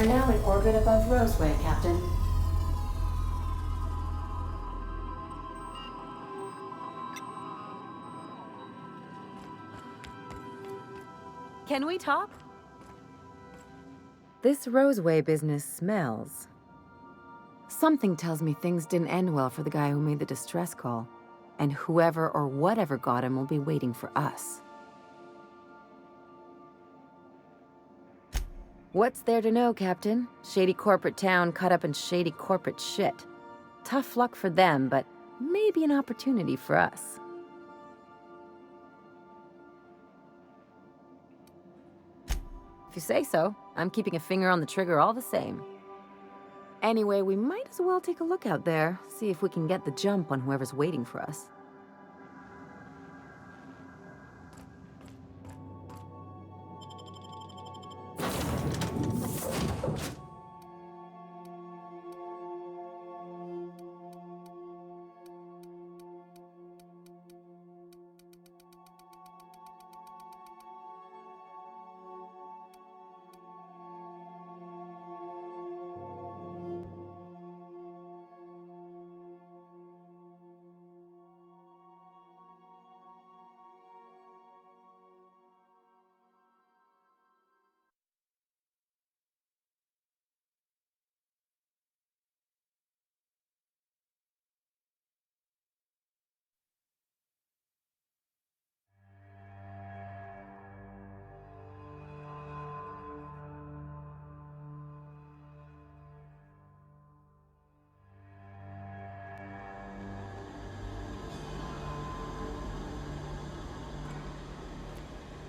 are now in orbit above Roseway, Captain. Can we talk? This Roseway business smells. Something tells me things didn't end well for the guy who made the distress call. And whoever or whatever got him will be waiting for us. What's there to know, Captain? Shady corporate town cut up in shady corporate shit. Tough luck for them, but maybe an opportunity for us. If you say so, I'm keeping a finger on the trigger all the same. Anyway, we might as well take a look out there, see if we can get the jump on whoever's waiting for us.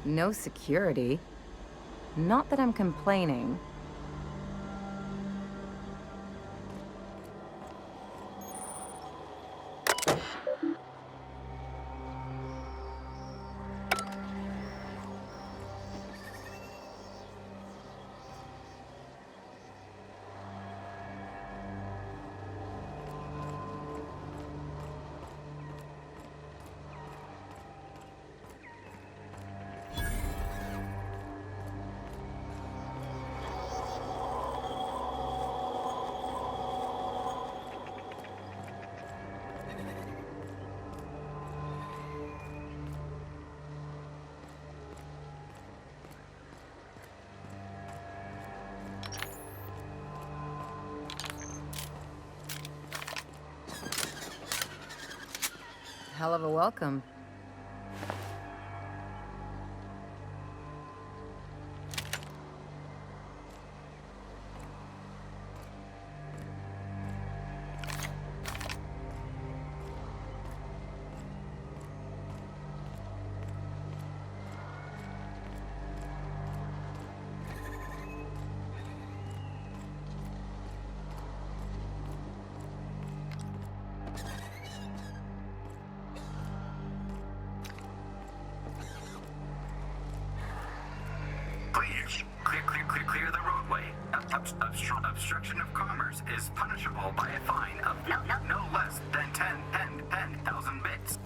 No security. Not that I'm complaining. Hell of a welcome. Please, clear the roadway. Obstruction of commerce is punishable by a fine of no less than 10,000 bits.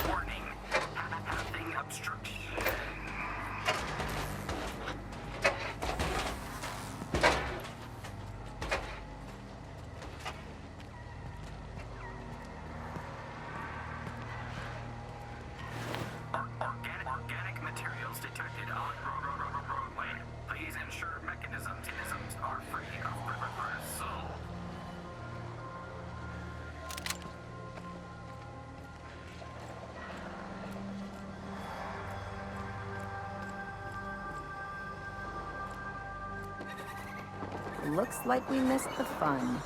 Warning, having obstruction. Organic materials detected on roadway. Please ensure mechanisms are free of reversal. Looks like we missed the fun.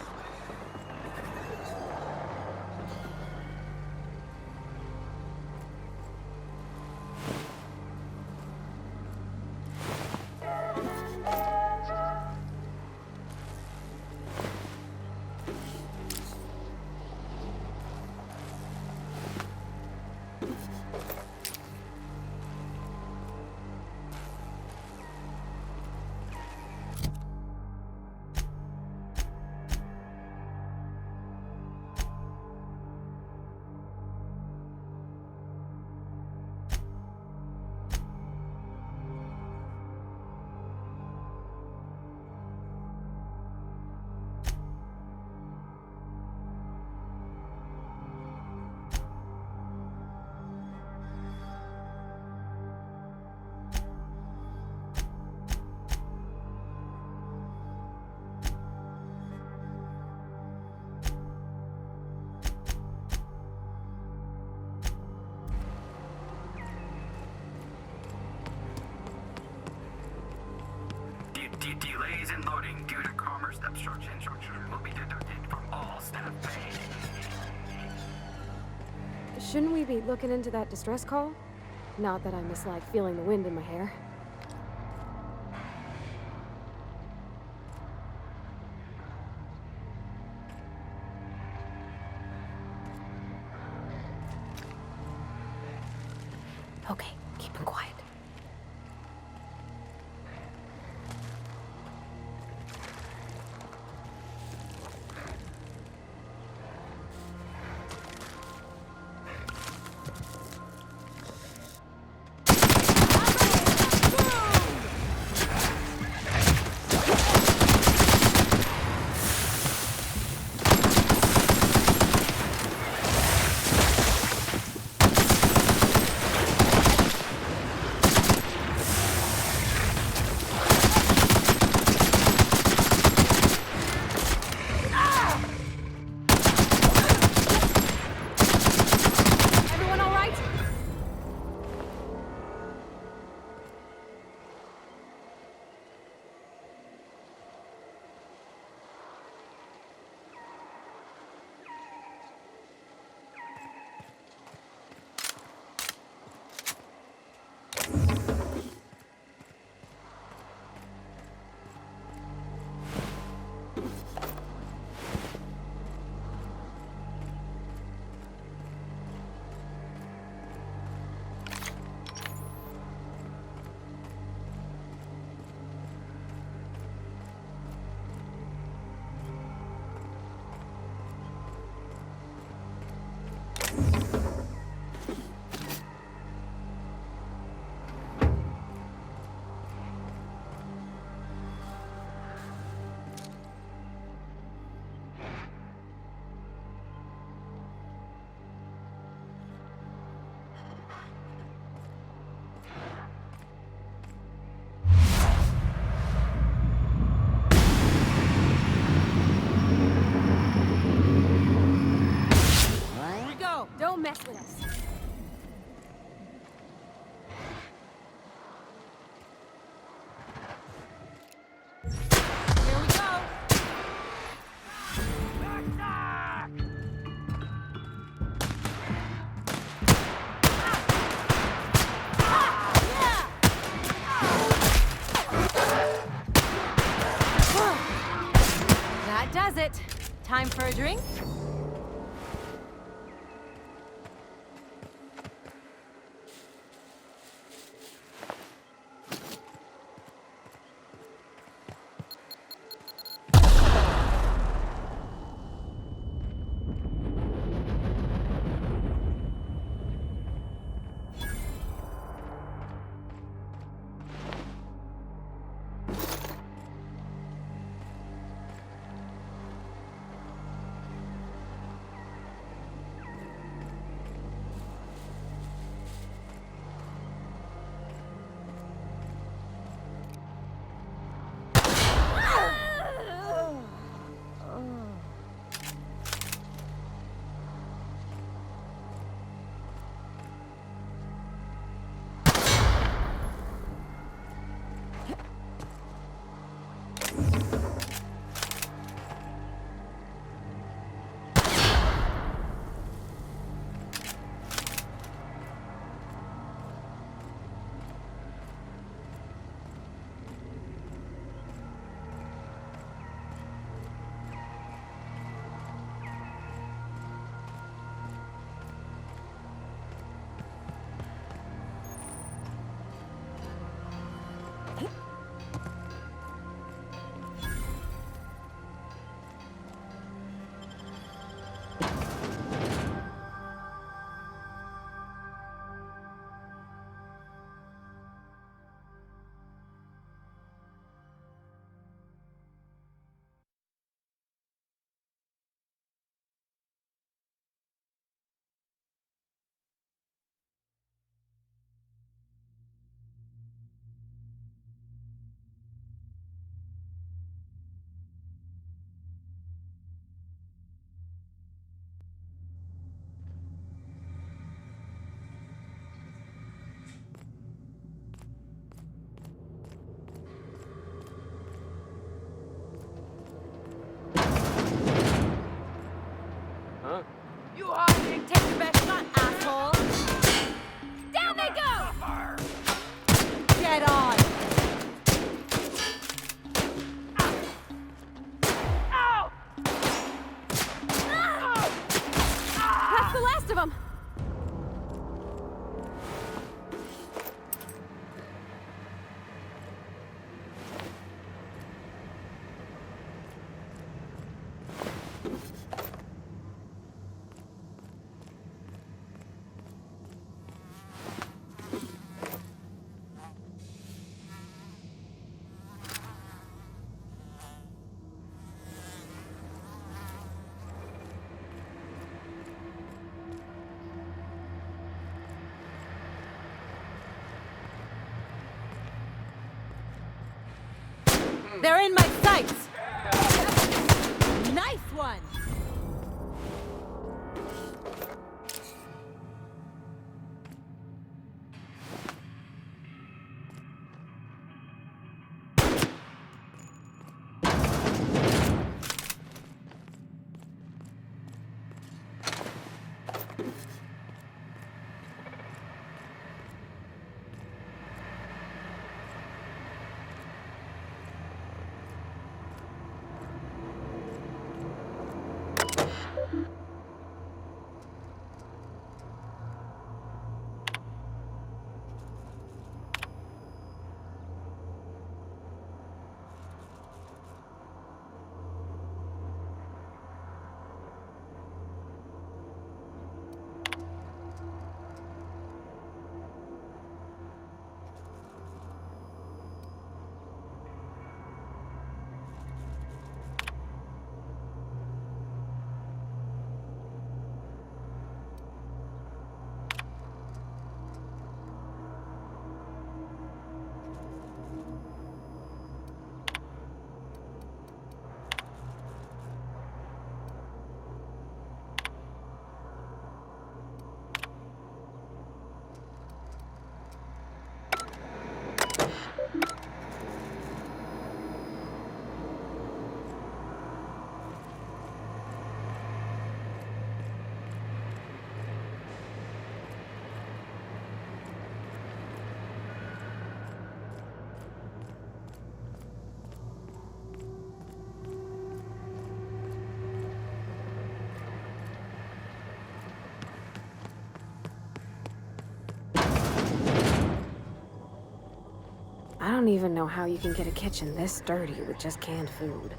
Shouldn't we be looking into that distress call? Not that I mislike feeling the wind in my hair. Okay, keep him quiet. They're in my sights! Nice one! I don't even know how you can get a kitchen this dirty with just canned food.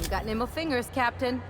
You got nimble fingers, Captain.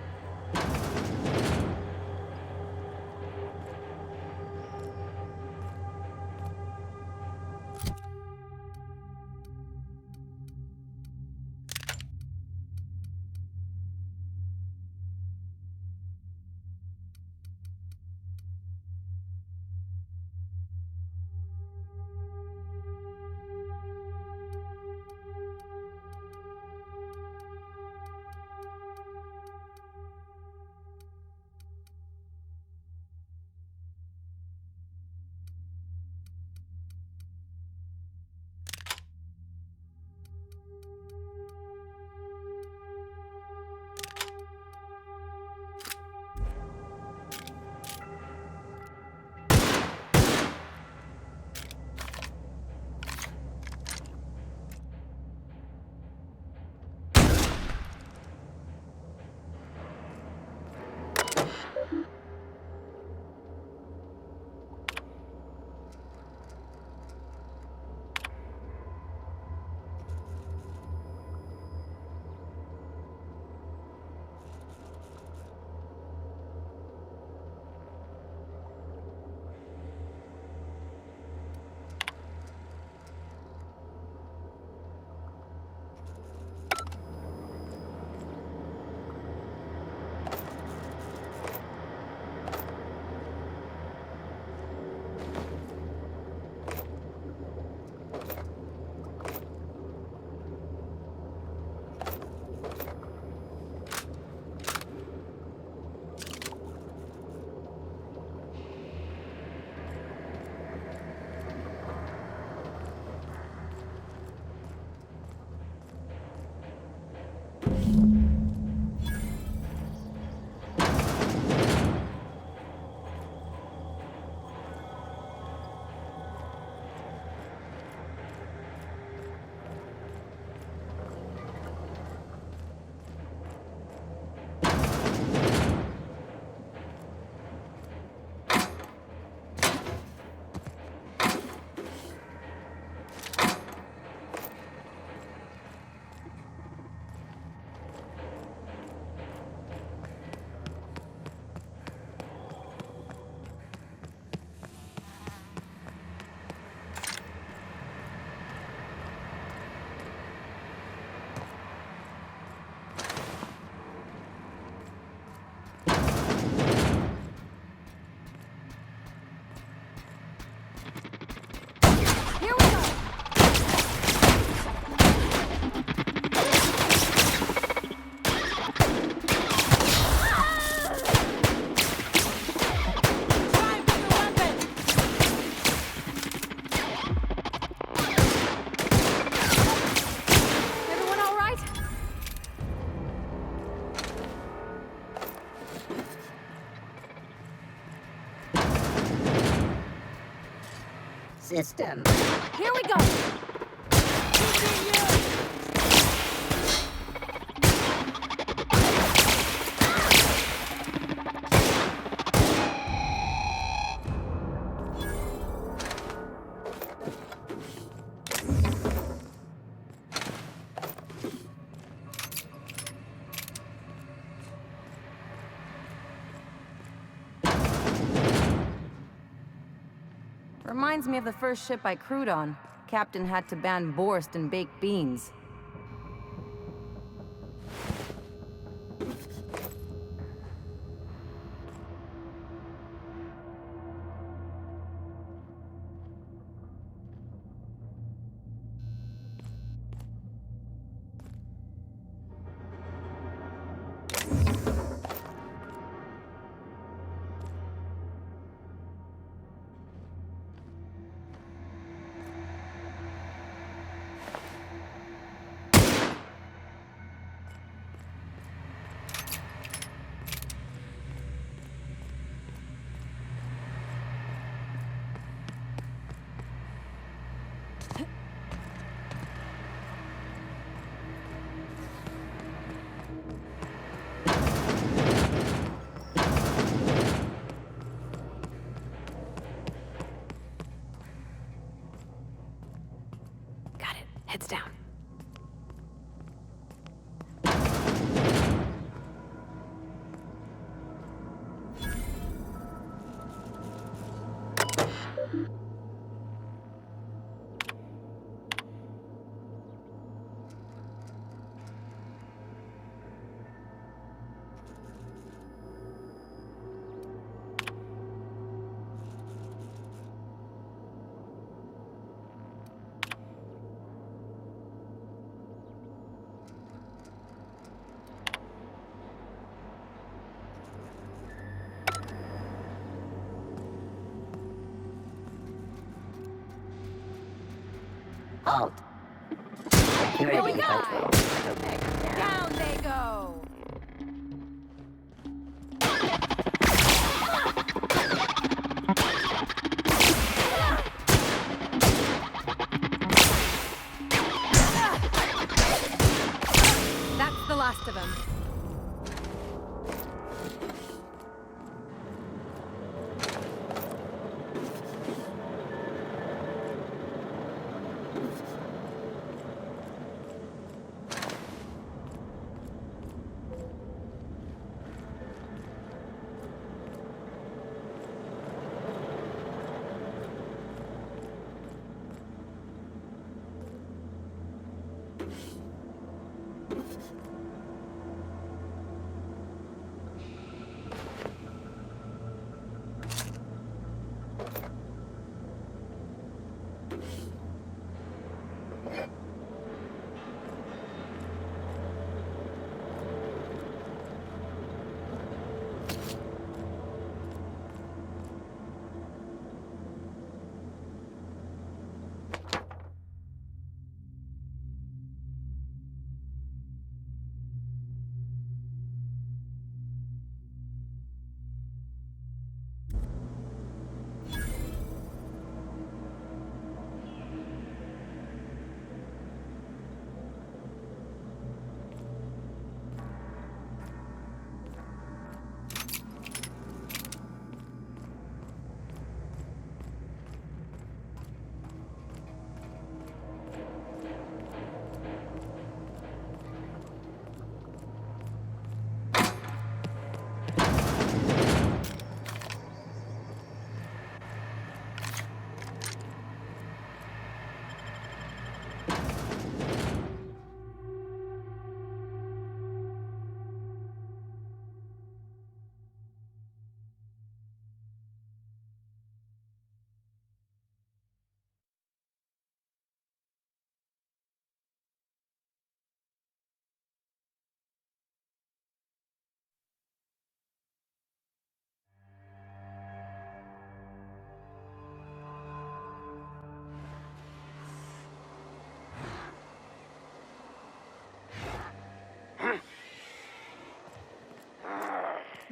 system. Here we go! Reminds me of the first ship I crewed on. Captain had to ban borscht and baked beans. Got it. Heads down. Halt. Here we Security go. control. Down they go! That's the last of them.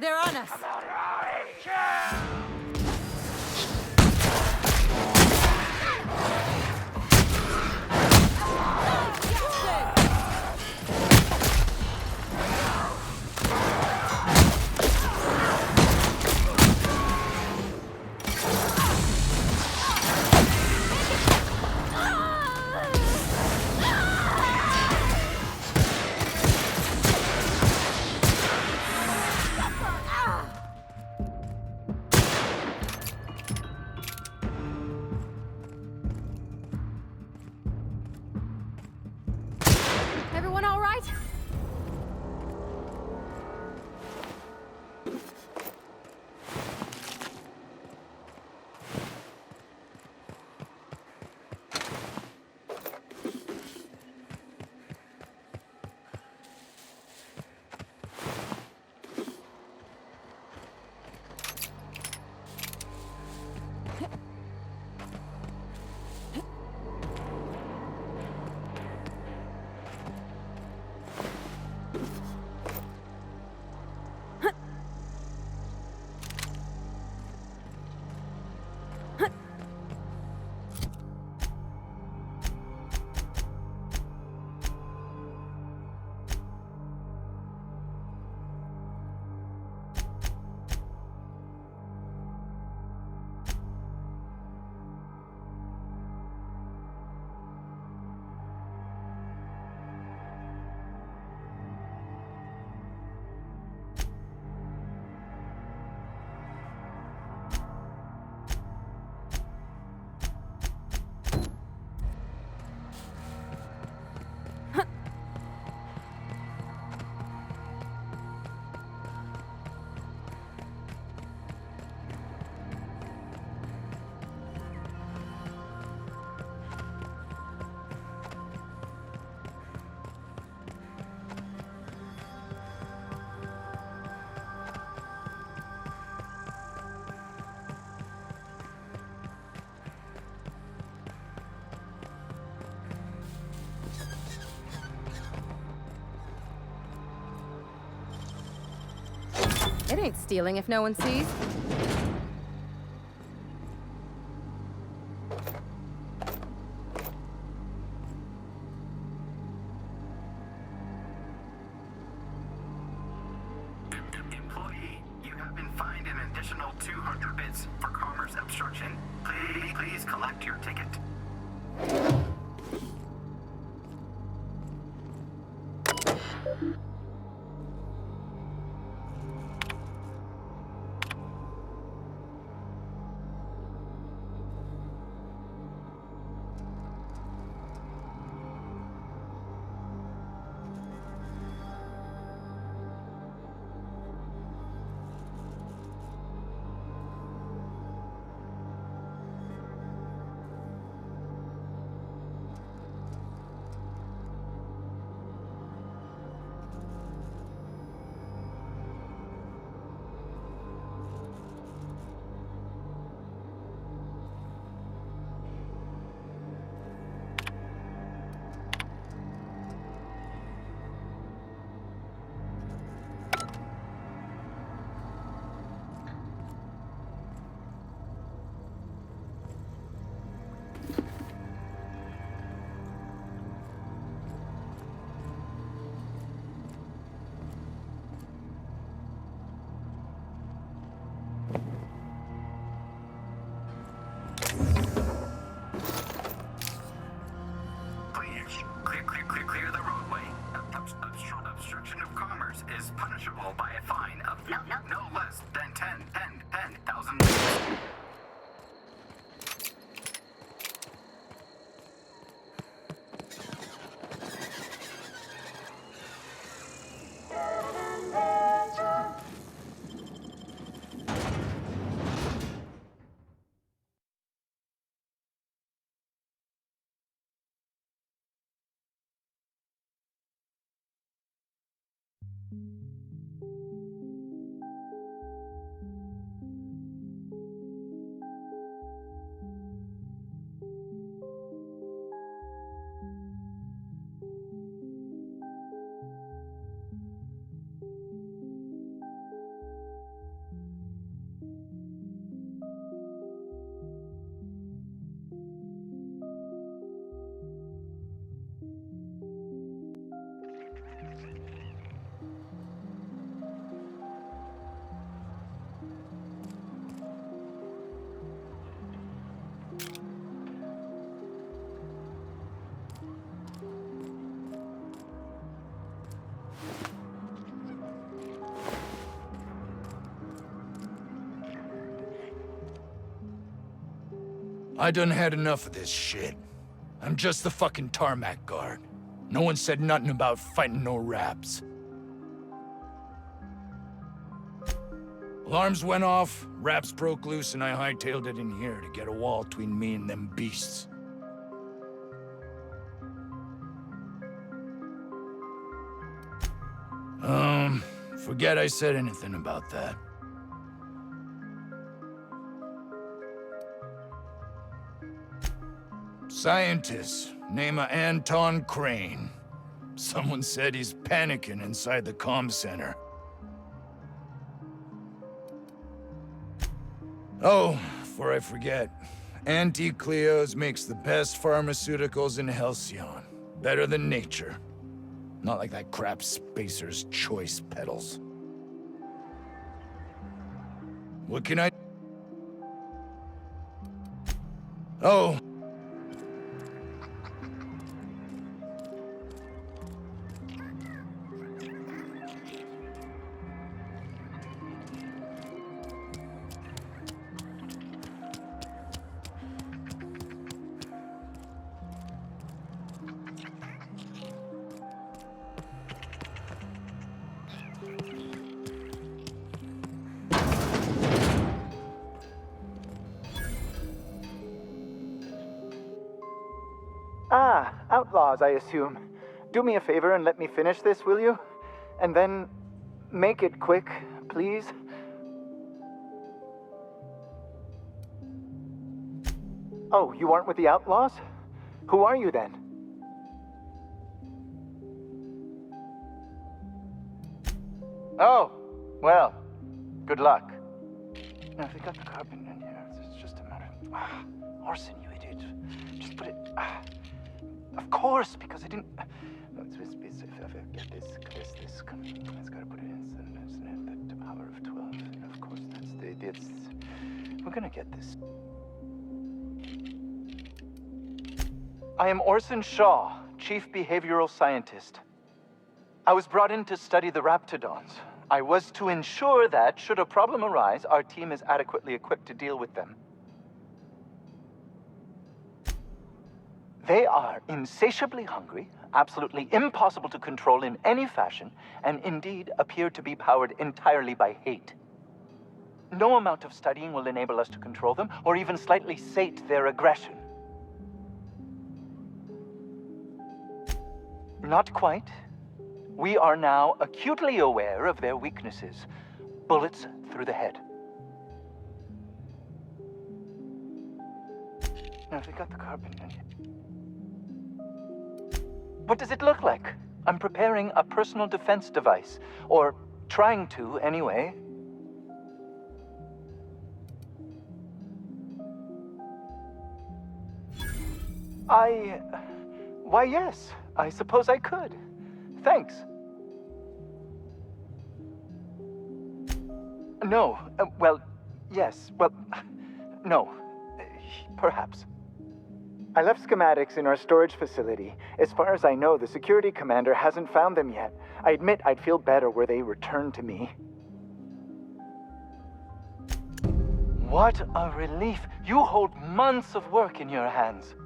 They're on us! It ain't stealing if no one sees. Employee, you have been fined an additional 200 bits for commerce obstruction. Please collect your ticket. Clear the roadway. Obstruction of commerce is punishable by a fine of no less than 10,000. I done had enough of this shit. I'm just the fucking tarmac guard. No one said nothing about fighting no raps. Alarms went off, raps broke loose, and I hightailed it in here to get a wall between me and them beasts. Forget I said anything about that. Scientist, name of Anton Crane. Someone said he's panicking inside the comm center. Oh, before I forget, Anti-Cleos makes the best pharmaceuticals in Halcyon. Better than nature. Not like that crap Spacer's Choice peddles. What can I... Oh. Ah, outlaws, I assume. Do me a favor and let me finish this, will you? And then make it quick, please. Oh, you aren't with the outlaws? Who are you then? Oh, well, Good luck. Now, if we got the carbon in here, it's just a matter of... Orson, you idiot. Just put it... of course, because I didn't... No, if I get this... It's got to put it in, isn't it? The power of 12. And of course, that's we're gonna get this. I am Orson Shaw, Chief Behavioral Scientist. I was brought in to study the Raptidons. I was to ensure that, should a problem arise, our team is adequately equipped to deal with them. They are insatiably hungry, absolutely impossible to control in any fashion, and indeed appear to be powered entirely by hate. No amount of studying will enable us to control them, or even slightly sate their aggression. Not quite. We are now acutely aware of their weaknesses. Bullets through the head. Now, if we got the carbon in here. What does it look like? I'm preparing a personal defense device. Or trying to, anyway. Why, yes. I suppose I could. Thanks. No. Well, yes. Well, no. Perhaps. I left schematics in our storage facility. As far as I know, the security commander hasn't found them yet. I admit I'd feel better were they returned to me. What a relief. You hold months of work in your hands.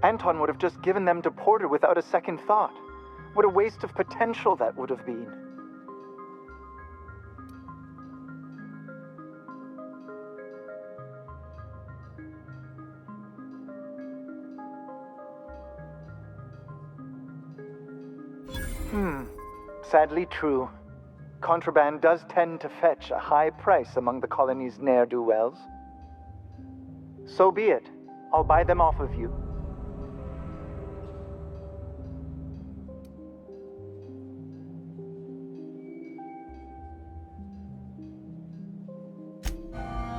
Anton would have just given them to Porter without a second thought. What a waste of potential that would have been. Sadly true. Contraband does tend to fetch a high price among the colony's ne'er-do-wells. So be it. I'll buy them off of you.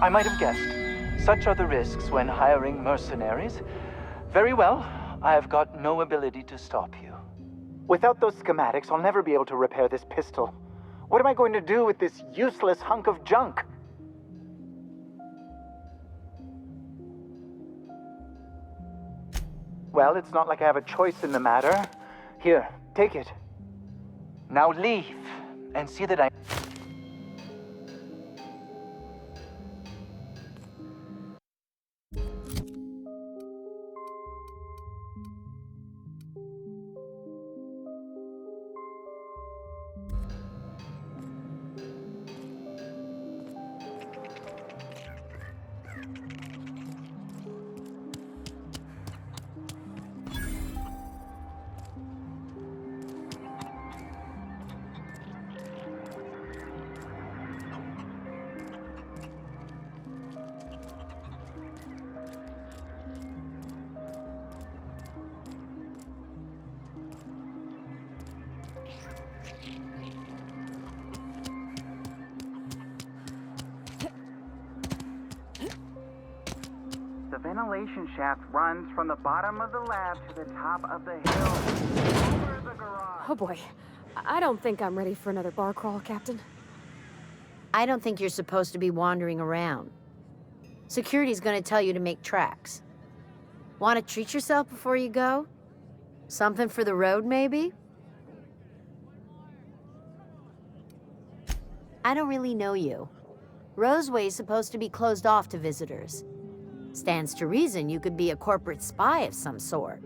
I might have guessed. Such are the risks when hiring mercenaries. Very well, I have got no ability to stop you. Without those schematics, I'll never be able to repair this pistol. What am I going to do with this useless hunk of junk? Well, it's not like I have a choice in the matter. Here, take it. Now leave, and see that I... The ventilation shaft runs from the bottom of the lab to the top of the hill, over the garage. Oh boy. I don't think I'm ready for another bar crawl, Captain. I don't think you're supposed to be wandering around. Security's gonna tell you to make tracks. Want to treat yourself before you go? Something for the road, maybe? I don't really know you. Roseway's supposed to be closed off to visitors. Stands to reason you could be a corporate spy of some sort.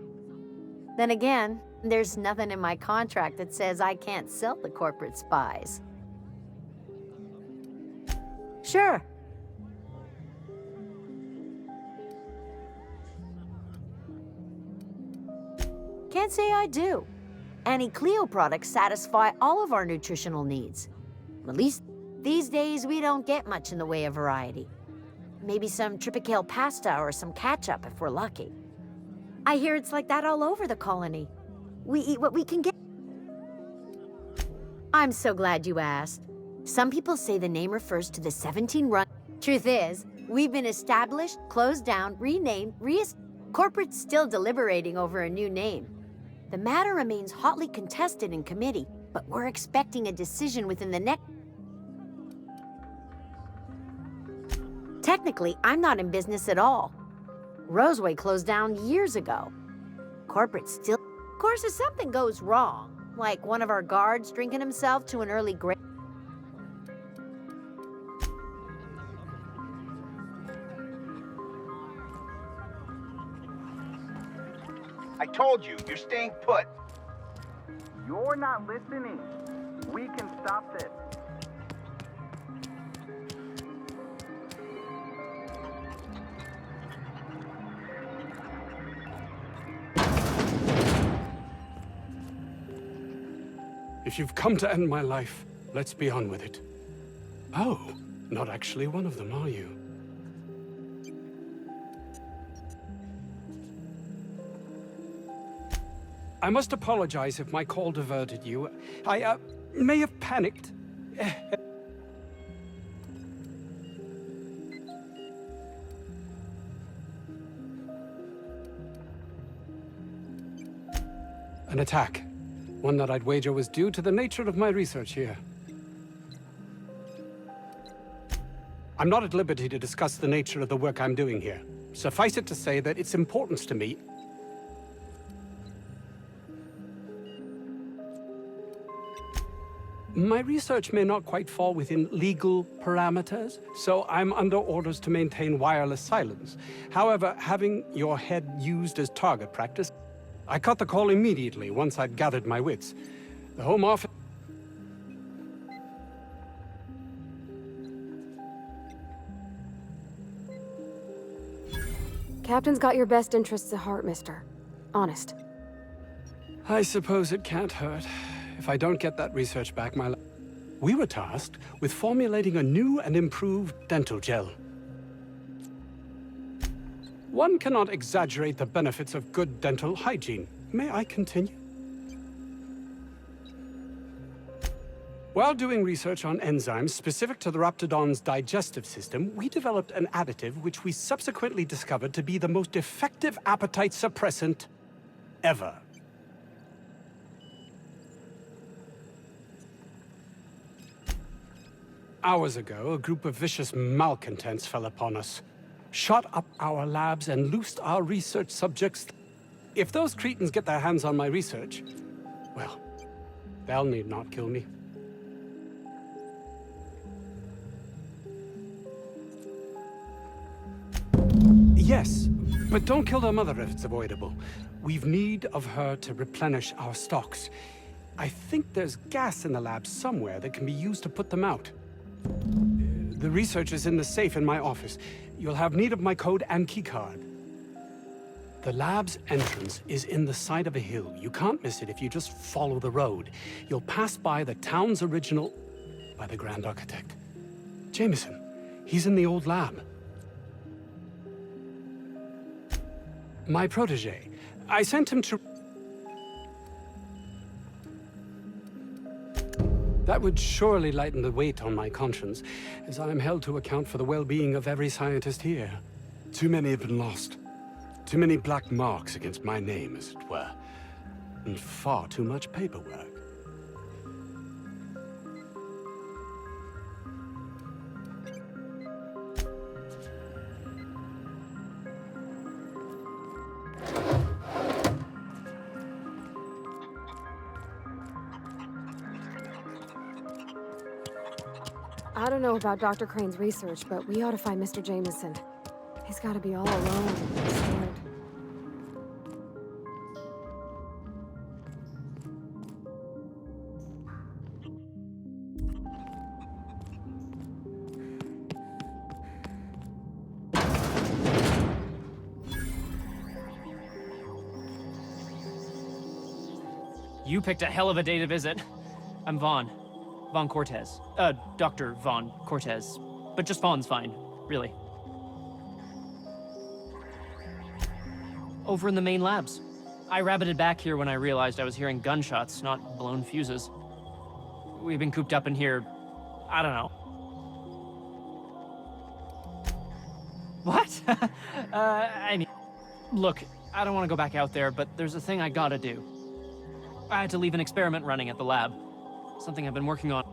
Then again, there's nothing in my contract that says I can't sell the corporate spies. Sure. Can't say I do. Anti-Cleo products satisfy all of our nutritional needs. At least these days we don't get much in the way of variety. Maybe some Tripicale pasta or some ketchup if we're lucky. I hear it's like that all over the colony. We eat what we can get. I'm so glad you asked. Some people say the name refers to the 17 run. Truth is, we've been established, closed down, renamed, corporate's still deliberating over a new name. The matter remains hotly contested in committee, but we're expecting a decision within the next... Technically, I'm not in business at all. Roseway closed down years ago. Corporate still... Of course, if something goes wrong, like one of our guards drinking himself to an early grave... I told you, you're staying put. You're not listening. We can stop this. If you've come to end my life, let's be on with it. Oh, not actually one of them, are you? I must apologize if my call diverted you. I, may have panicked. An attack. One that I'd wager was due to the nature of my research here. I'm not at liberty to discuss the nature of the work I'm doing here. Suffice it to say that its importance to me... My research may not quite fall within legal parameters, so I'm under orders to maintain wireless silence. However, having your head used as target practice, I cut the call immediately once I'd gathered my wits. The Home Office... Captain's got your best interests at heart, mister. Honest. I suppose it can't hurt. If I don't get that research back, we were tasked with formulating a new and improved dental gel. One cannot exaggerate the benefits of good dental hygiene. May I continue? While doing research on enzymes specific to the Raptidon's digestive system, we developed an additive which we subsequently discovered to be the most effective appetite suppressant ever. Hours ago, a group of vicious malcontents fell upon us, shot up our labs and loosed our research subjects. If those cretins get their hands on my research, well, they'll need not kill me. Yes, but don't kill their mother if it's avoidable. We've need of her to replenish our stocks. I think there's gas in the lab somewhere that can be used to put them out. The research is in the safe in my office. You'll have need of my code and keycard. The lab's entrance is in the side of a hill. You can't miss it if you just follow the road. You'll pass by the town's original... by the Grand Architect. Jameson. He's in the old lab. My protege. I sent him to... That would surely lighten the weight on my conscience, as I am held to account for the well-being of every scientist here. Too many have been lost. Too many black marks against my name, as it were. And far too much paperwork. I don't know about Dr. Crane's research, but we ought to find Mr. Jameson. He's got to be all alone and scared. You picked a hell of a day to visit. I'm Vaughn. Vaughn Cortez. Dr. Vaughn Cortez. But just Vaughn's fine, really. Over in the main labs. I rabbited back here when I realized I was hearing gunshots, not blown fuses. We've been cooped up in here, I don't know. What? I mean, look, I don't want to go back out there, but there's a thing I gotta do. I had to leave an experiment running at the lab. Something I've been working on.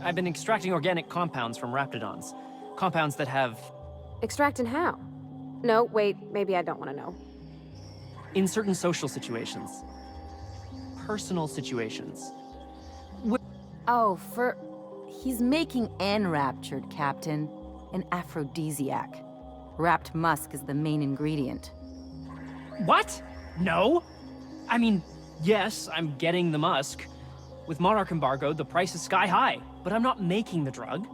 I've been extracting organic compounds from raptidons. Compounds that have... Extracting how? No, wait, maybe I don't want to know. in certain social situations. Personal situations. Oh, he's making enraptured, Captain. An aphrodisiac. Wrapped musk is the main ingredient. What? No? I mean, yes, I'm getting the musk. With Monarch embargo, the price is sky high, but I'm not making the drug.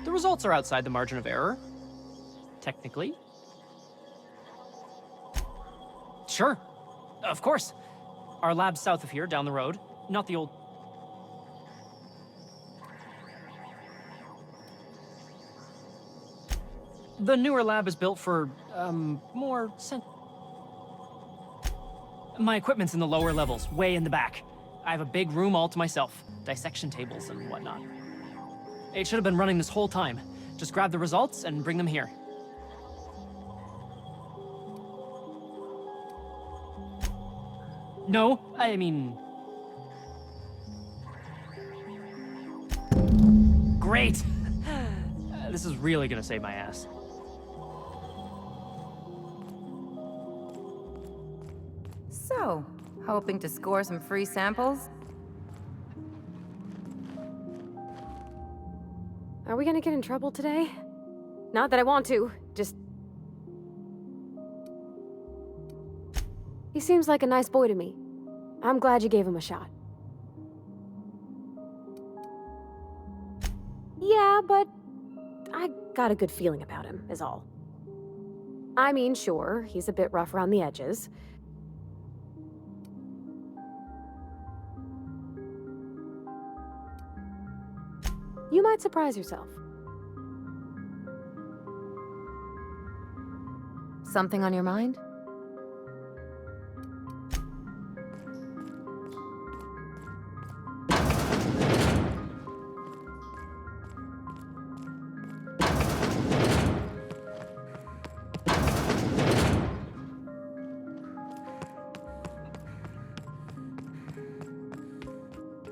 The results are outside the margin of error. Technically. Sure. Of course. Our lab's south of here, down the road. Not the old... The newer lab is built for, more My equipment's in the lower levels, way in the back. I have a big room all to myself. Dissection tables and whatnot. It should have been running this whole time. Just grab the results and bring them here. No, I mean... Great! This is really gonna save my ass. So, hoping to score some free samples? Are we gonna get in trouble today? Not that I want to, just... He seems like a nice boy to me. I'm glad you gave him a shot. Yeah, but I got a good feeling about him, is all. I mean, sure, he's a bit rough around the edges. You might surprise yourself. Something on your mind?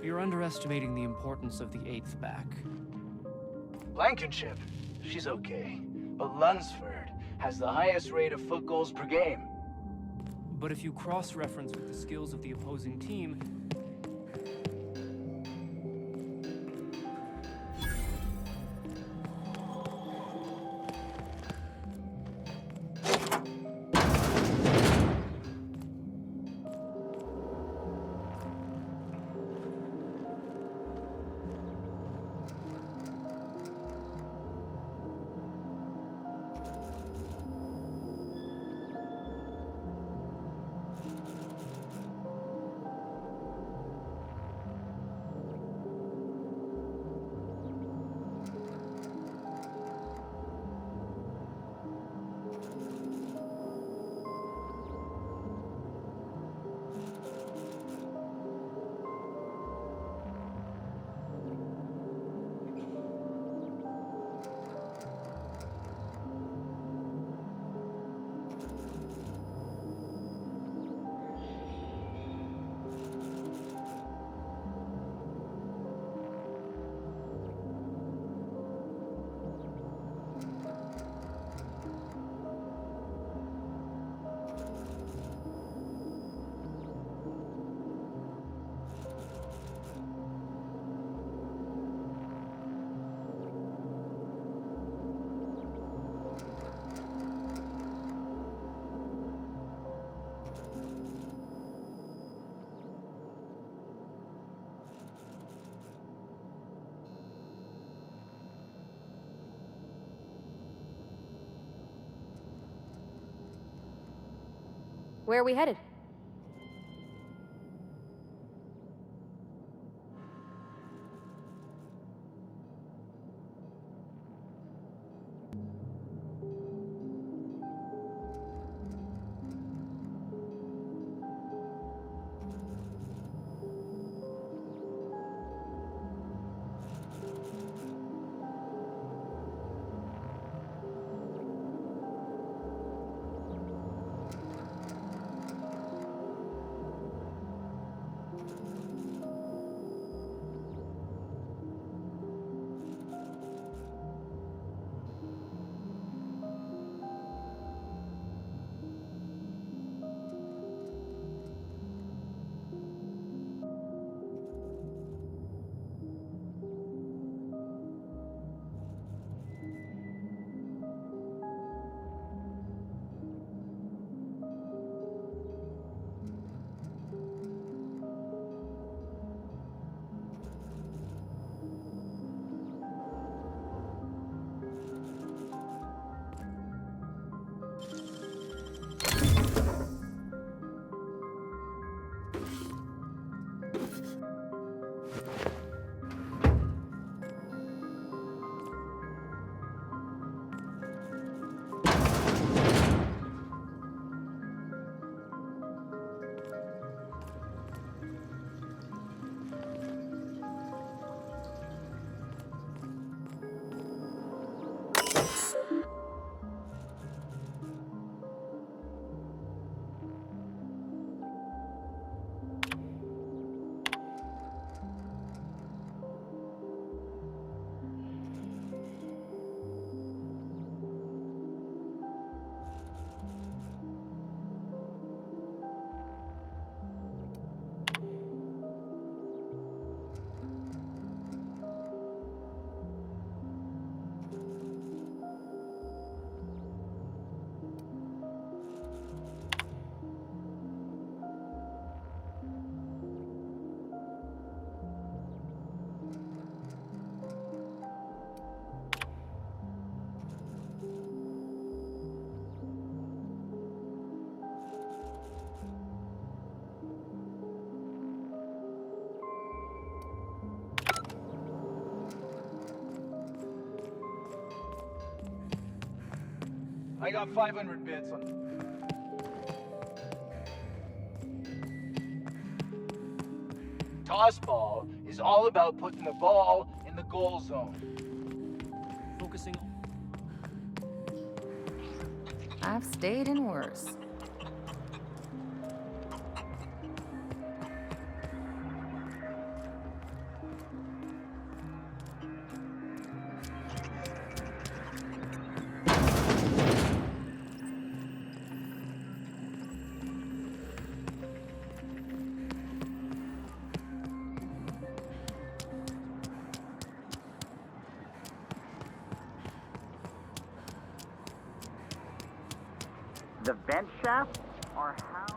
You're underestimating the importance of the 8th back. Blankenship, she's okay. But Lunsford has the highest rate of foot goals per game. But if you cross-reference with the skills of the opposing team... Where are we headed? I got 500 bits on. Tossball is all about putting the ball in the goal zone. Focusing. I've stayed in worse. The vent shaft are housed.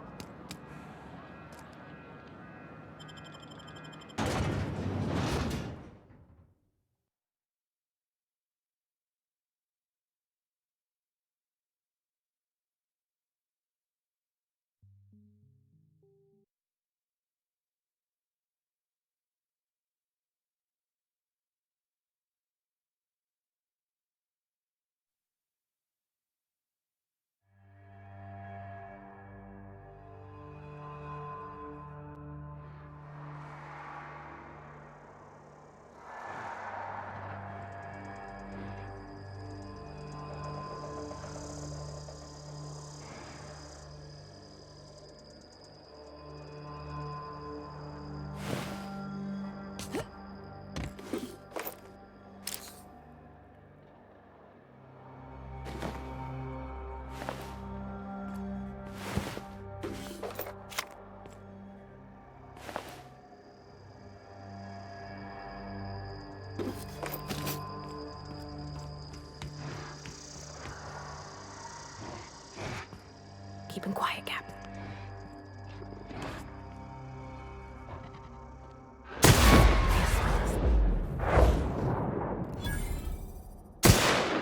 Keep him quiet, Cap.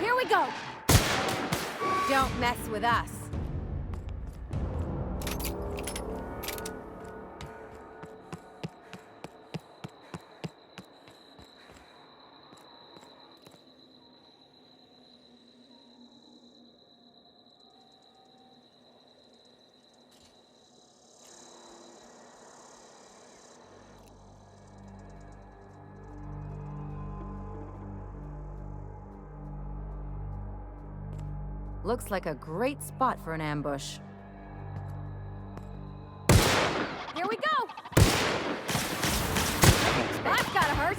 Here we go! Don't mess with us. Looks like a great spot for an ambush. Here we go! That's gotta hurt!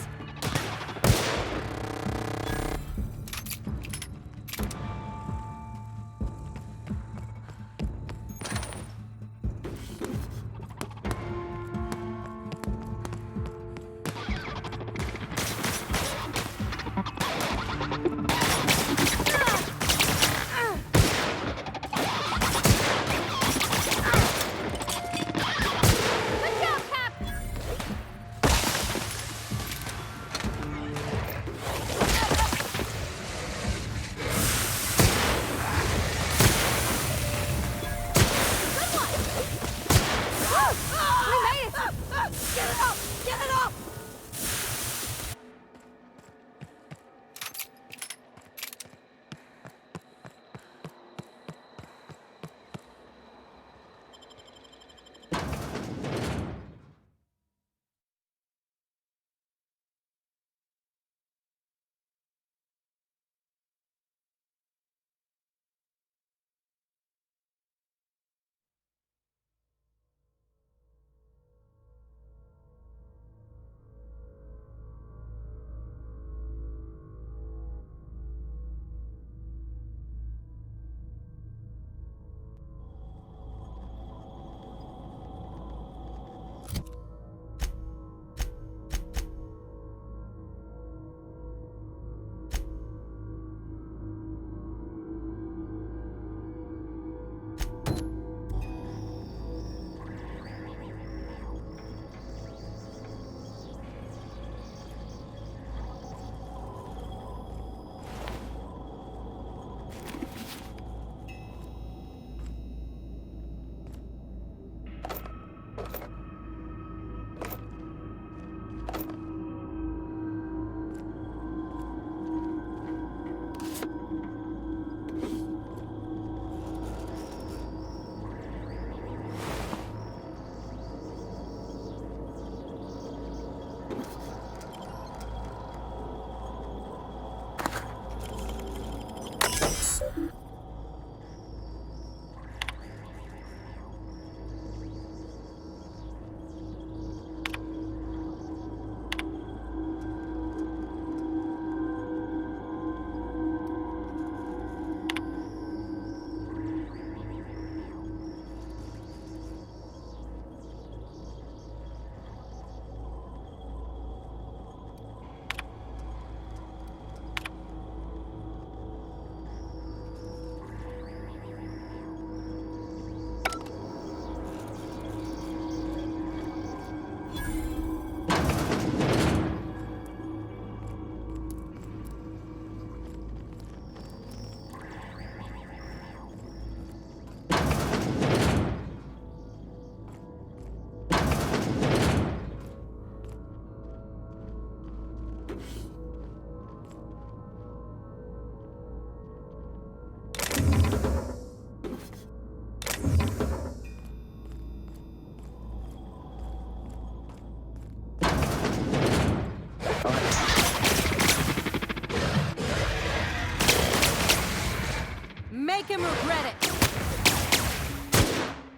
Make him regret it!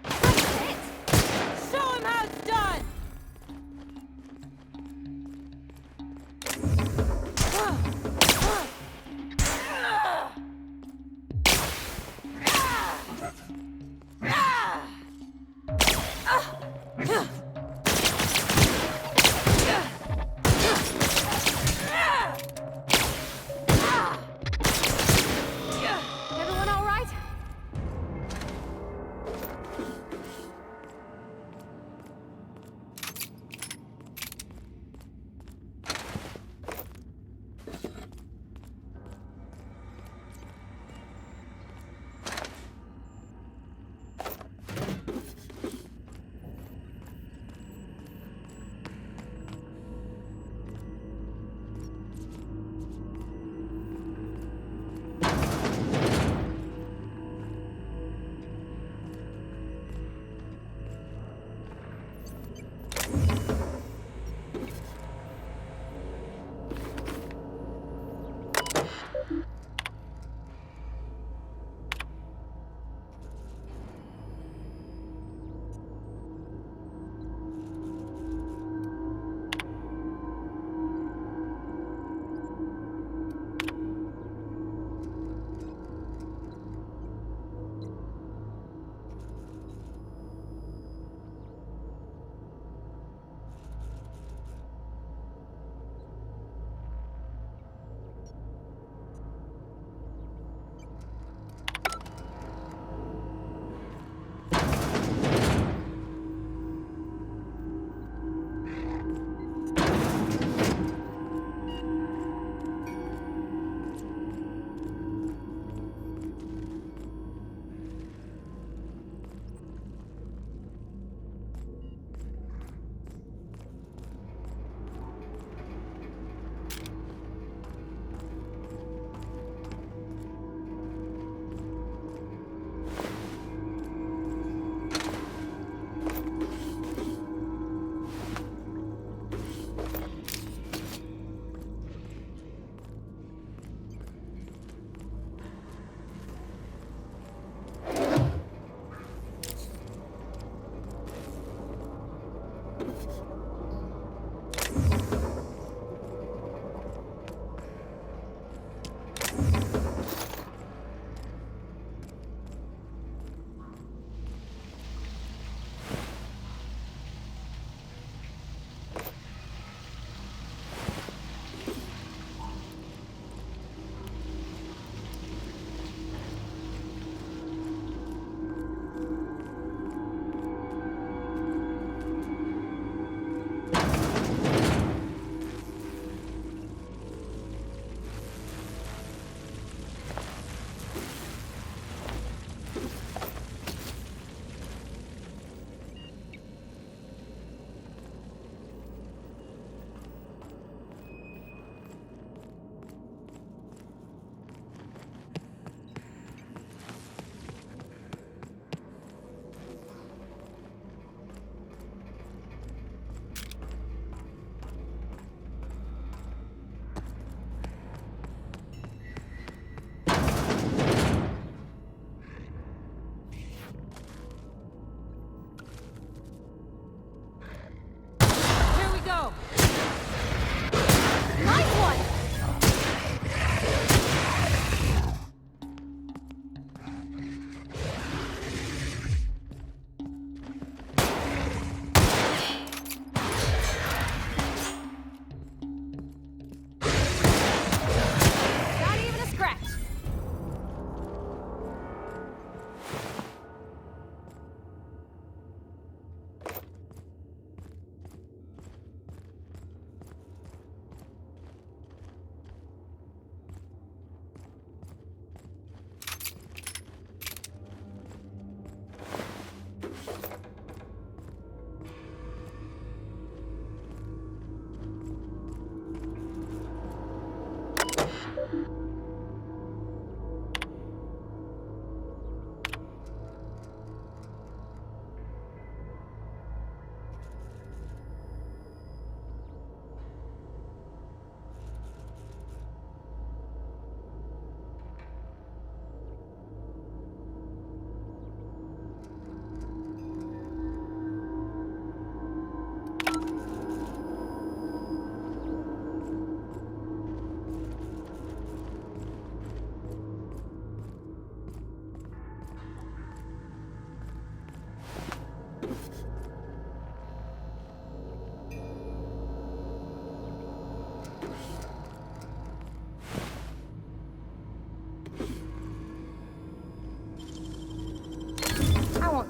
That's it! Show him how it's done! Everyone all right?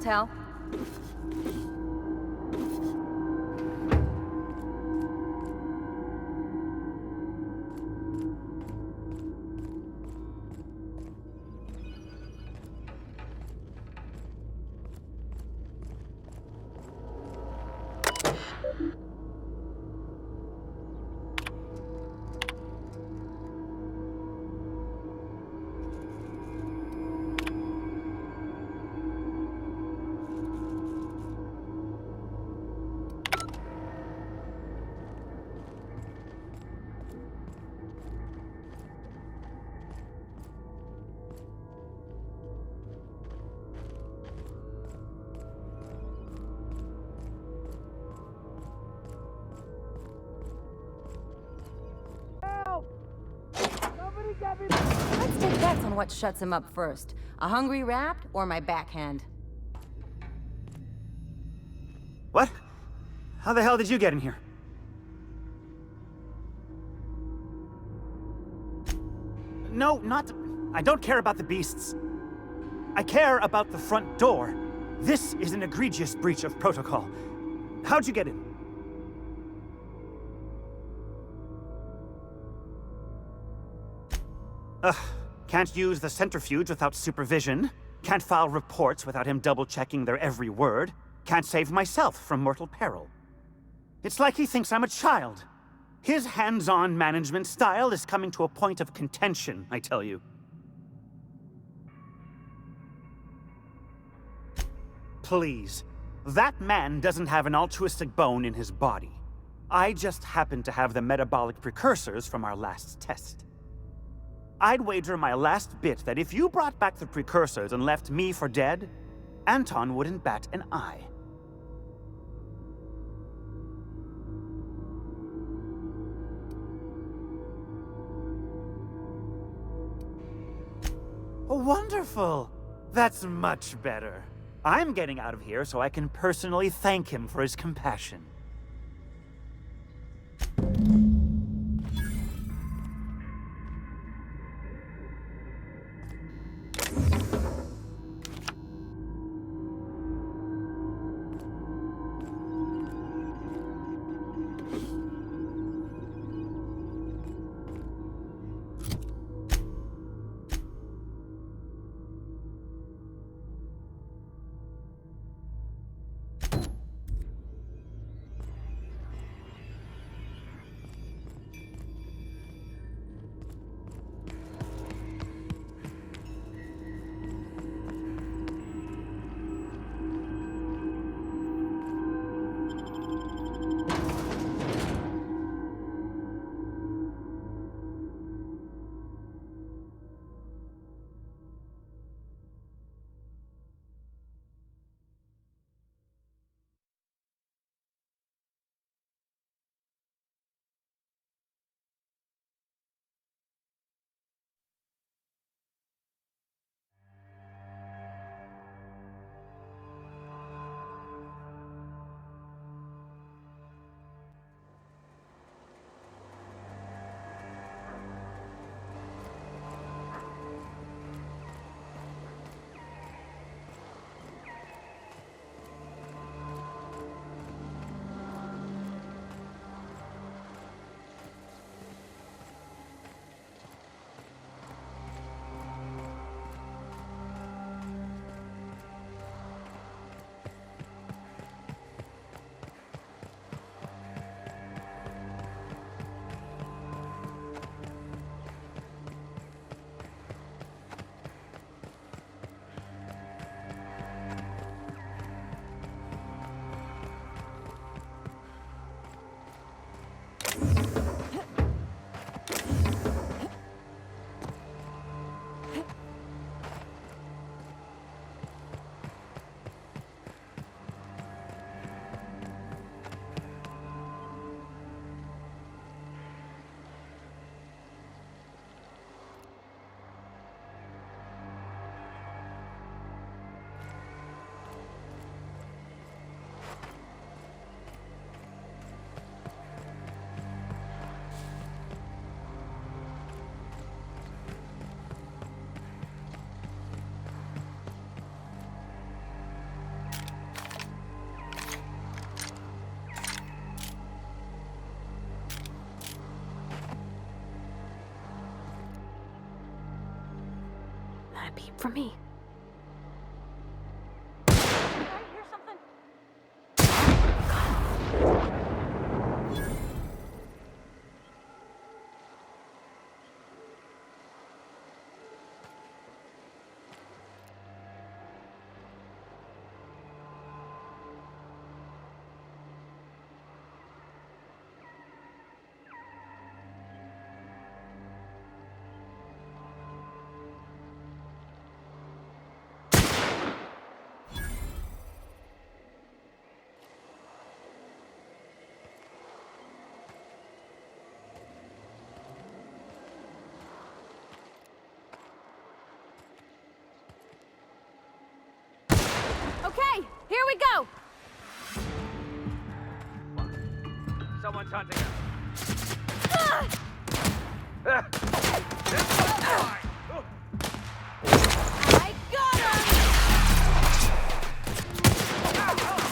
hotel? Let's take bets on what shuts him up first. A hungry rat or my backhand? What? How the hell did you get in here? No, not... I don't care about the beasts. I care about the front door. This is an egregious breach of protocol. How'd you get in? Ugh. Can't use the centrifuge without supervision. Can't file reports without him double-checking their every word. Can't save myself from mortal peril. It's like he thinks I'm a child. His hands-on management style is coming to a point of contention, I tell you. Please. That man doesn't have an altruistic bone in his body. I just happen to have the metabolic precursors from our last test. I'd wager my last bit that if you brought back the precursors and left me for dead, Anton wouldn't bat an eye. Wonderful! That's much better. I'm getting out of here so I can personally thank him for his compassion. that beep from me? Okay, here we go! Someone's hunting us. I got him!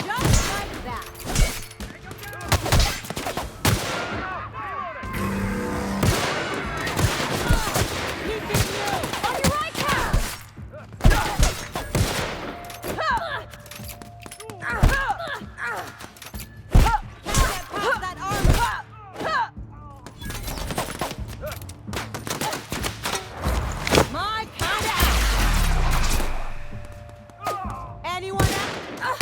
Just like that. On your right, Cap! My kind of anyone else?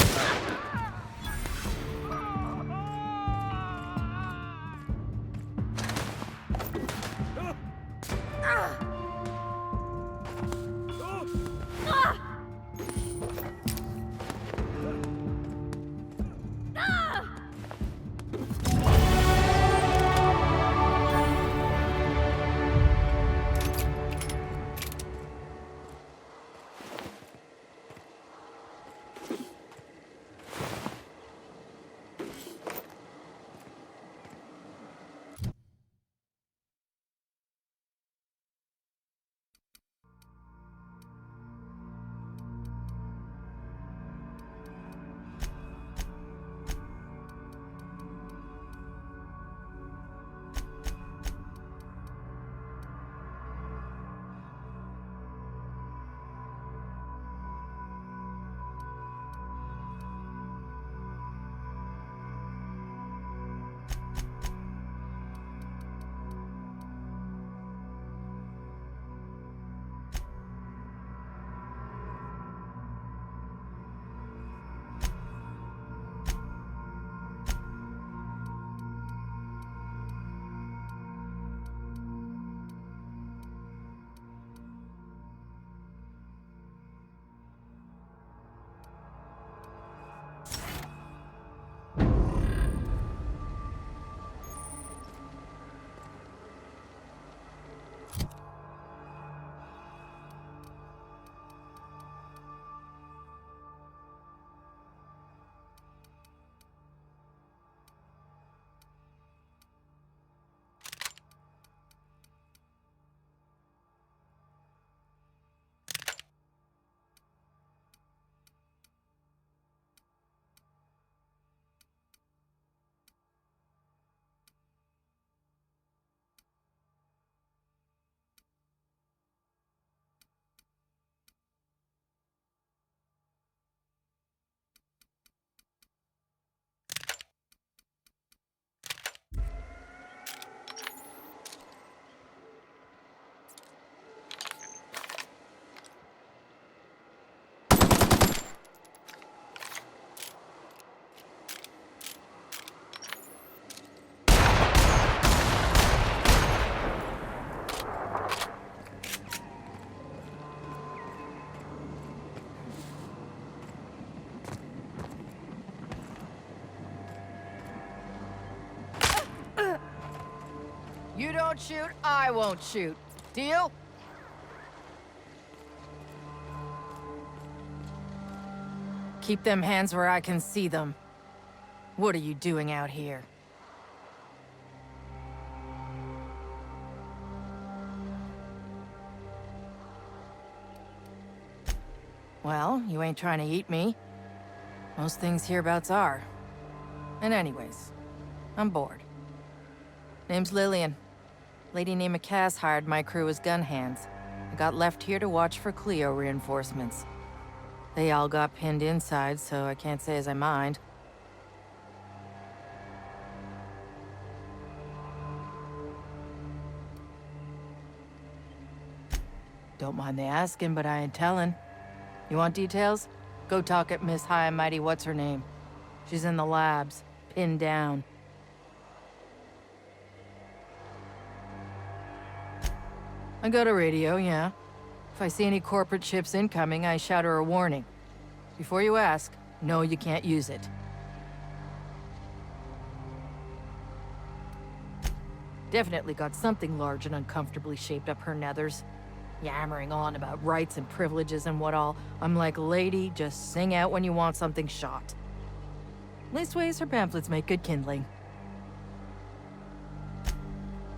You don't shoot, I won't shoot. Deal? Keep them hands where I can see them. What are you doing out here? Well, you ain't trying to eat me. Most things hereabouts are. And anyways, I'm bored. Name's Lillian. Lady named Cass hired my crew as gun hands. I got left here to watch for Cleo reinforcements. They all got pinned inside, so I can't say as I mind. Don't mind the asking, but I ain't telling. You want details? Go talk at Miss High and Mighty What's-Her-Name. She's in the labs, pinned down. I got a radio, yeah. If I see any corporate ships incoming, I shout her a warning. Before you ask, no, you can't use it. Definitely got something large and uncomfortably shaped up her nethers. Yammering on about rights and privileges and what all. I'm like, lady, just sing out when you want something shot. Leastways, her pamphlets make good kindling.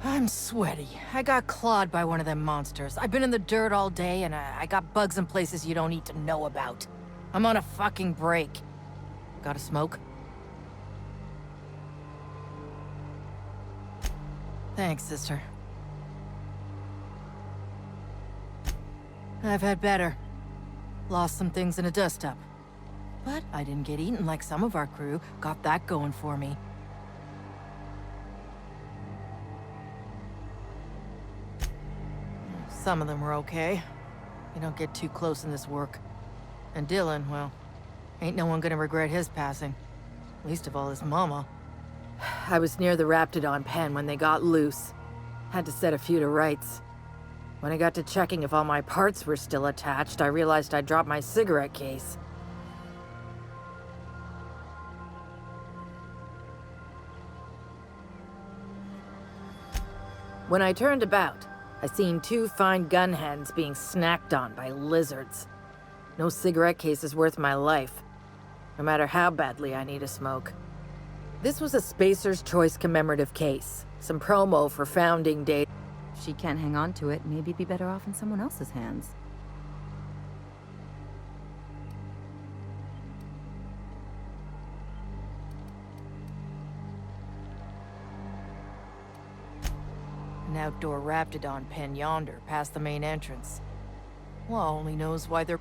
I'm sweaty. I got clawed by one of them monsters. I've been in the dirt all day, and I got bugs in places you don't need to know about. I'm on a fucking break. Got a smoke? Thanks, sister. I've had better. Lost some things in a dust-up. But I didn't get eaten like some of our crew. Got that going for me. Some of them were okay. You don't get too close in this work. And Dylan, well, ain't no one gonna regret his passing. Least of all his mama. I was near the Raptidon pen when they got loose. Had to set a few to rights. When I got to checking if all my parts were still attached, I realized I'd dropped my cigarette case. When I turned about, I seen 2 fine gun hands being snacked on by lizards. No cigarette case is worth my life, no matter how badly I need a smoke. This was a Spacer's Choice commemorative case. Some promo for Founding Day. If she can't hang on to it, maybe it'd be better off in someone else's hands. An outdoor Raptidon pen yonder, past the main entrance. Law only knows why they're...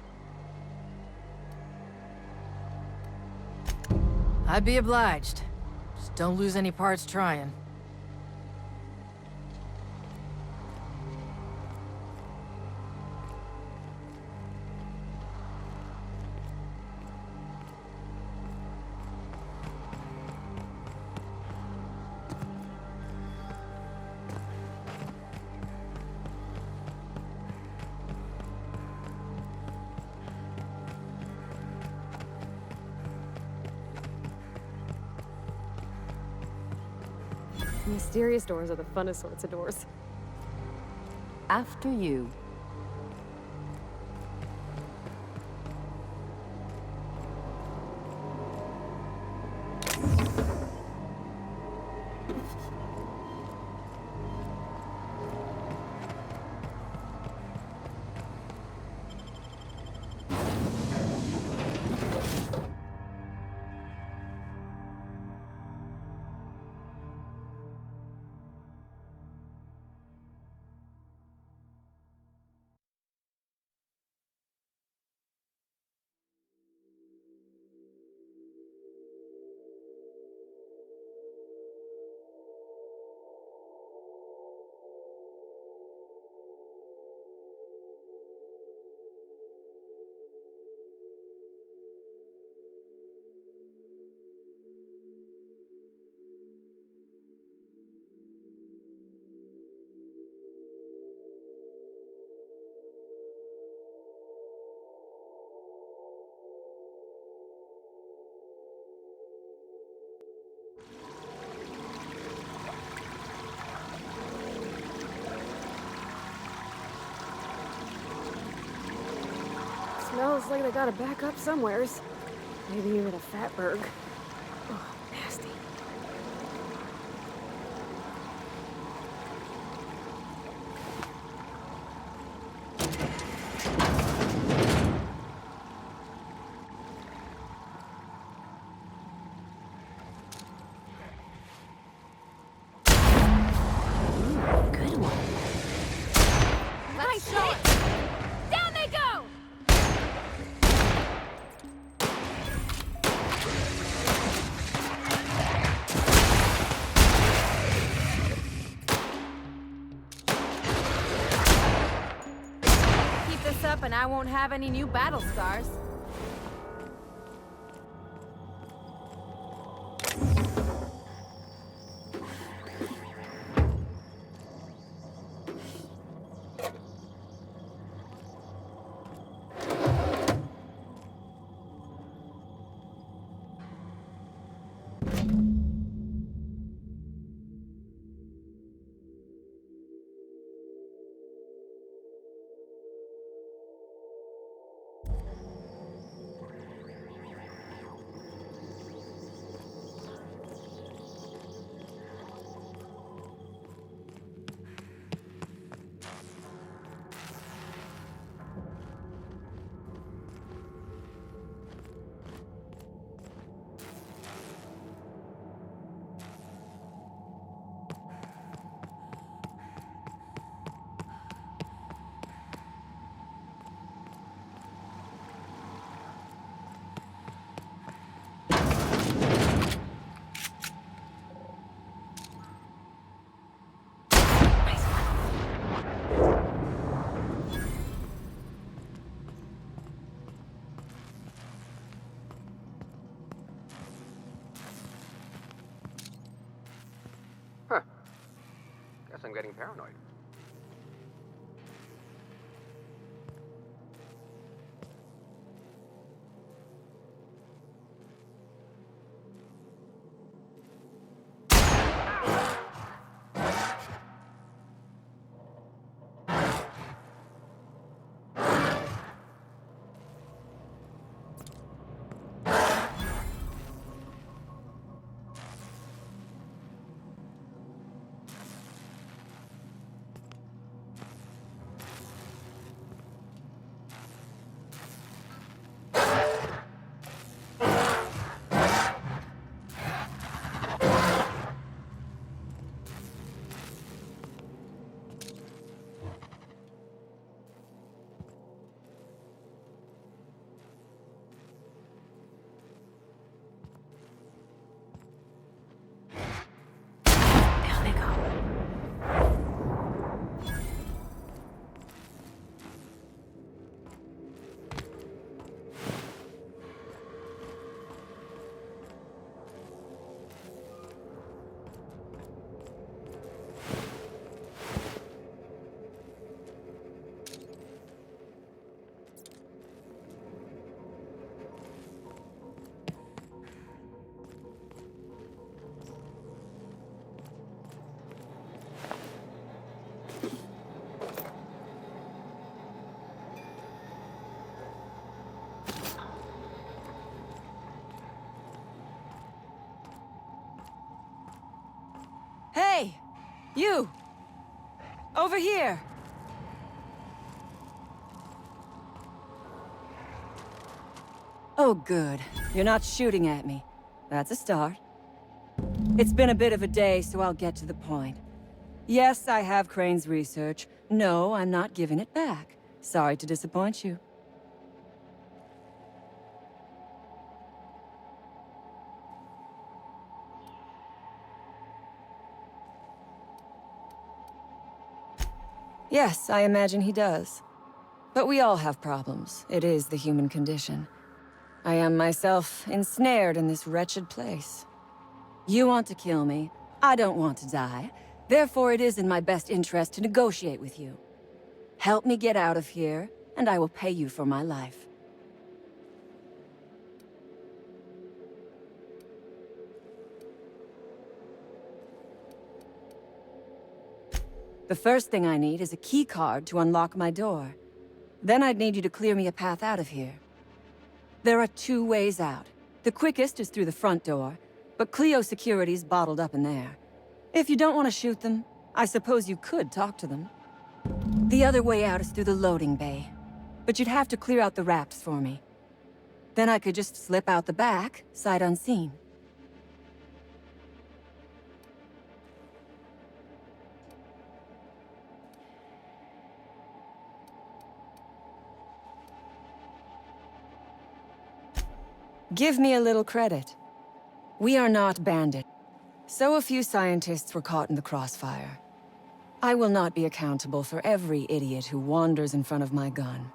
I'd be obliged. Just don't lose any parts trying. Mysterious doors are the funnest sorts of doors. After you. Smells like they gotta back up somewheres. Maybe even a Fatberg. Oh, nasty. Ooh, good one. Nice shot! I won't have any new battle scars. Huh. Guess I'm getting paranoid. Hey! You! Over here! Oh, good. You're not shooting at me. That's a start. It's been a bit of a day, so I'll get to the point. Yes, I have Crane's research. No, I'm not giving it back. Sorry to disappoint you. Yes, I imagine he does. But we all have problems. It is the human condition. I am myself ensnared in this wretched place. You want to kill me. I don't want to die. Therefore, it is in my best interest to negotiate with you. Help me get out of here, and I will pay you for my life. The first thing I need is a key card to unlock my door. Then I'd need you to clear me a path out of here. There are 2 ways out. The quickest is through the front door, but Cleo security's bottled up in there. If you don't want to shoot them, I suppose you could talk to them. The other way out is through the loading bay, but you'd have to clear out the wraps for me. Then I could just slip out the back, sight unseen. Give me a little credit. We are not bandits. So a few scientists were caught in the crossfire. I will not be accountable for every idiot who wanders in front of my gun.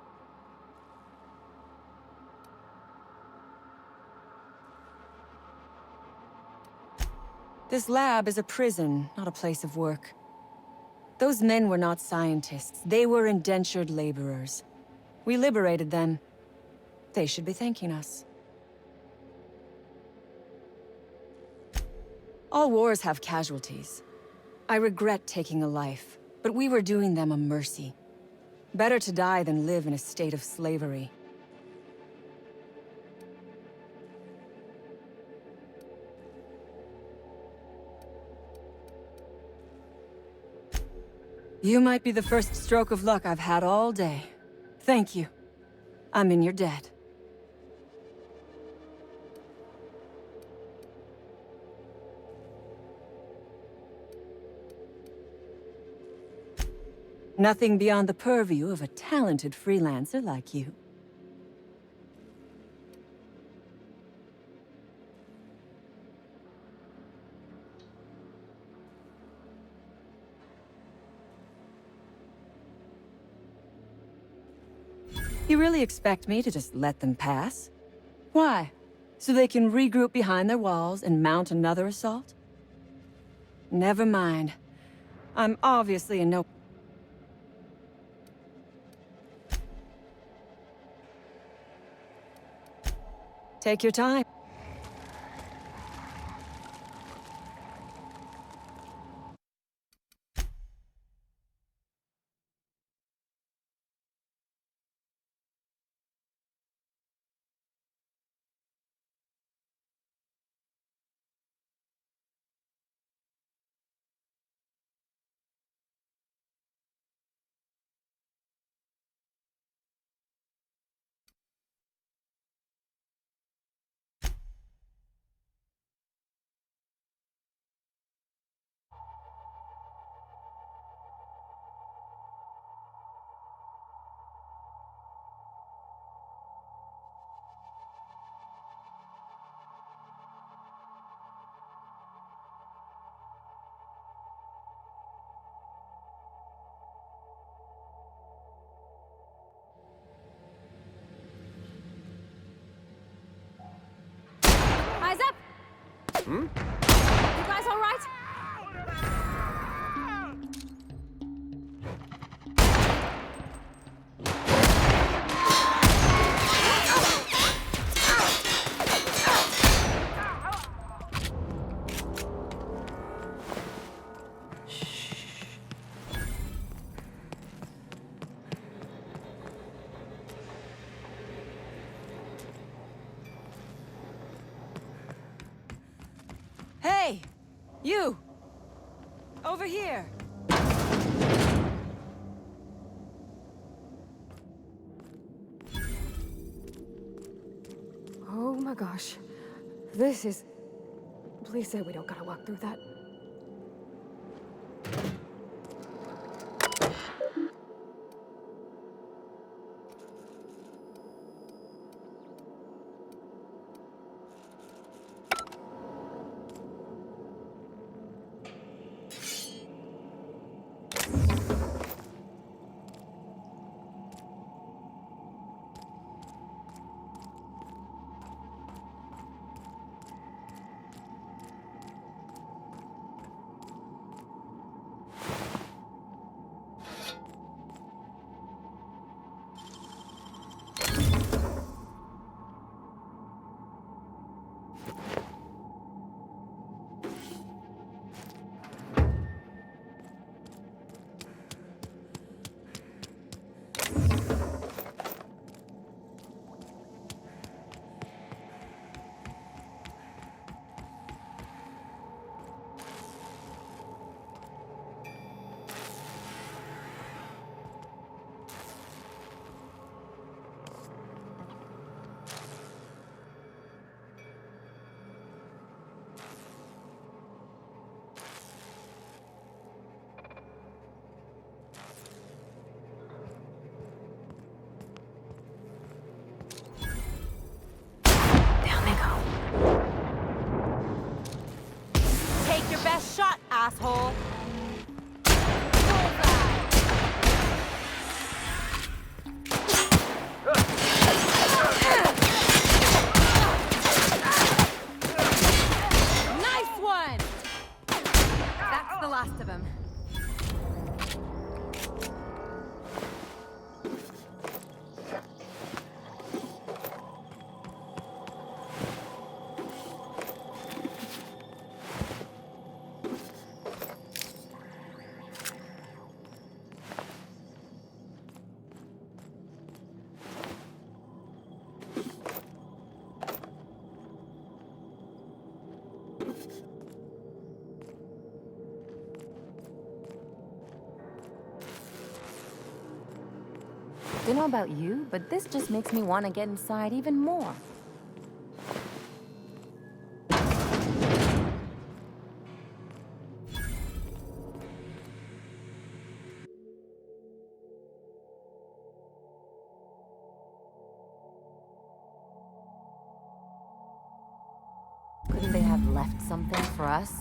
This lab is a prison, not a place of work. Those men were not scientists. They were indentured laborers. We liberated them. They should be thanking us. All wars have casualties. I regret taking a life, but we were doing them a mercy. Better to die than live in a state of slavery. You might be the first stroke of luck I've had all day. Thank you. I'm in your debt. Nothing beyond the purview of a talented freelancer like you. You really expect me to just let them pass? Why? So they can regroup behind their walls and mount another assault? Never mind. I'm obviously in no... Take your time. Eyes up! You guys all right? Hey! You! Over here! Oh my gosh. This is... Please say we don't gotta walk through that. Best shot, asshole! Nice one! last of him. Don't know about you, but this just makes me want to get inside even more. Couldn't they have left something for us?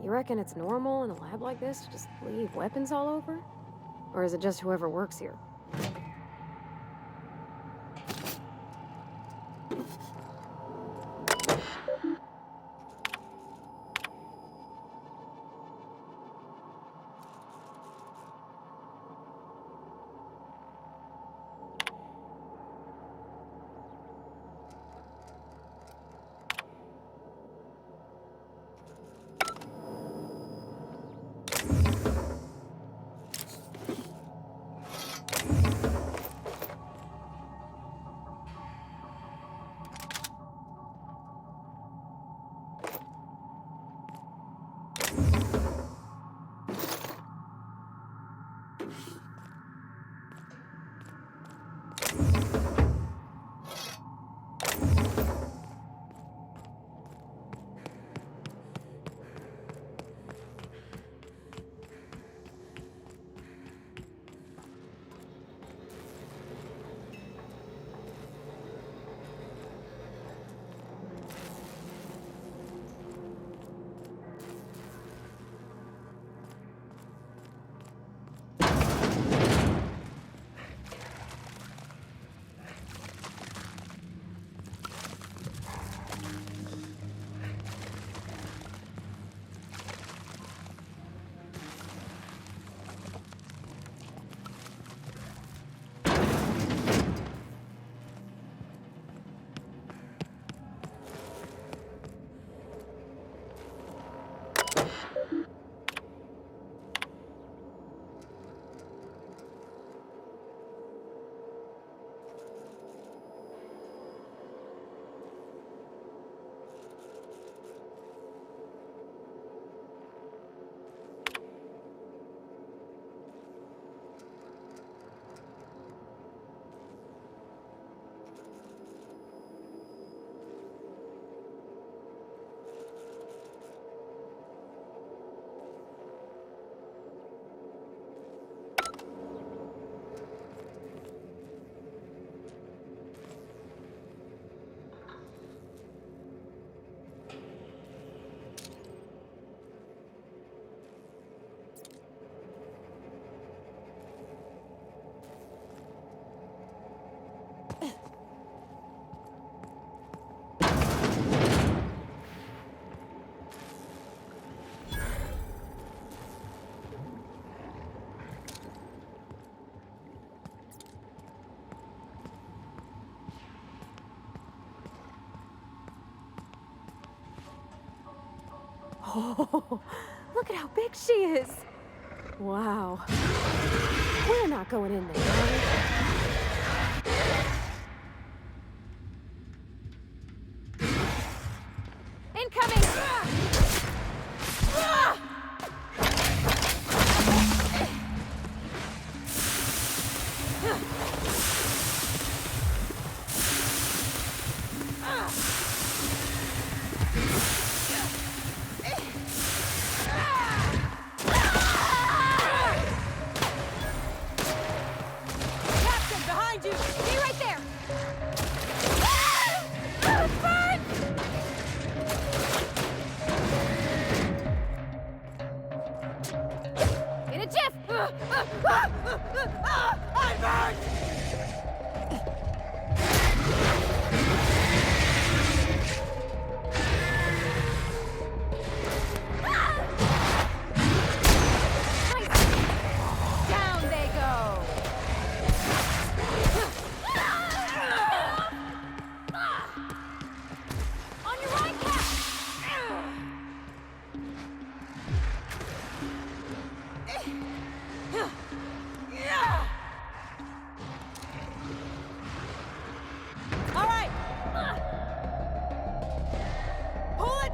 You reckon it's normal in a lab like this to just leave weapons all over? Or is it just whoever works here? Oh, look at how big she is. Wow. We're not going in there, are we? Incoming!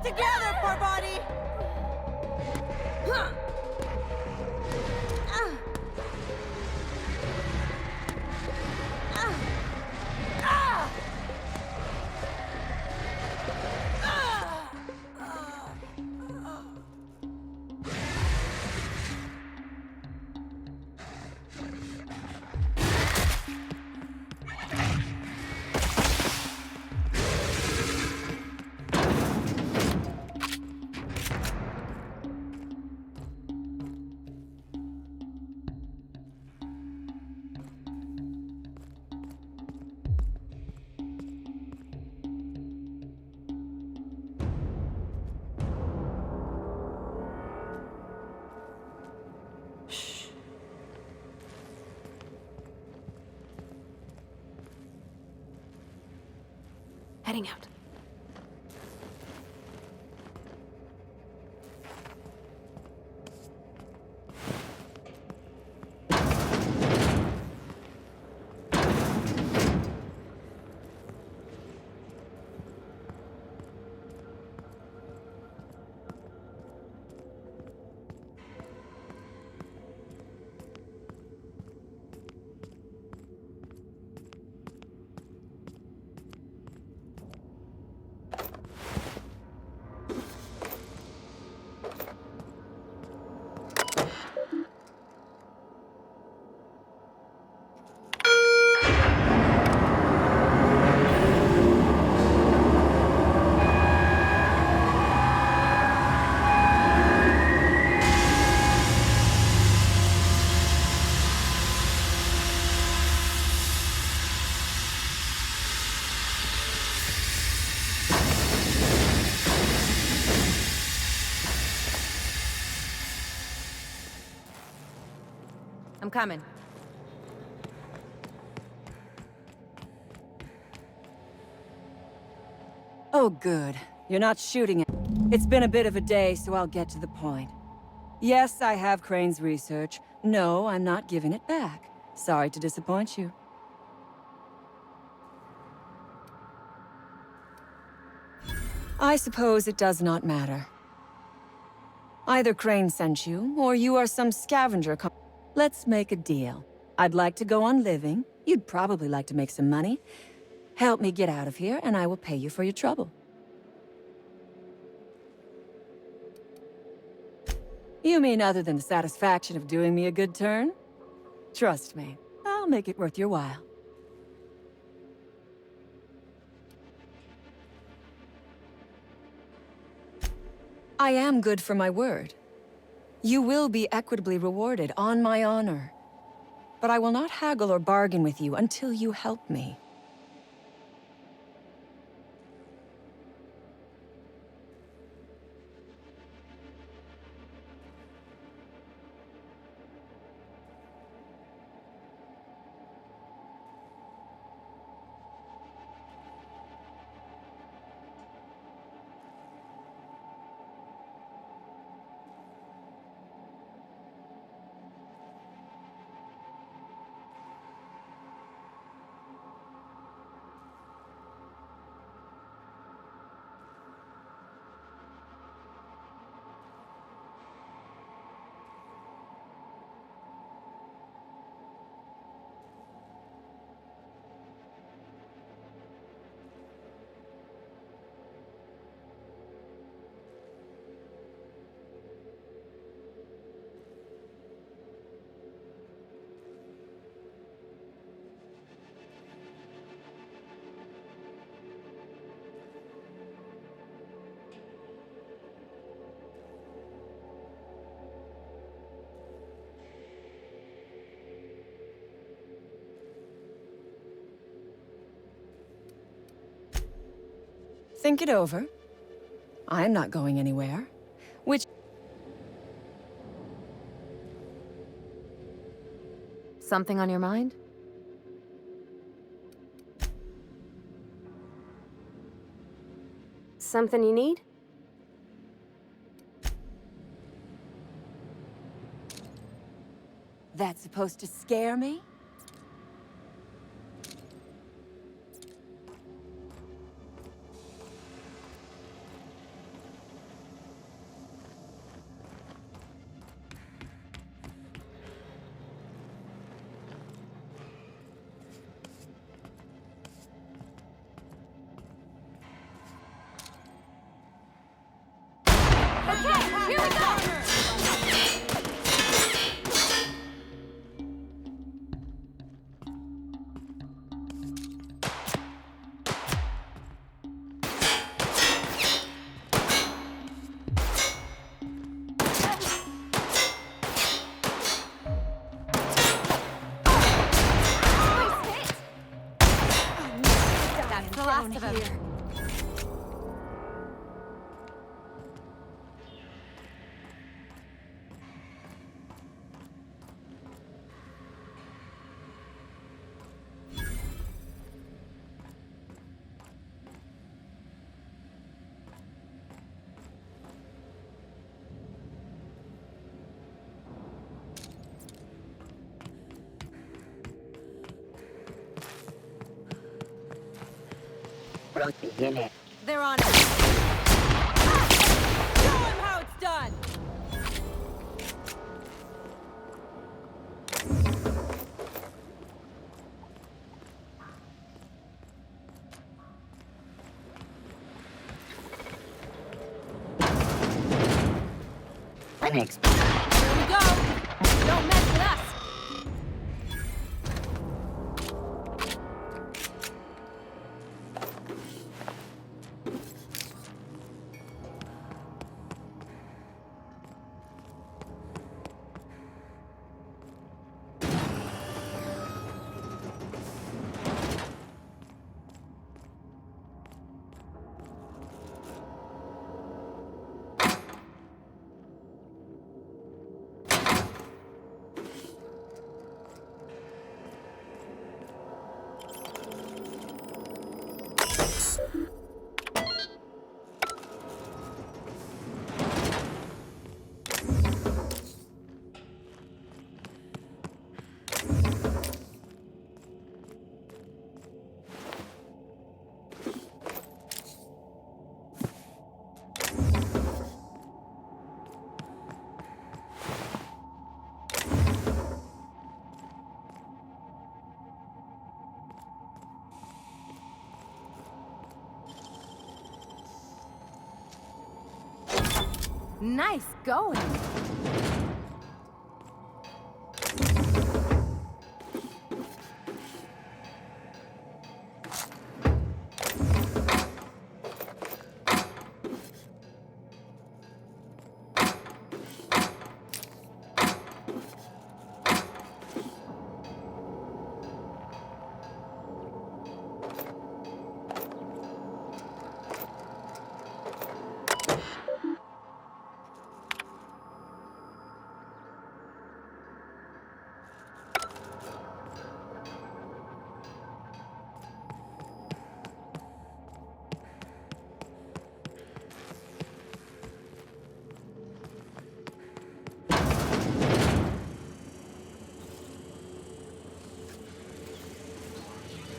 Together, poor body! Heading out. I'm coming. Oh, good. You're not shooting it. It's been a bit of a day, so I'll get to the point. Yes, I have Crane's research. No, I'm not giving it back. Sorry to disappoint you. I suppose it does not matter. Either Crane sent you, or you are some scavenger. Let's make a deal. I'd like to go on living. You'd probably like to make some money. Help me get out of here, and I will pay you for your trouble. You mean other than the satisfaction of doing me a good turn? Trust me, I'll make it worth your while. I am good for my word. You will be equitably rewarded, on my honor. But I will not haggle or bargain with you until you help me. Think it over. I'm not going anywhere. Which... Something on your mind? Something you need? That's supposed to scare me? That's the last of them. They're on it. Ah! Show him how it's done! Thanks. Here we go! Don't mess with us! Nice going.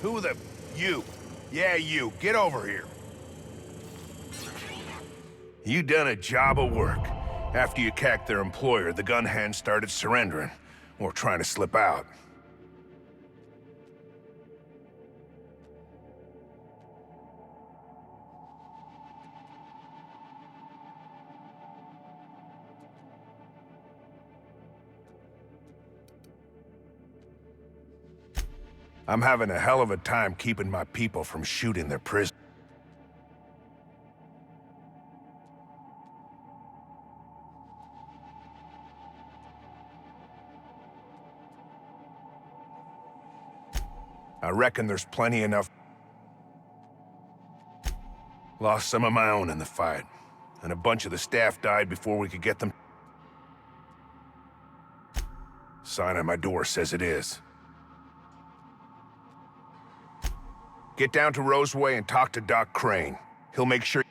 Who the... You. Yeah, you. Get over here. You done a job of work. After you cacked their employer, the gun hands started surrendering. Or trying to slip out. I'm having a hell of a time keeping my people from shooting their prison. I reckon there's plenty enough... Lost some of my own in the fight, and a bunch of the staff died before we could get them. Sign on my door says it is. Get down to Roseway and talk to Doc Crane. He'll make sure...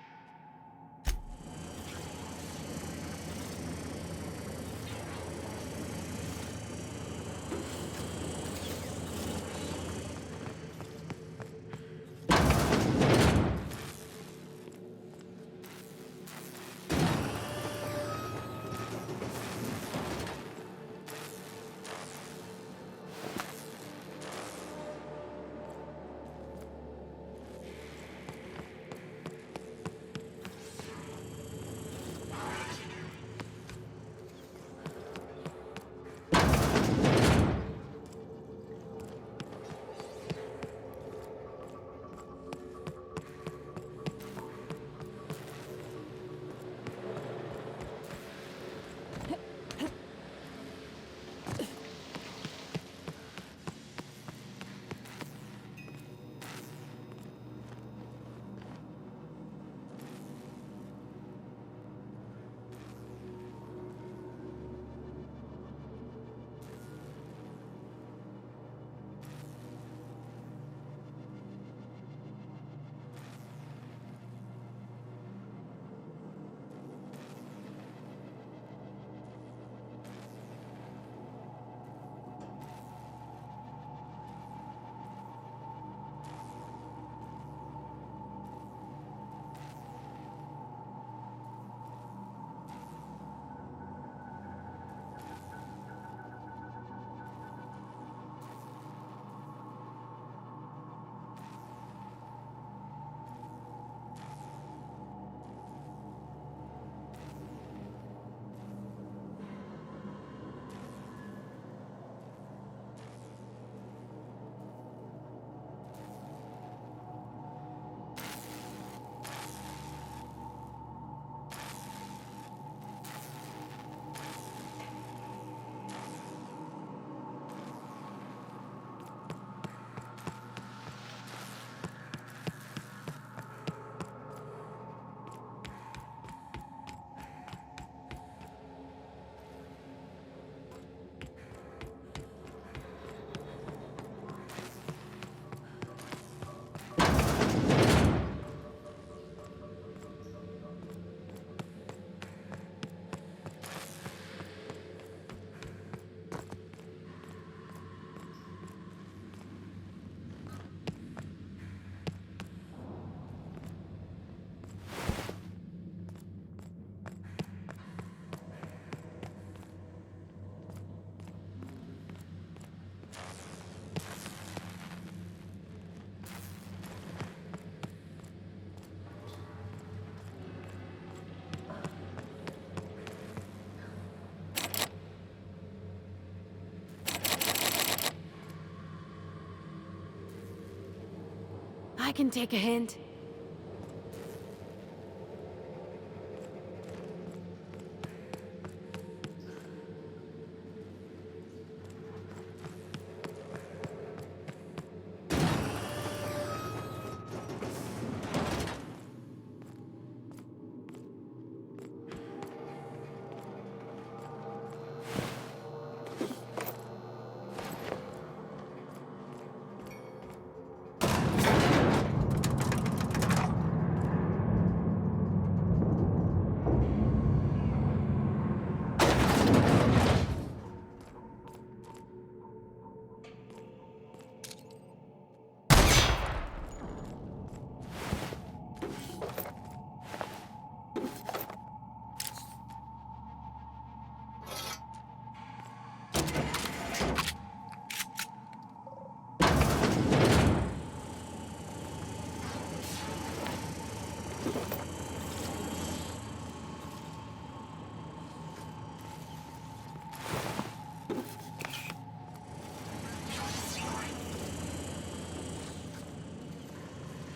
I can take a hint.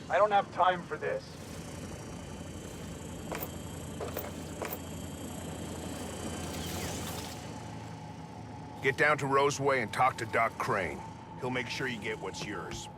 I don't have time for this. Get down to Roseway and talk to Doc Crane. He'll make sure you get what's yours.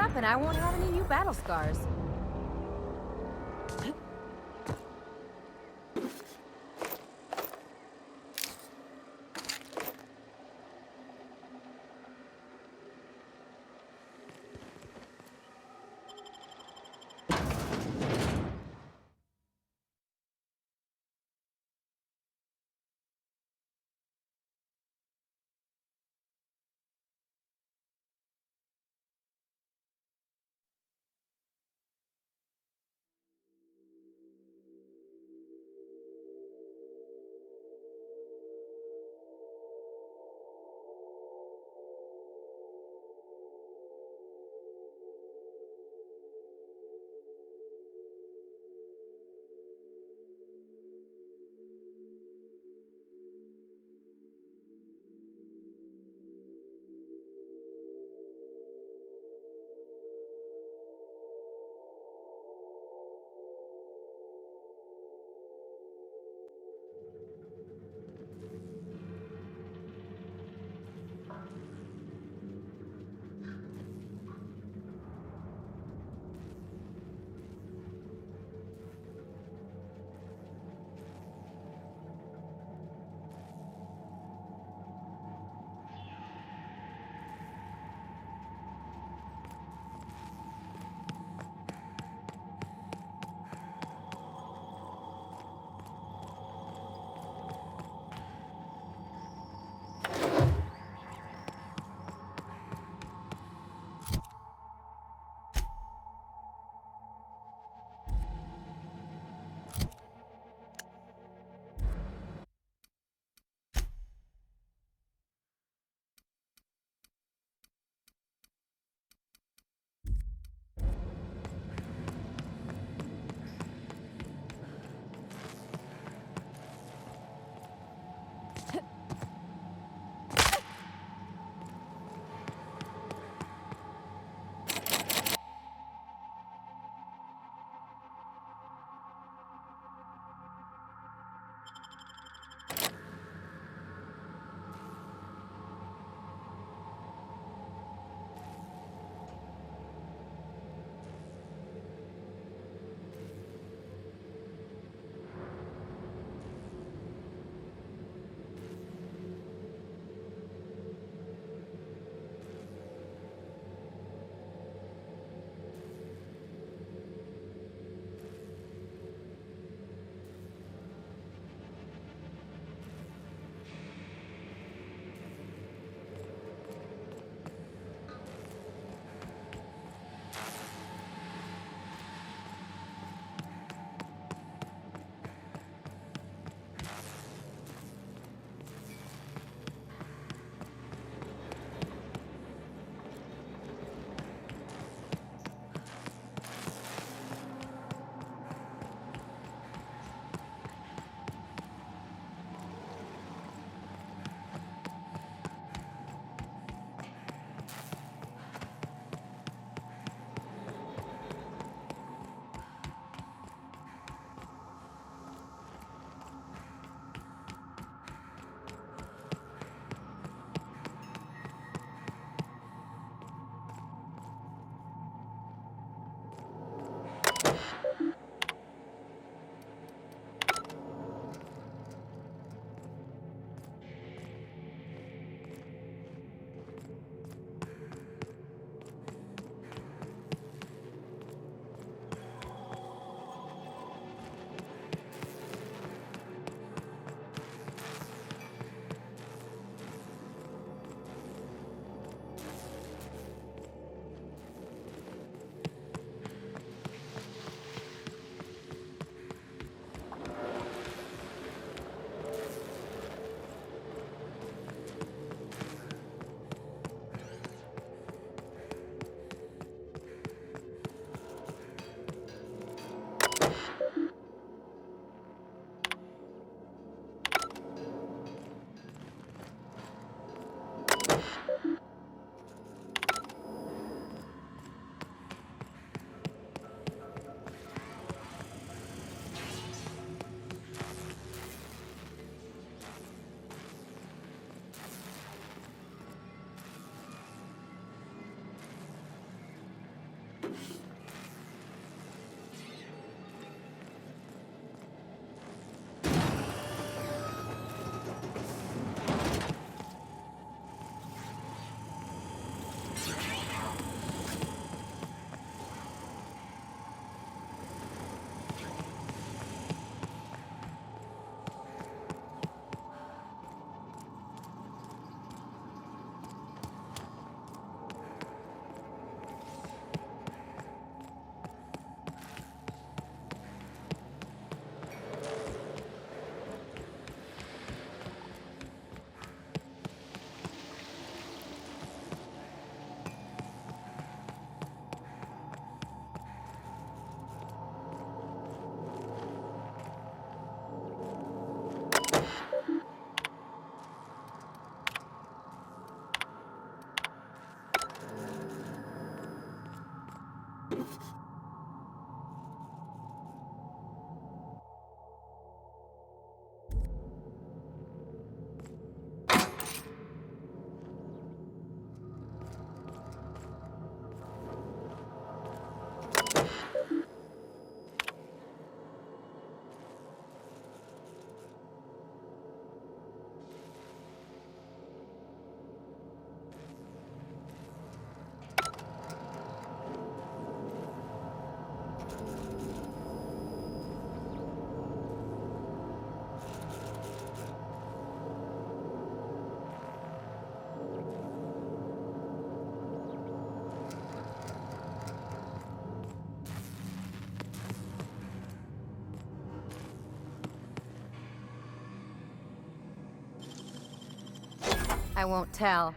up and I won't have any new battle scars. I won't tell.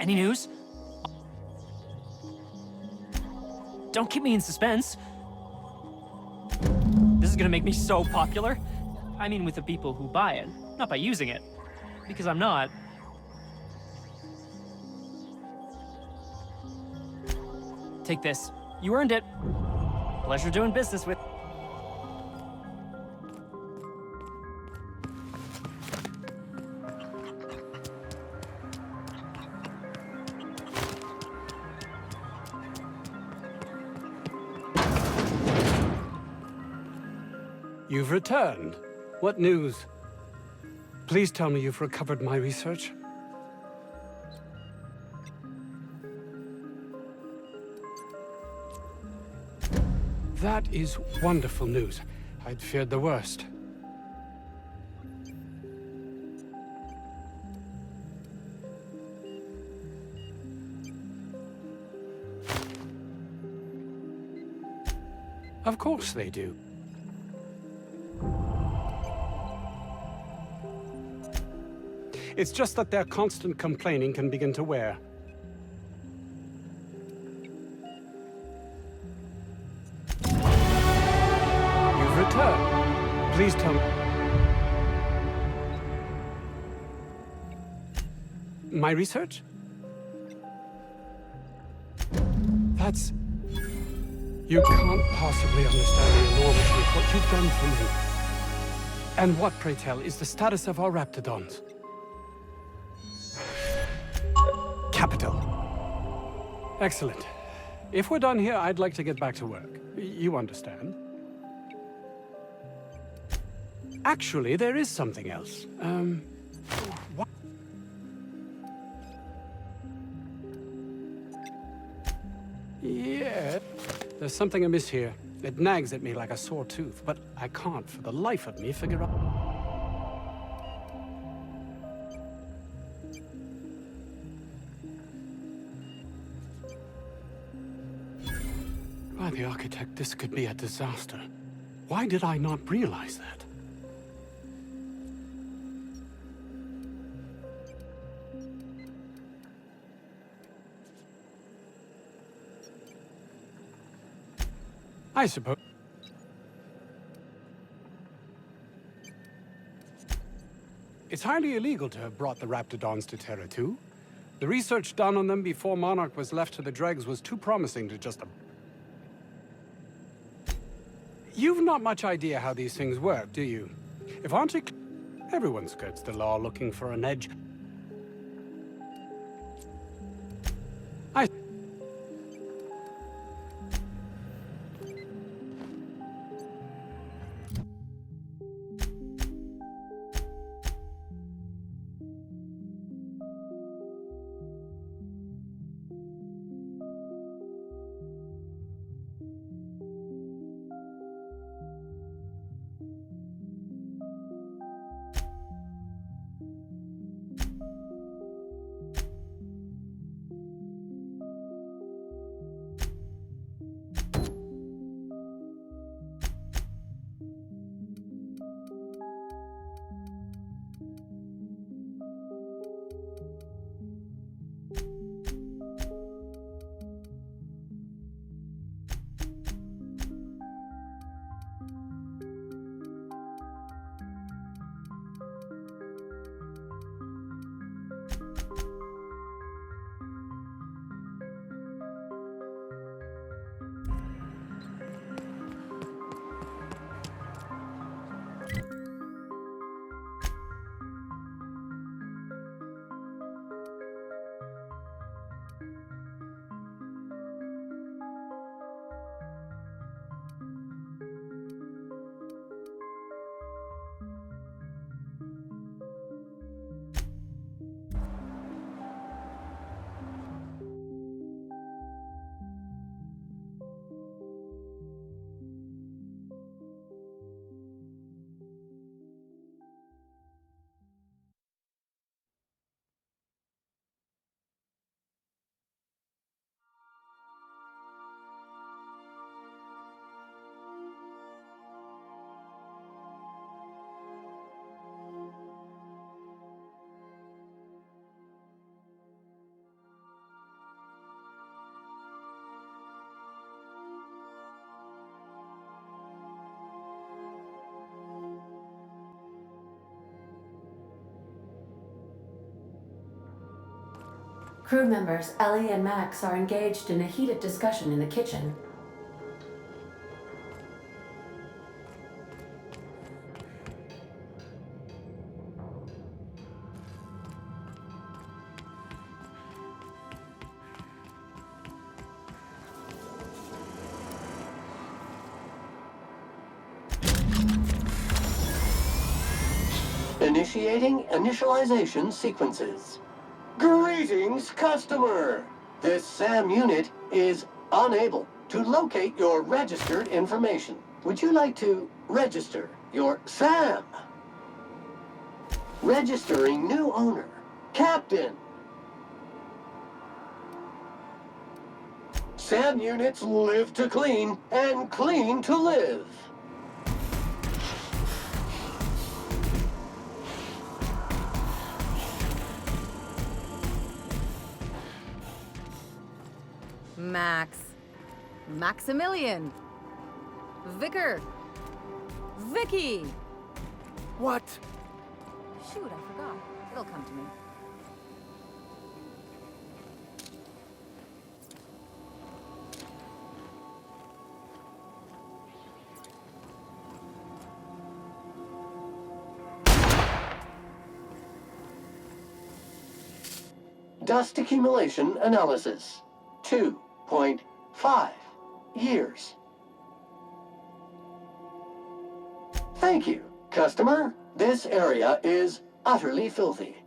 Any news? Don't keep me in suspense. This is gonna make me so popular. I mean with the people who buy it, not by using it. Because I'm not. Take this. You earned it. Pleasure doing business with. You've returned. What news? Please tell me you've recovered my research. That is wonderful news. I'd feared the worst. Of course they do. It's just that their constant complaining can begin to wear. You've returned. Please tell me. My research? That's... You can't possibly understand the enormity of what you've done for me. And what, pray tell, is the status of our Raptidons? Capital. Excellent. If we're done here, I'd like to get back to work. You understand? Actually, there is something else. What? Yeah, there's something amiss here. It nags at me like a sore tooth, but I can't for the life of me figure out... By the architect, this could be a disaster. Why did I not realize that? I suppose... It's highly illegal to have brought the Raptidons to Terra 2. The research done on them before Monarch was left to the dregs was too promising to just... You've not much idea how these things work, do you? If Auntie... Everyone skirts the law looking for an edge. Crew members Ellie and Max are engaged in a heated discussion in the kitchen. Initiating initialization sequences. Greetings, customer! This SAM unit is unable to locate your registered information. Would you like to register your SAM? Registering new owner, Captain. SAM units live to clean and clean to live. Max. Maximilian. Vicar. Vicky. What? Shoot, I forgot. It'll come to me. Dust accumulation analysis. 2.5 years. Thank you, customer. This area is utterly filthy.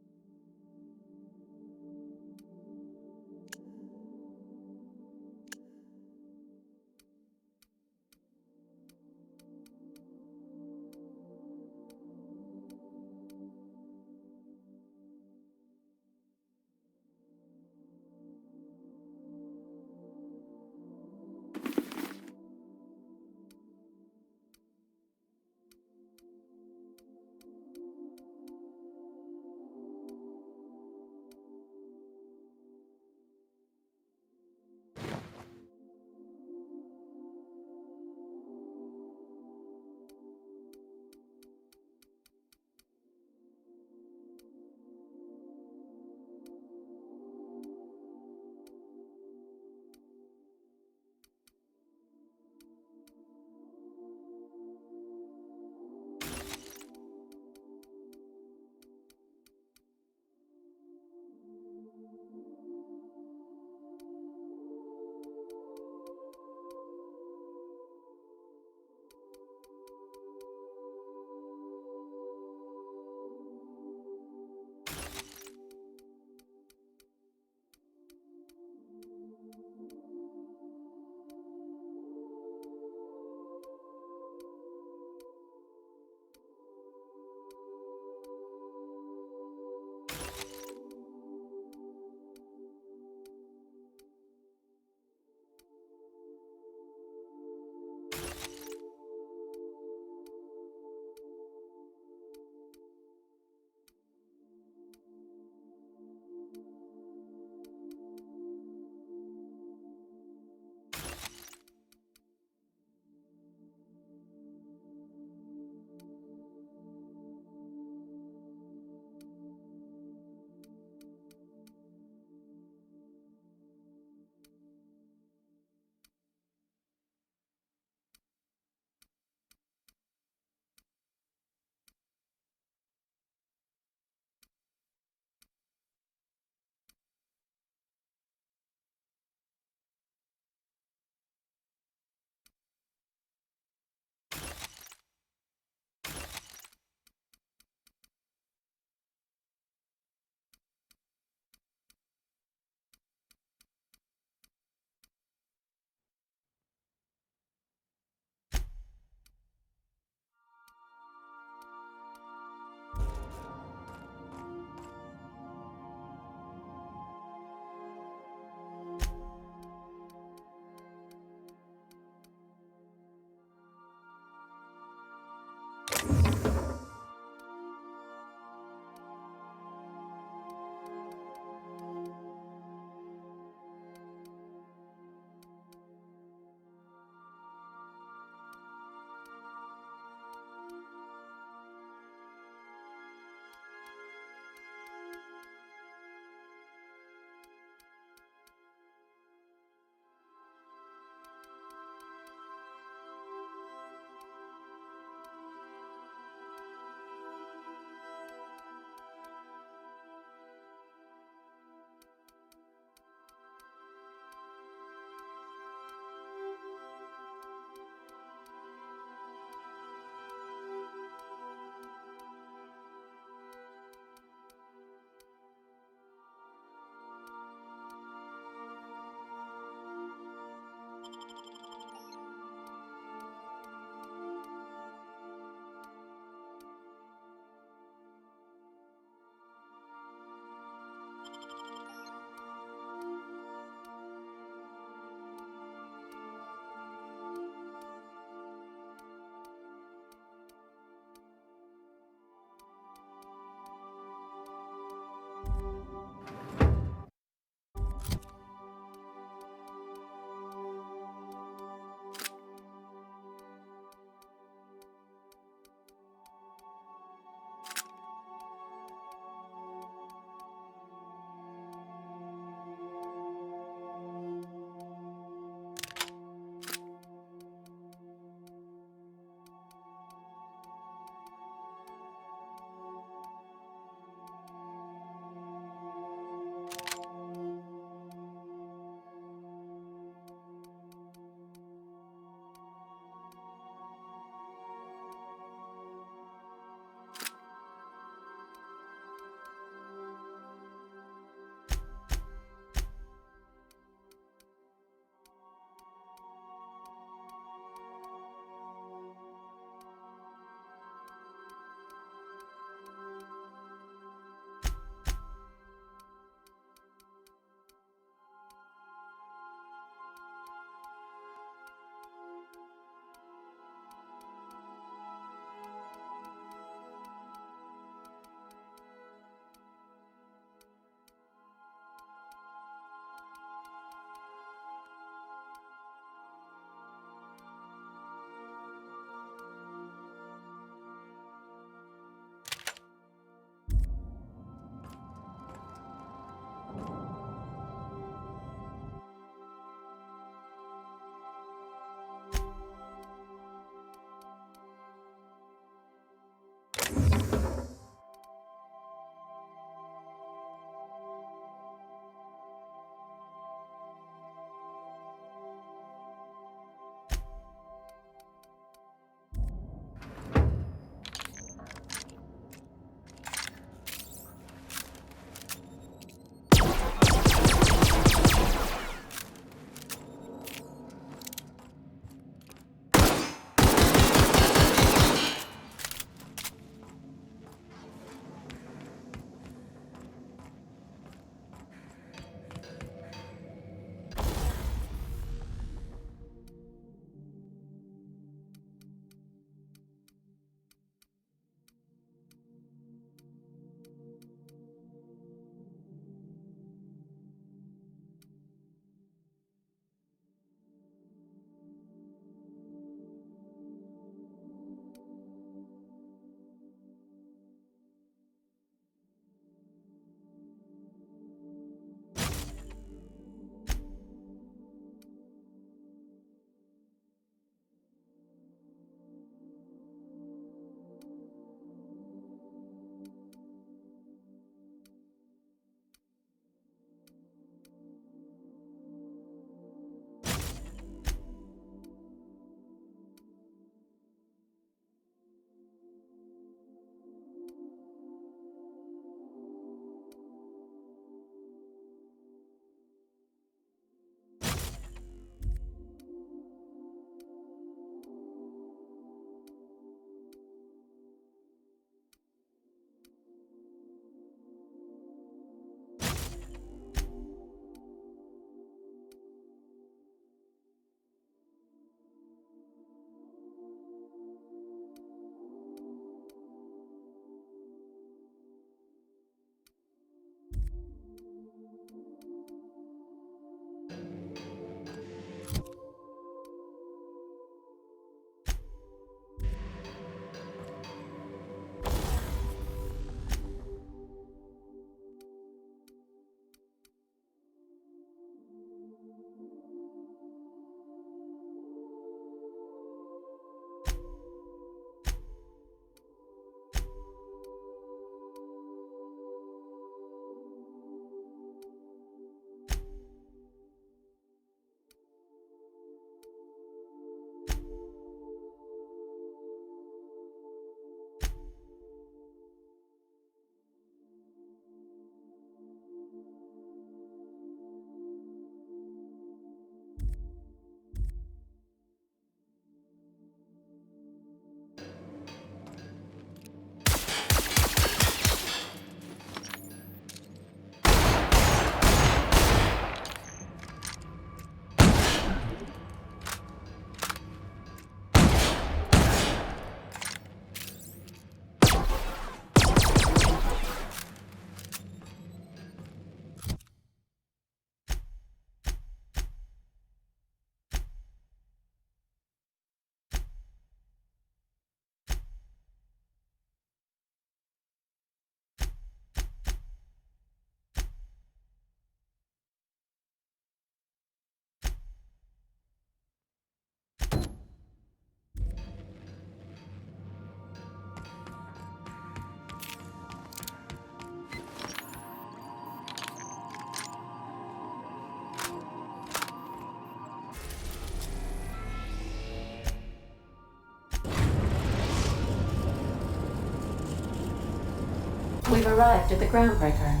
arrived at the groundbreaker.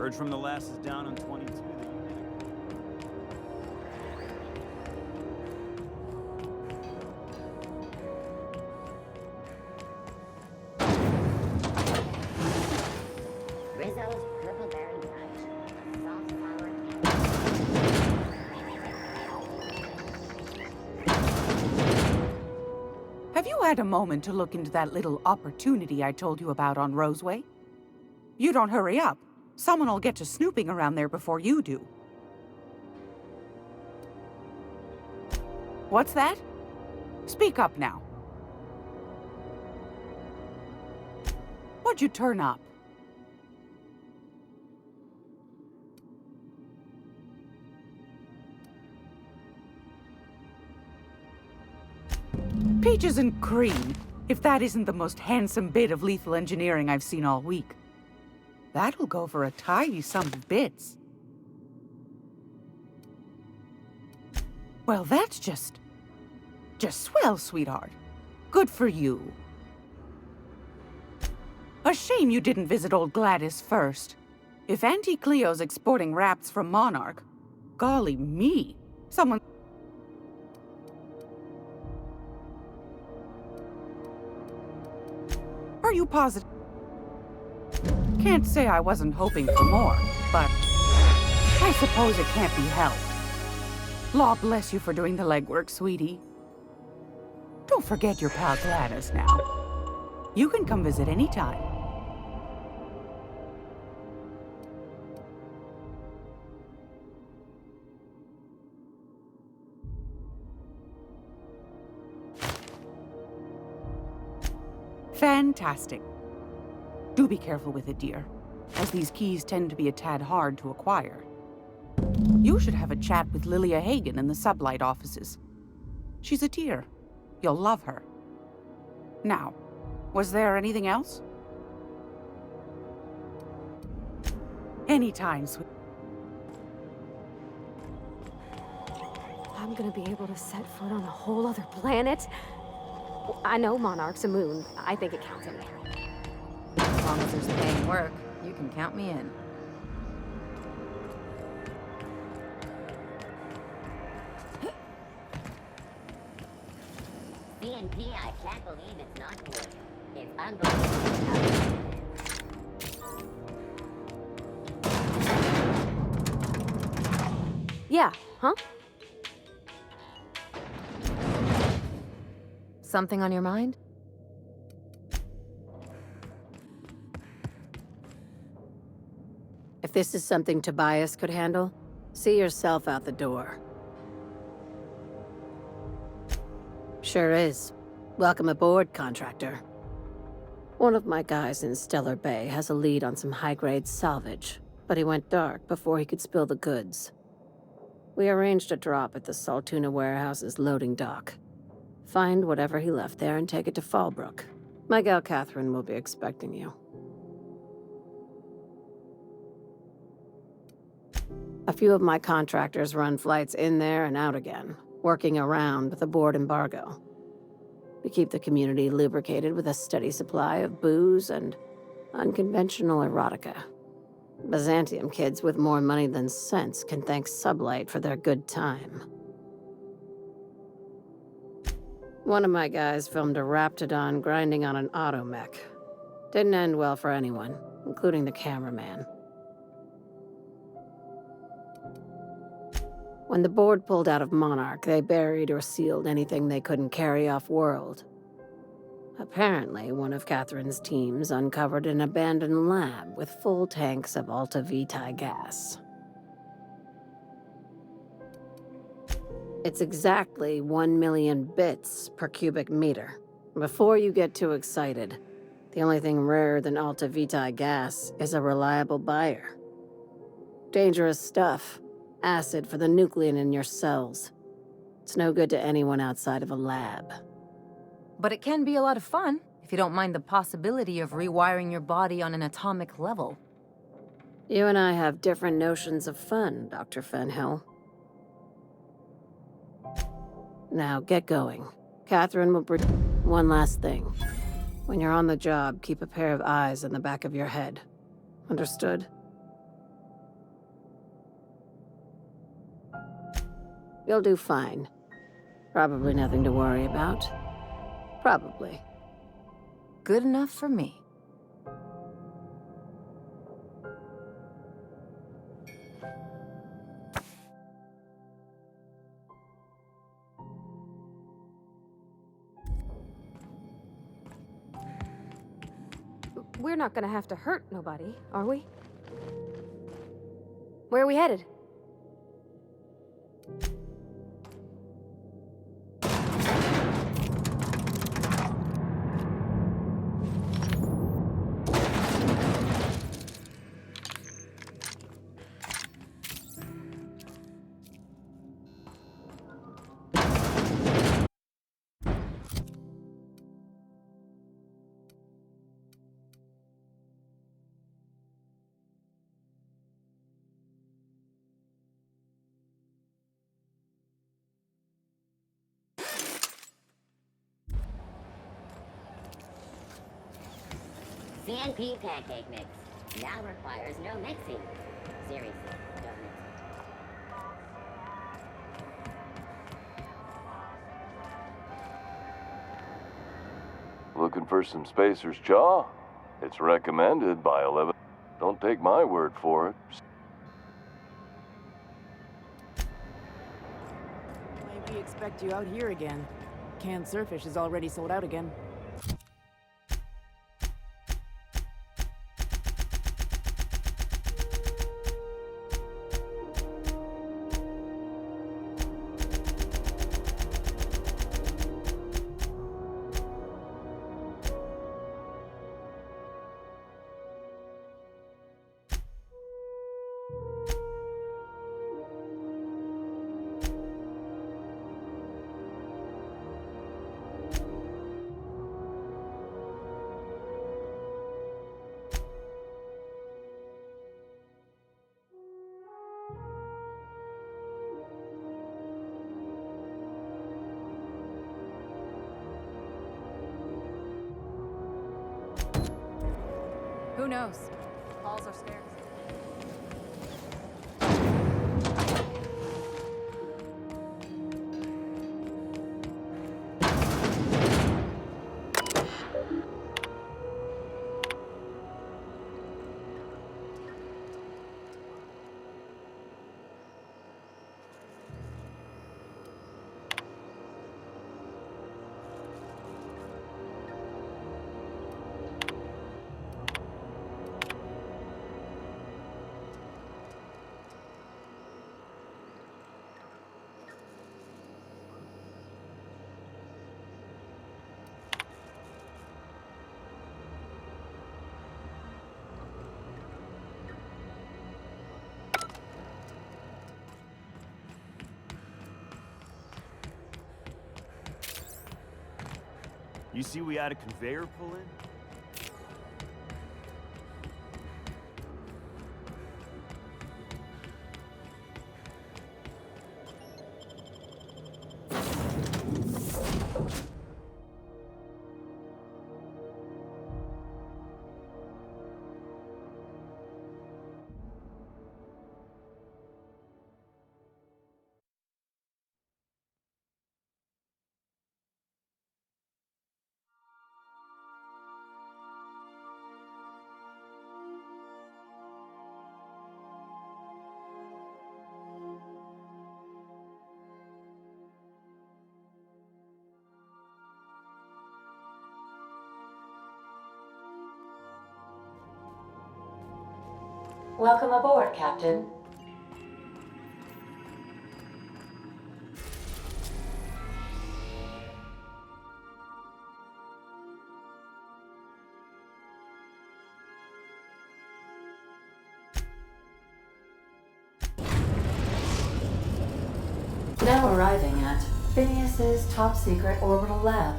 Heard from the lasses down on 22 that you did Rizzo's Purple Berry Punch. Soft Have you had a moment to look into that little opportunity I told you about on Roseway? You don't hurry up. Someone will get to snooping around there before you do. What's that? Speak up now. What'd you turn up? Peaches and cream, if that isn't the most handsome bit of lethal engineering I've seen all week. That'll go for a tidy sum of bits. Well, that's just swell, sweetheart. Good for you. A shame you didn't visit old Gladys first. If Auntie Cleo's exporting wraps from Monarch, golly me, someone... Are you positive? Can't say I wasn't hoping for more, but I suppose it can't be helped. Law bless you for doing the legwork, sweetie. Don't forget your pal Gladys now. You can come visit anytime. Fantastic. Do be careful with it, dear, as these keys tend to be a tad hard to acquire. You should have a chat with Lilia Hagen in the Sublight offices. She's a dear. You'll love her. Now, was there anything else? Anytime, sweet. I'm gonna be able to set foot on a whole other planet? I know Monarch's a moon. I think it counts anyway. As long as there's paying work, you can count me in. CNP, I can't believe it's not good. It's unbelievable. Yeah, huh? Something on your mind? If this is something Tobias could handle, see yourself out the door. Sure is. Welcome aboard, contractor. One of my guys in Stellar Bay has a lead on some high-grade salvage, but he went dark before he could spill the goods. We arranged a drop at the Saltuna warehouse's loading dock. Find whatever he left there and take it to Fallbrook. My gal Catherine will be expecting you. A few of my contractors run flights in there and out again, working around the board embargo. We keep the community lubricated with a steady supply of booze and unconventional erotica. Byzantium kids with more money than sense can thank Sublight for their good time. One of my guys filmed a Raptidon grinding on an automech. Didn't end well for anyone, including the cameraman. When the board pulled out of Monarch, they buried or sealed anything they couldn't carry off-world. Apparently, one of Catherine's teams uncovered an abandoned lab with full tanks of Alta Vitae gas. It's exactly 1 million bits per cubic meter. Before you get too excited, the only thing rarer than Alta Vitae gas is a reliable buyer. Dangerous stuff. Acid for the nuclein in your cells. It's no good to anyone outside of a lab. But it can be a lot of fun, if you don't mind the possibility of rewiring your body on an atomic level. You and I have different notions of fun, Dr. Fenhill. Now, get going. Catherine will bring... One last thing. When you're on the job, keep a pair of eyes in the back of your head. Understood? You'll do fine. Probably nothing to worry about. Probably. Good enough for me. We're not gonna have to hurt nobody, are we? Where are we headed? CNP pancake mix now requires no mixing. Seriously, don't mix it. Looking for some Spacer's Chaw? It's recommended by 11. Don't take my word for it. Why we expect you out here again? Canned Surfish is already sold out again. Who knows? Halls are scarce. You see we had a conveyor pull in? Welcome aboard, Captain. Now arriving at Phineas's top-secret orbital lab.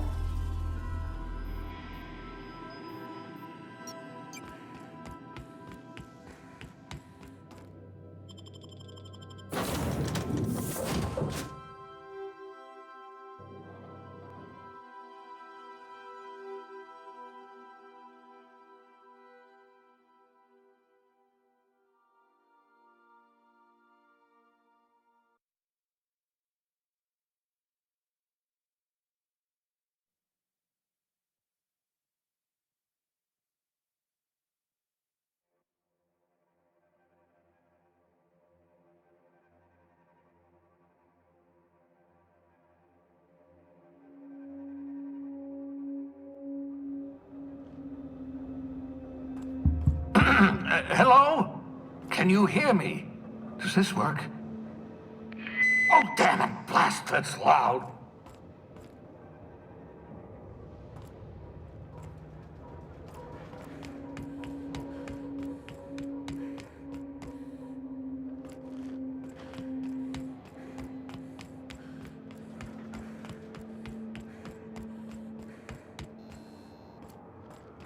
Hello? Can you hear me? Does this work? Oh, damn it! Blast, that's loud.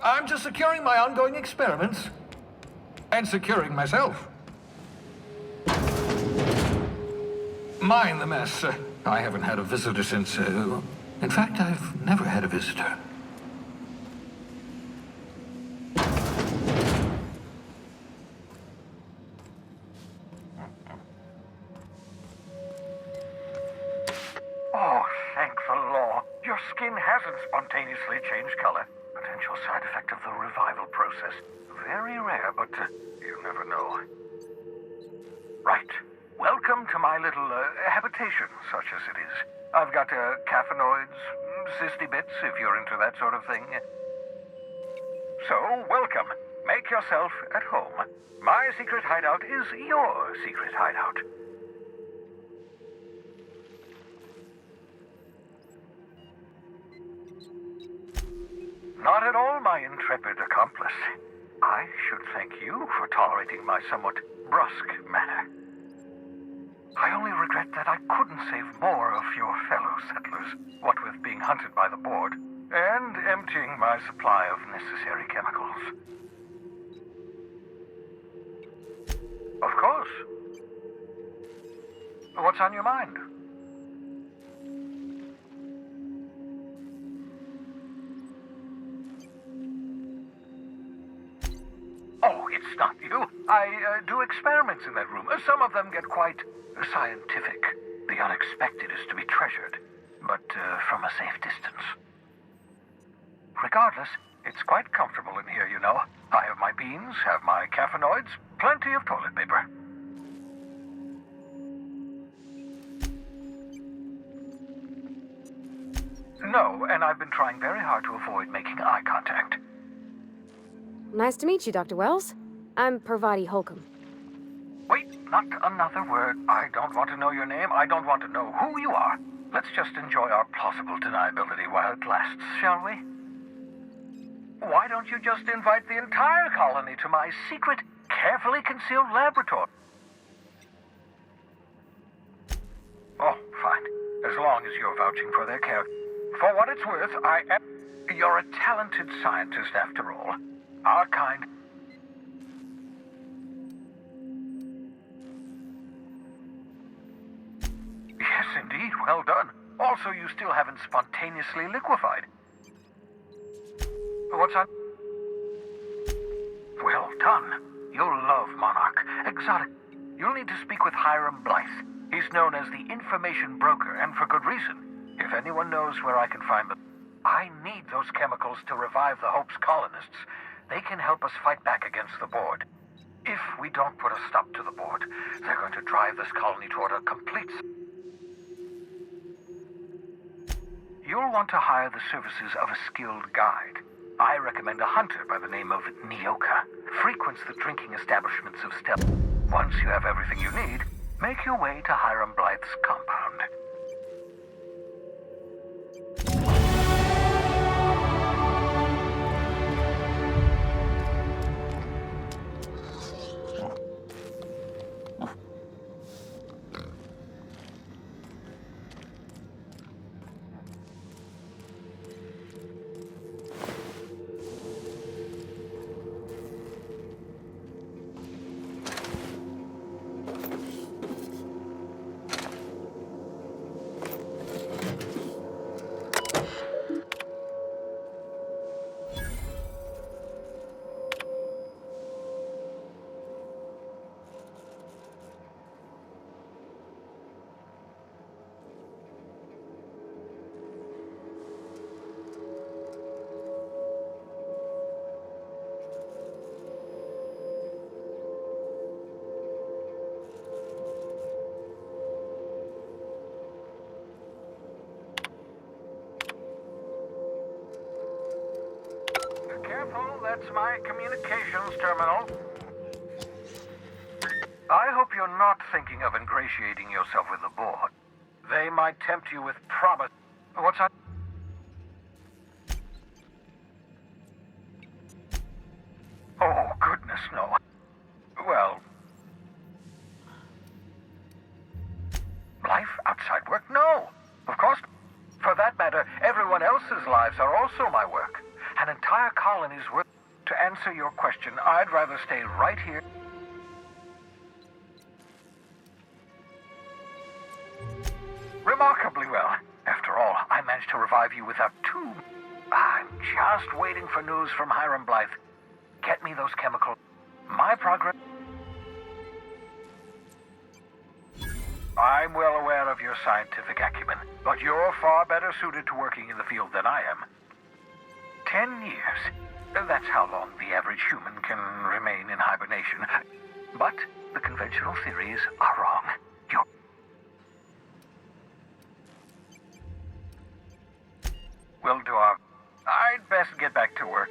I'm just securing my ongoing experiments. And securing myself. Mind the mess. I haven't had a visitor since... in fact, I've never had a visitor. Oh, thank the law. Your skin hasn't spontaneously changed color. Potential side effect of the revival process. Very rare, but you never know. Right. Welcome to my little habitation, such as it is. I've got caffeinoids, cysty bits, if you're into that sort of thing. So, welcome. Make yourself at home. My secret hideout is your secret hideout. Not at all, my intrepid accomplice. I should thank you for tolerating my somewhat brusque manner. I only regret that I couldn't save more of your fellow settlers, what with being hunted by the board, and emptying my supply of necessary chemicals. Of course. What's on your mind? Oh, it's not you. I do experiments in that room. Some of them get quite scientific. The unexpected is to be treasured, but from a safe distance. Regardless, it's quite comfortable in here, you know. I have my beans, have my caffeinoids, plenty of toilet paper. No, and I've been trying very hard to avoid making eye contact. Nice to meet you, Dr. Wells. I'm Parvati Holcomb. Wait, not another word. I don't want to know your name. I don't want to know who you are. Let's just enjoy our plausible deniability while it lasts, shall we? Why don't you just invite the entire colony to my secret, carefully concealed laboratory? Oh, fine. As long as you're vouching for their care. For what it's worth, I am... You're a talented scientist, after all. Our kind... Yes, indeed. Well done. Also, you still haven't spontaneously liquefied. What's on... Well done. You'll love Monarch. Exotic. You'll need to speak with Hiram Blythe. He's known as the information broker, and for good reason. If anyone knows where I can find them, I need those chemicals to revive the Hope's colonists. They can help us fight back against the board. If we don't put a stop to the board, they're going to drive this colony toward a complete... You'll want to hire the services of a skilled guide. I recommend a hunter by the name of Nyoka. Frequents the drinking establishments of Stealth. Once you have everything you need, make your way to Hiram Blythe's compound. Careful, that's my communications terminal. I hope you're not thinking of ingratiating yourself with the board. They might tempt you with promise. What's that? Oh, goodness, no. Well... life outside work? No! Of course. For that matter, everyone else's lives are also my work. An entire colony's work. To answer your question, I'd rather stay right here. Remarkably well. After all, I managed to revive you without too... I'm just waiting for news from Hiram Blythe. Get me those chemicals. My progress... I'm well aware of your scientific acumen, but you're far better suited to working in the field than I am. 10 years. That's how long the average human can remain in hibernation. But the conventional theories are wrong. We'll do our... I'd best get back to work.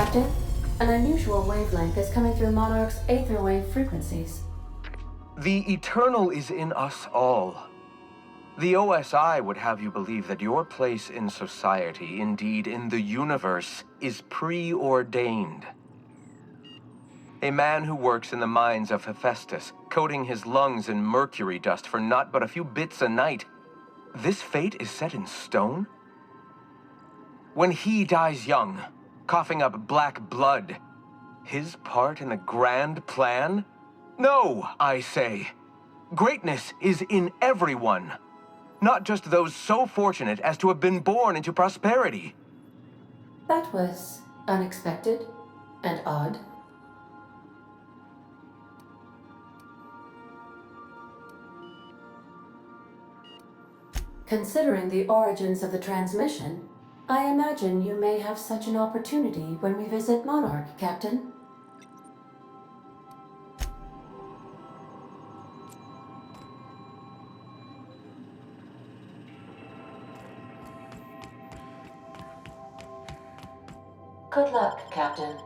Captain, an unusual wavelength is coming through Monarch's aether wave frequencies. The eternal is in us all. The OSI would have you believe that your place in society, indeed in the universe, is preordained. A man who works in the mines of Hephaestus, coating his lungs in mercury dust for not but a few bits a night. This fate is set in stone? When he dies young, coughing up black blood, his part in the grand plan? No, I say. Greatness is in everyone. Not just those so fortunate as to have been born into prosperity. That was unexpected and odd. Considering the origins of the transmission, I imagine you may have such an opportunity when we visit Monarch, Captain. Good luck, Captain.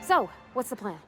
So, what's the plan?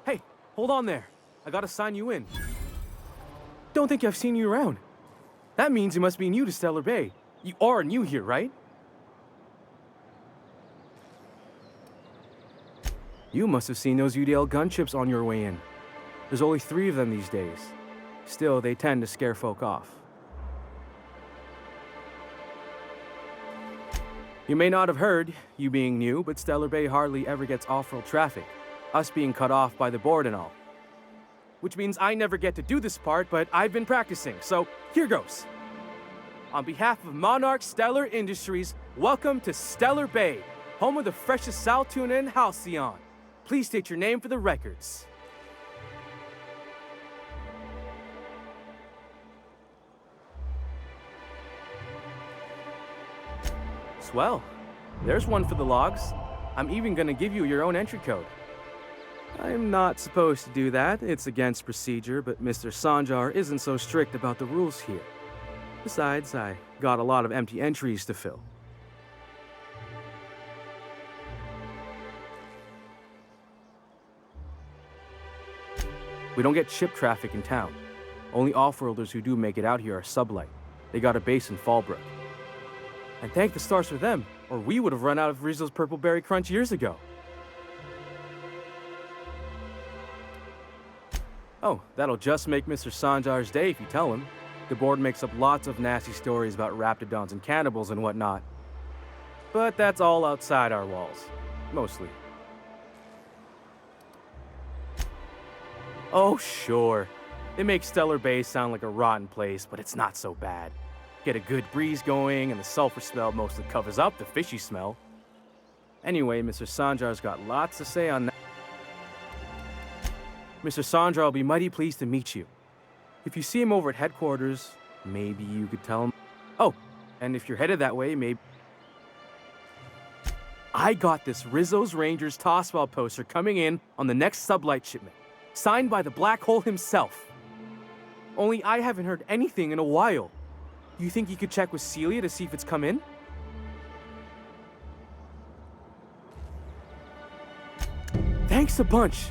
Hey, hold on there. I gotta sign you in. Don't think I've seen you around. That means you must be new to Stellar Bay. You are new here, right? You must have seen those UDL gunships on your way in. There's only 3 of them these days. Still, they tend to scare folk off. You may not have heard, you being new, but Stellar Bay hardly ever gets off-road traffic, us being cut off by the board and all. Which means I never get to do this part, but I've been practicing, so here goes. On behalf of Monarch Stellar Industries, welcome to Stellar Bay, home of the freshest sal tuna in Halcyon. Please state your name for the records. Swell. There's one for the logs. I'm even gonna give you your own entry code. I'm not supposed to do that. It's against procedure, but Mr. Sanjar isn't so strict about the rules here. Besides, I got a lot of empty entries to fill. We don't get ship traffic in town. Only off-worlders who do make it out here are Sublight. They got a base in Fallbrook. And thank the stars for them, or we would have run out of Rizzo's Purple Berry Crunch years ago. Oh, that'll just make Mr. Sanjar's day if you tell him. The board makes up lots of nasty stories about raptidons and cannibals and whatnot. But that's all outside our walls. Mostly. Oh, sure. They make Stellar Bay sound like a rotten place, but it's not so bad. Get a good breeze going, and the sulfur smell mostly covers up the fishy smell. Anyway, Mr. Sanjar's got lots to say on that. Mr. Sanjar will be mighty pleased to meet you. If you see him over at headquarters, maybe you could tell him. Oh, and if you're headed that way, maybe. I got this Rizzo's Rangers Tosswell poster coming in on the next Sublight shipment, signed by the Black Hole himself. Only I haven't heard anything in a while. You think you could check with Celia to see if it's come in? Thanks a bunch.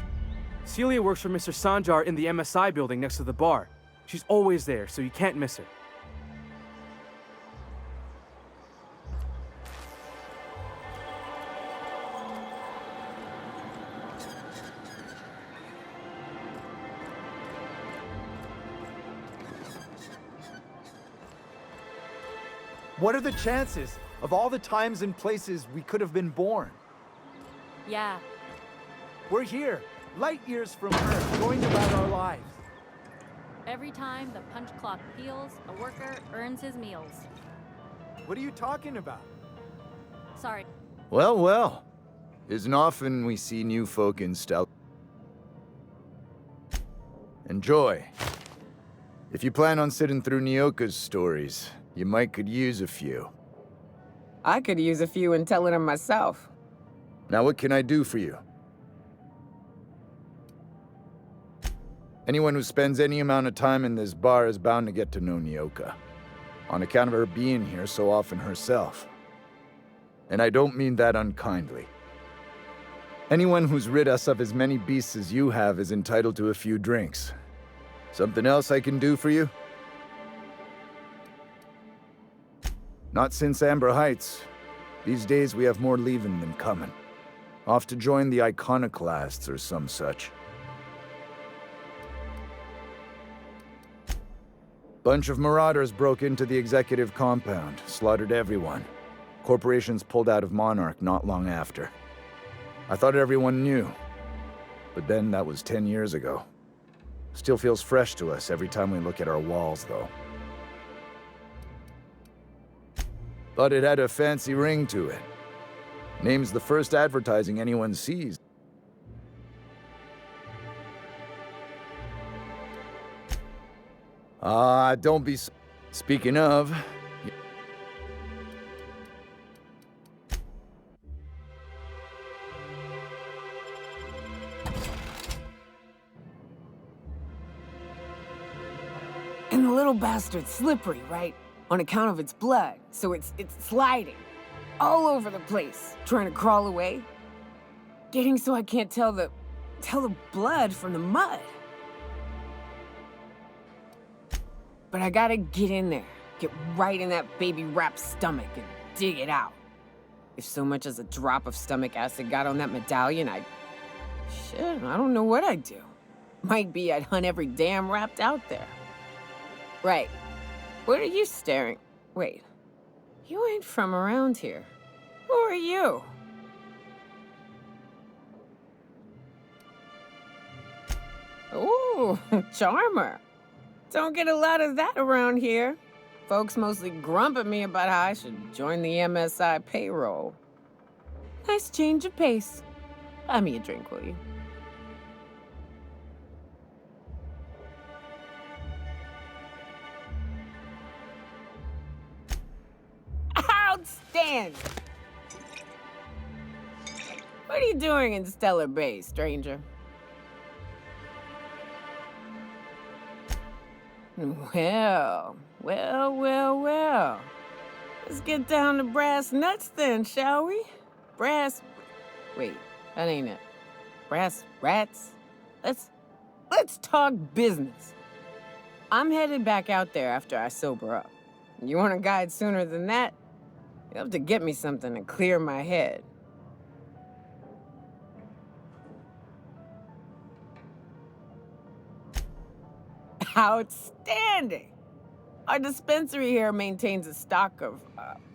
Celia works for Mr. Sanjar in the MSI building next to the bar. She's always there, so you can't miss her. What are the chances of all the times and places we could have been born? Yeah. We're here, light years from Earth, going about our lives. Every time the punch clock peals, a worker earns his meals. What are you talking about? Sorry. Well, well. Isn't often we see new folk in stealth. Enjoy. If you plan on sitting through Nyoka's stories, you might could use a few. I could use a few and telling them myself. Now what can I do for you? Anyone who spends any amount of time in this bar is bound to get to know Nyoka, on account of her being here so often herself. And I don't mean that unkindly. Anyone who's rid us of as many beasts as you have is entitled to a few drinks. Something else I can do for you? Not since Amber Heights. These days we have more leaving than coming. Off to join the Iconoclasts or some such. Bunch of marauders broke into the executive compound, slaughtered everyone. Corporations pulled out of Monarch not long after. I thought everyone knew. But then that was 10 years ago. Still feels fresh to us every time we look at our walls, though. But it had a fancy ring to it. Name's the first advertising anyone sees. Don't be... Speaking of... And the little bastard's slippery, right? On account of its blood, so it's sliding. All over the place, trying to crawl away. Getting so I can't tell the blood from the mud. but I gotta get in there. Get right in that baby rap's stomach and dig it out. If so much as a drop of stomach acid got on that medallion, shit, I don't know what I'd do. Might be I'd hunt every damn Rapt out there. Right. What are you staring? Wait. You ain't from around here. Who are you? Ooh, charmer. Don't get a lot of that around here. Folks mostly grump at me about how I should join the MSI payroll. Nice change of pace. Buy me a drink, will you? Outstanding! What are you doing in Stellar Bay, stranger? Well. Let's get down to brass nuts then, shall we? Wait, that ain't it. Brass rats? Let's talk business. I'm headed back out there after I sober up. You want a guide sooner than that? You'll have to get me something to clear my head. Outstanding! Our dispensary here maintains a stock of,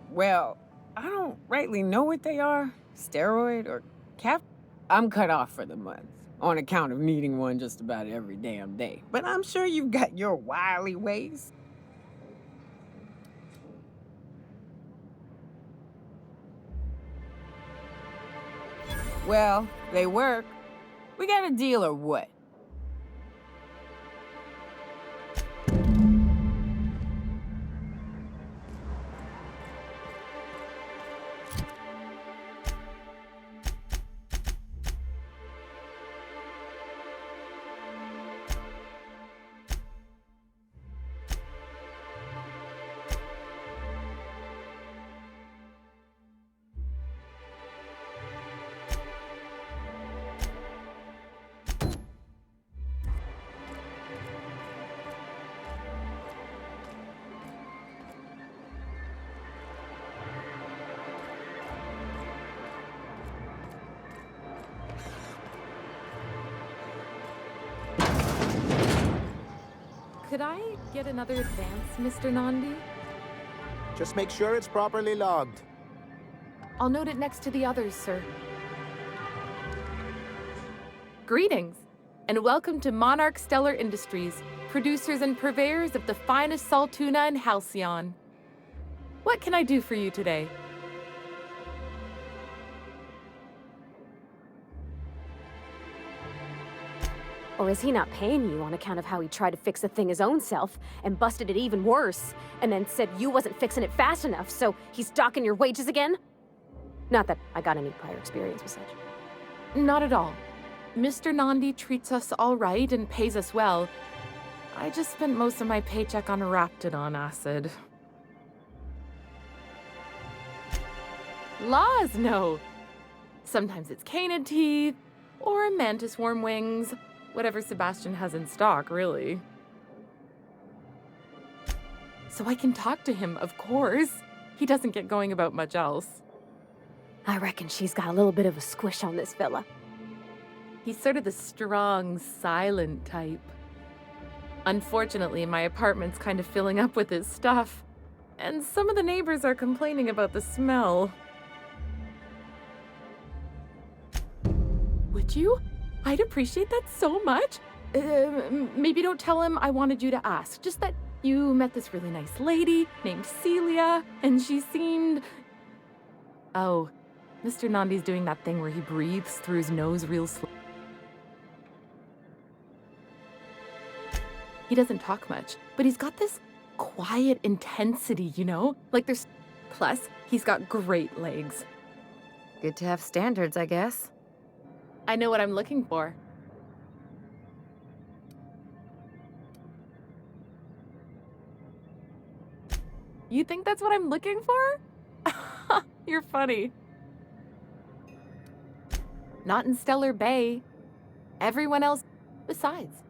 well, I don't rightly know what they are. Steroid or cap? I'm cut off for the month, on account of needing one just about every damn day. But I'm sure you've got your wily ways. Well, they work. We got a deal or what? Could I get another advance, Mr. Nandi? Just make sure it's properly logged. I'll note it next to the others, sir. Greetings, and welcome to Monarch Stellar Industries, producers and purveyors of the finest salt tuna in Halcyon. What can I do for you today? Or is he not paying you on account of how he tried to fix the thing his own self and busted it even worse, and then said you wasn't fixing it fast enough, so he's docking your wages again? Not that I got any prior experience with such. Not at all. Mr. Nandi treats us all right and pays us well. I just spent most of my paycheck on Raptidon acid. Laws, no. Sometimes it's canid teeth, or mantis worm wings. Whatever Sebastian has in stock, really. So I can talk to him, of course. He doesn't get going about much else. I reckon she's got a little bit of a squish on this fella. He's sort of the strong, silent type. Unfortunately, my apartment's kind of filling up with his stuff, and some of the neighbors are complaining about the smell. Would you? I'd appreciate that so much. Maybe don't tell him I wanted you to ask. Just that you met this really nice lady named Celia, and she seemed... Oh, Mr. Nandi's doing that thing where he breathes through his nose real slow. He doesn't talk much, but he's got this quiet intensity, you know? Like there's... Plus, he's got great legs. Good to have standards, I guess. I know what I'm looking for. You think that's what I'm looking for? You're funny. Not in Stellar Bay. Everyone else... Besides,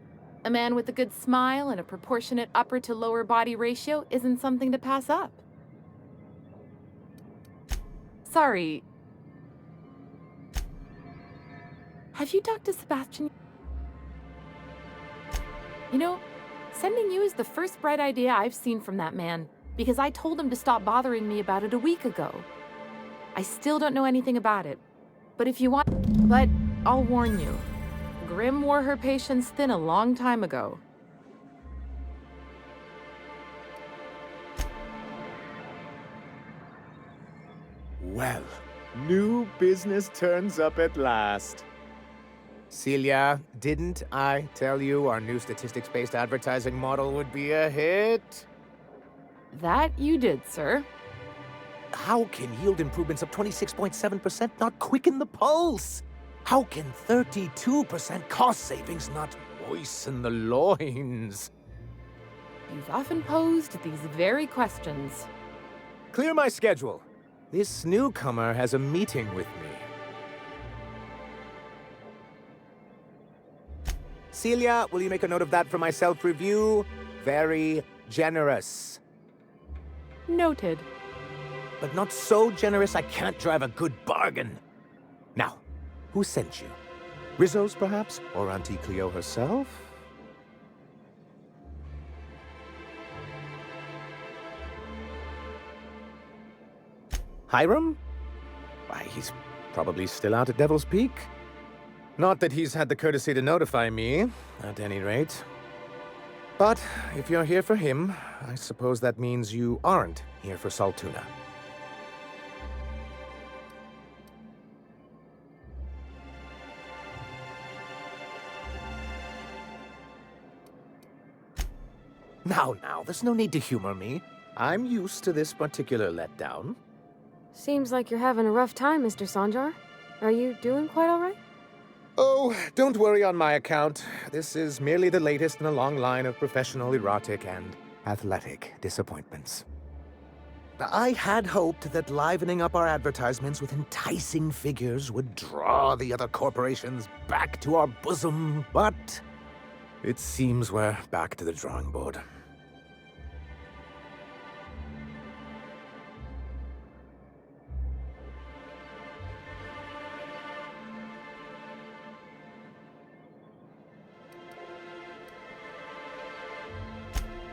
A man with a good smile and a proportionate upper to lower body ratio isn't something to pass up. Sorry. Have you talked to Sebastian? You know, sending you is the first bright idea I've seen from that man, because I told him to stop bothering me about it a week ago. I still don't know anything about it, but if you want... But I'll warn you, Grim wore her patience thin a long time ago. Well, new business turns up at last. Celia, didn't I tell you our new statistics-based advertising model would be a hit? That you did, sir. How can yield improvements of 26.7% not quicken the pulse? How can 32% cost savings not moisten the loins? You've often posed these very questions. Clear my schedule. This newcomer has a meeting with me. Celia, will you make a note of that for my self-review? Very generous. Noted. But not so generous I can't drive a good bargain. Now, who sent you? Rizzo's, perhaps? Or Auntie Cleo herself? Hiram? Why, he's probably still out at Devil's Peak. Not that he's had the courtesy to notify me, at any rate. But if you're here for him, I suppose that means you aren't here for Saltuna. Now, there's no need to humor me. I'm used to this particular letdown. Seems like you're having a rough time, Mr. Sanjar. Are you doing quite all right? Oh, don't worry on my account. This is merely the latest in a long line of professional erotic and athletic disappointments. I had hoped that livening up our advertisements with enticing figures would draw the other corporations back to our bosom, but it seems we're back to the drawing board.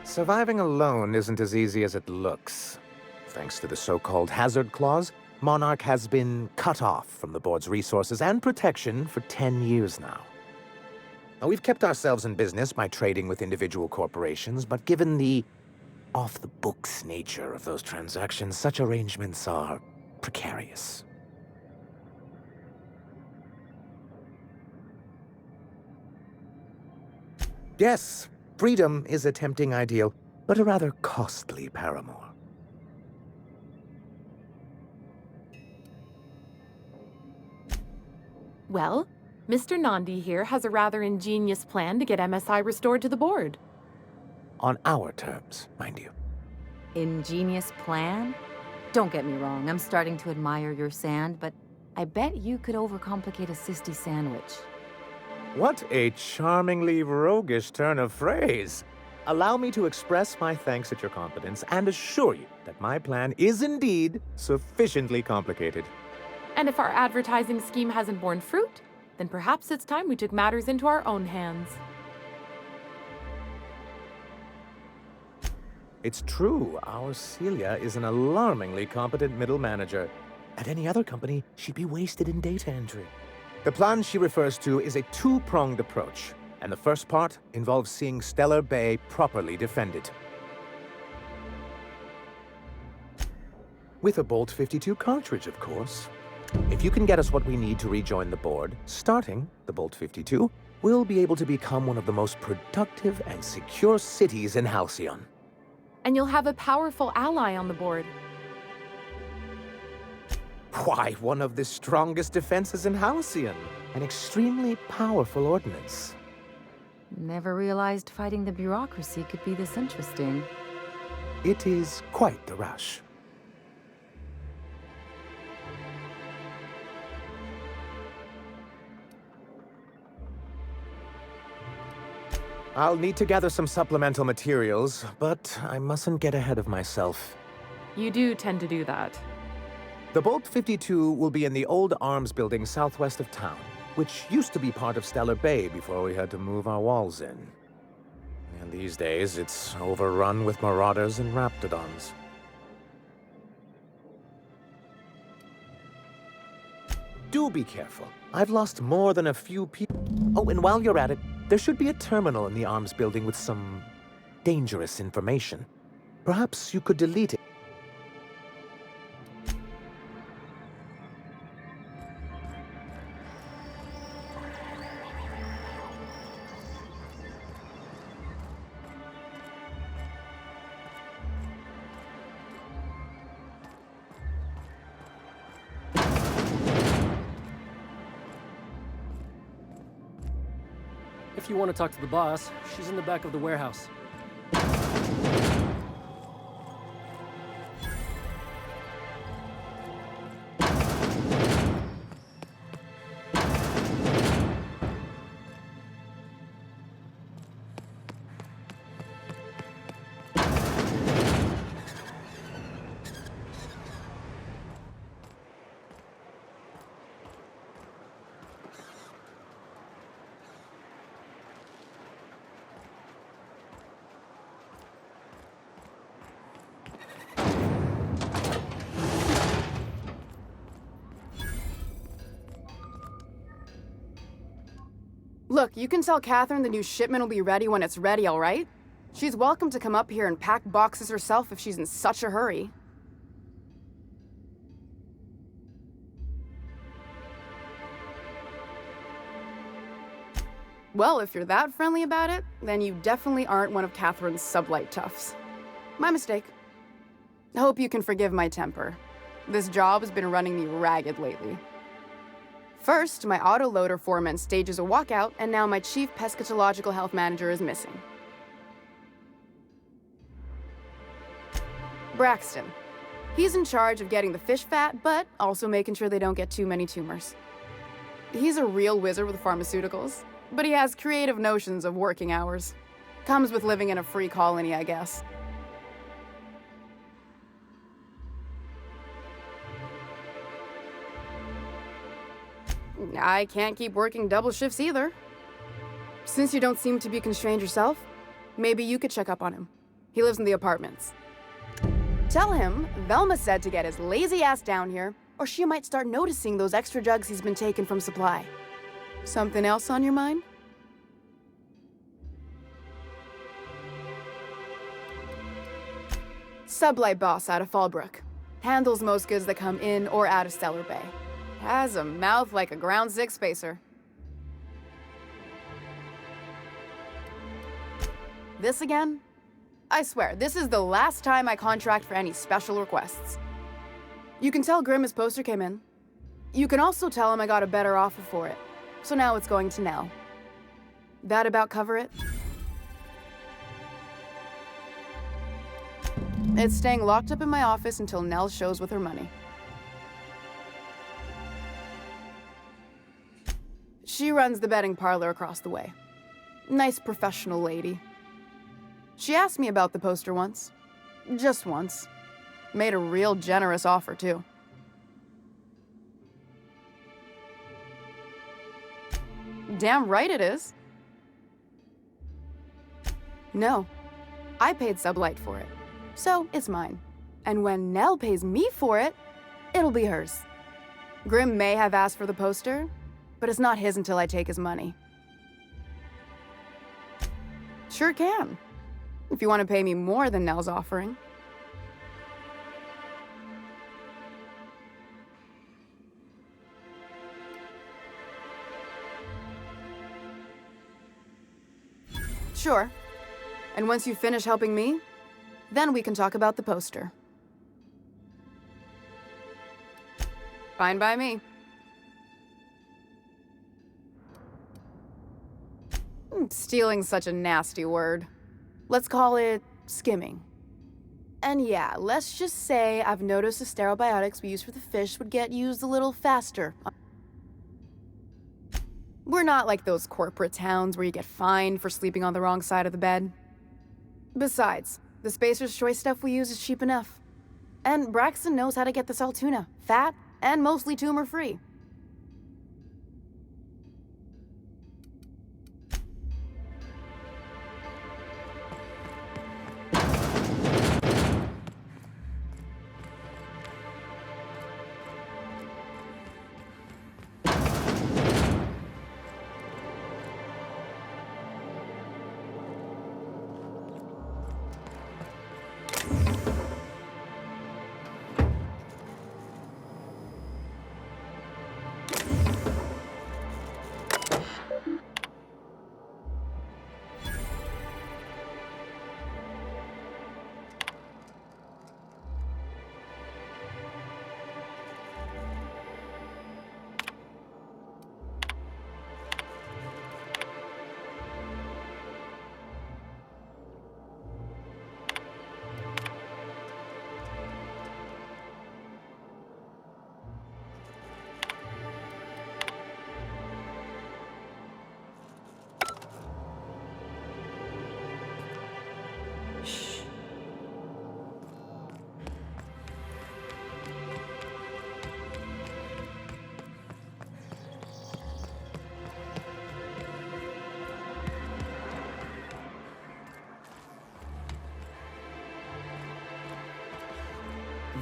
Surviving alone isn't as easy as it looks. Thanks to the so-called hazard clause, Monarch has been cut off from the board's resources and protection for 10 years now. Now, we've kept ourselves in business by trading with individual corporations, but given the off-the-books nature of those transactions, such arrangements are precarious. Yes, freedom is a tempting ideal, but a rather costly paramour. Well, Mr. Nandi here has a rather ingenious plan to get MSI restored to the board. On our terms, mind you. Ingenious plan? Don't get me wrong, I'm starting to admire your sand, but I bet you could overcomplicate a sisty sandwich. What a charmingly roguish turn of phrase. Allow me to express my thanks at your confidence and assure you that my plan is indeed sufficiently complicated. And if our advertising scheme hasn't borne fruit, then perhaps it's time we took matters into our own hands. It's true, our Celia is an alarmingly competent middle manager. At any other company, she'd be wasted in data entry. The plan she refers to is a two-pronged approach, and the first part involves seeing Stellar Bay properly defended. With a Bolt 52 cartridge, of course. If you can get us what we need to rejoin the board, starting the Bolt 52, we'll be able to become one of the most productive and secure cities in Halcyon. And you'll have a powerful ally on the board. Why, one of the strongest defenses in Halcyon. An extremely powerful ordnance. Never realized fighting the bureaucracy could be this interesting. It is quite the rush. I'll need to gather some supplemental materials, but I mustn't get ahead of myself. You do tend to do that. The Bolt 52 will be in the old arms building southwest of town, which used to be part of Stellar Bay before we had to move our walls in. And these days, it's overrun with marauders and raptidons. Do be careful. I've lost more than a few people. Oh, and while you're at it, there should be a terminal in the arms building with some dangerous information. Perhaps you could delete it. If you want to talk to the boss, she's in the back of the warehouse. Look, you can tell Catherine the new shipment will be ready when it's ready, all right? She's welcome to come up here and pack boxes herself if she's in such a hurry. Well, if you're that friendly about it, then you definitely aren't one of Catherine's sublight toughs. My mistake. I hope you can forgive my temper. This job has been running me ragged lately. First, my autoloader foreman stages a walkout, and now my chief pescatological health manager is missing. Braxton. He's in charge of getting the fish fat, but also making sure they don't get too many tumors. He's a real wizard with pharmaceuticals, but he has creative notions of working hours. Comes with living in a free colony, I guess. I can't keep working double shifts either. Since you don't seem to be constrained yourself, maybe you could check up on him. He lives in the apartments. Tell him Velma said to get his lazy ass down here, or she might start noticing those extra jugs he's been taking from supply. Something else on your mind? Sublight boss out of Fallbrook. Handles most goods that come in or out of Stellar Bay. Has a mouth like a Ground Six spacer. This again? I swear, this is the last time I contract for any special requests. You can tell Grim his poster came in. You can also tell him I got a better offer for it. So now it's going to Nell. That about cover it? It's staying locked up in my office until Nell shows with her money. She runs the betting parlor across the way. Nice professional lady. She asked me about the poster once. Just once. Made a real generous offer, too. Damn right it is. No. I paid Sublight for it. So, it's mine. And when Nell pays me for it, it'll be hers. Grim may have asked for the poster, but it's not his until I take his money. Sure can. If you want to pay me more than Nell's offering. Sure. And once you finish helping me, then we can talk about the poster. Fine by me. Stealing's such a nasty word. Let's call it skimming. And yeah, let's just say I've noticed the sterile biotics we use for the fish would get used a little faster. We're not like those corporate towns where you get fined for sleeping on the wrong side of the bed. Besides, the Spacer's Choice stuff we use is cheap enough. And Braxton knows how to get this Altoona, fat and mostly tumor-free.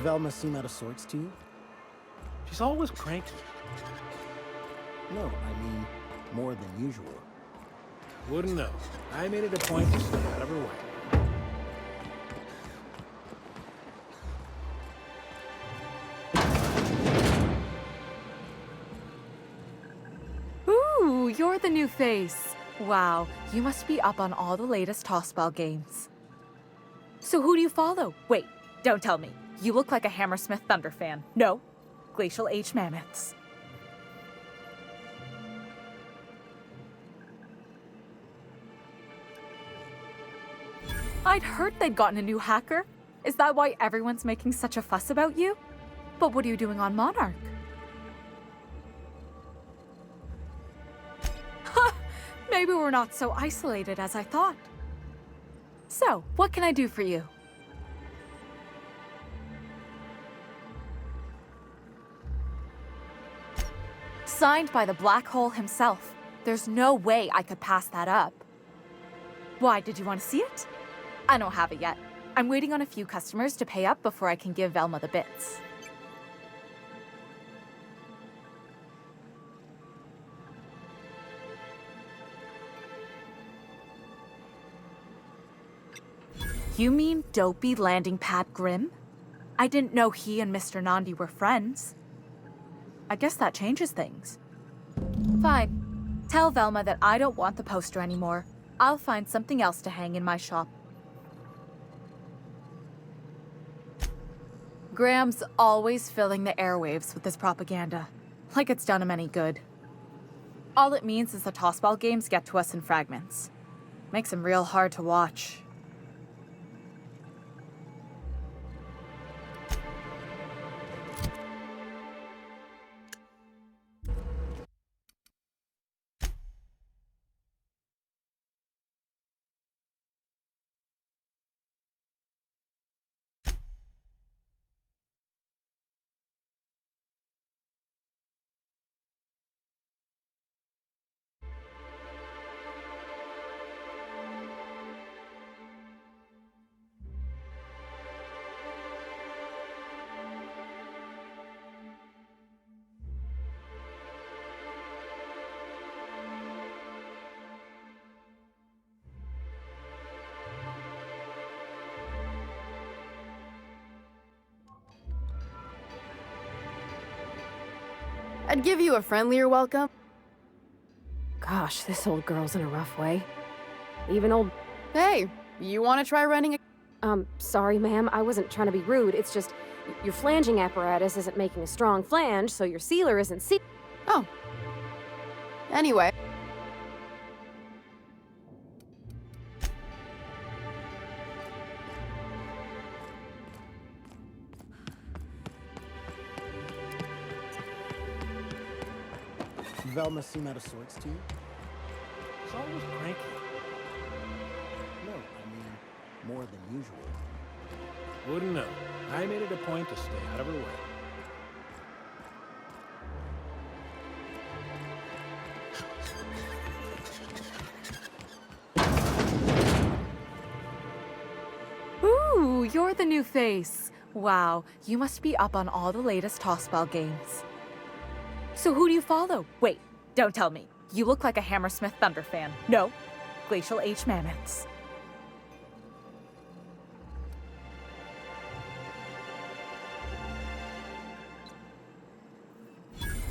Velma seem out of sorts to you? She's always cranky. No, I mean more than usual. Wouldn't know. I made it a point to stay out of her way. Ooh, you're the new face. Wow, you must be up on all the latest tossball games. So who do you follow? Wait, don't tell me. You look like a Hammersmith Thunder fan. No, Glacial Age Mammoths. I'd heard they'd gotten a new hacker. Is that why everyone's making such a fuss about you? But what are you doing on Monarch? Maybe we're not so isolated as I thought. So, what can I do for you? Signed by the Black Hole himself. There's no way I could pass that up. Why, did you want to see it? I don't have it yet. I'm waiting on a few customers to pay up before I can give Velma the bits. You mean dopey landing pad Grimm? I didn't know he and Mr. Nandi were friends. I guess that changes things. Fine. Tell Velma that I don't want the poster anymore. I'll find something else to hang in my shop. Graham's always filling the airwaves with his propaganda, like it's done him any good. All it means is the tossball games get to us in fragments. Makes them real hard to watch. I'd give you a friendlier welcome. Gosh, this old girl's in a rough way. Even old... Hey, you want to try running a... Sorry, ma'am. I wasn't trying to be rude. It's just, your flanging apparatus isn't making a strong flange, so your sealer isn't Oh. Anyway. Velma seem out of sorts to you? She's always cranky. No, I mean, more than usual. Wouldn't know. I made it a point to stay out of her way. Ooh, you're the new face. Wow, you must be up on all the latest Tossball games. So who do you follow? Wait, don't tell me. You look like a Hammersmith Thunder fan. No, Glacial H Mammoths.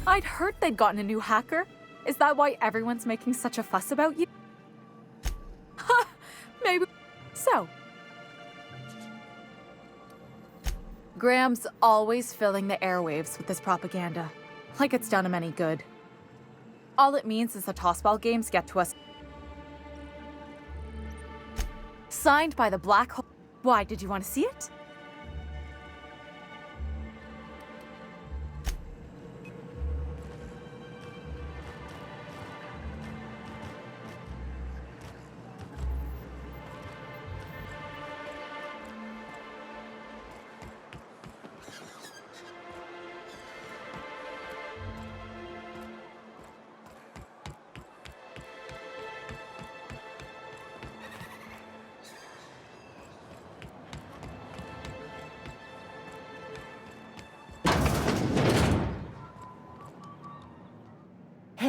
I'd heard they'd gotten a new hacker. Is that why everyone's making such a fuss about you? Ha! Maybe so. Graham's always filling the airwaves with this propaganda, like it's done him any good. All it means is the Tossball games get to us. Signed by the Black Hole. Why, did you want to see it?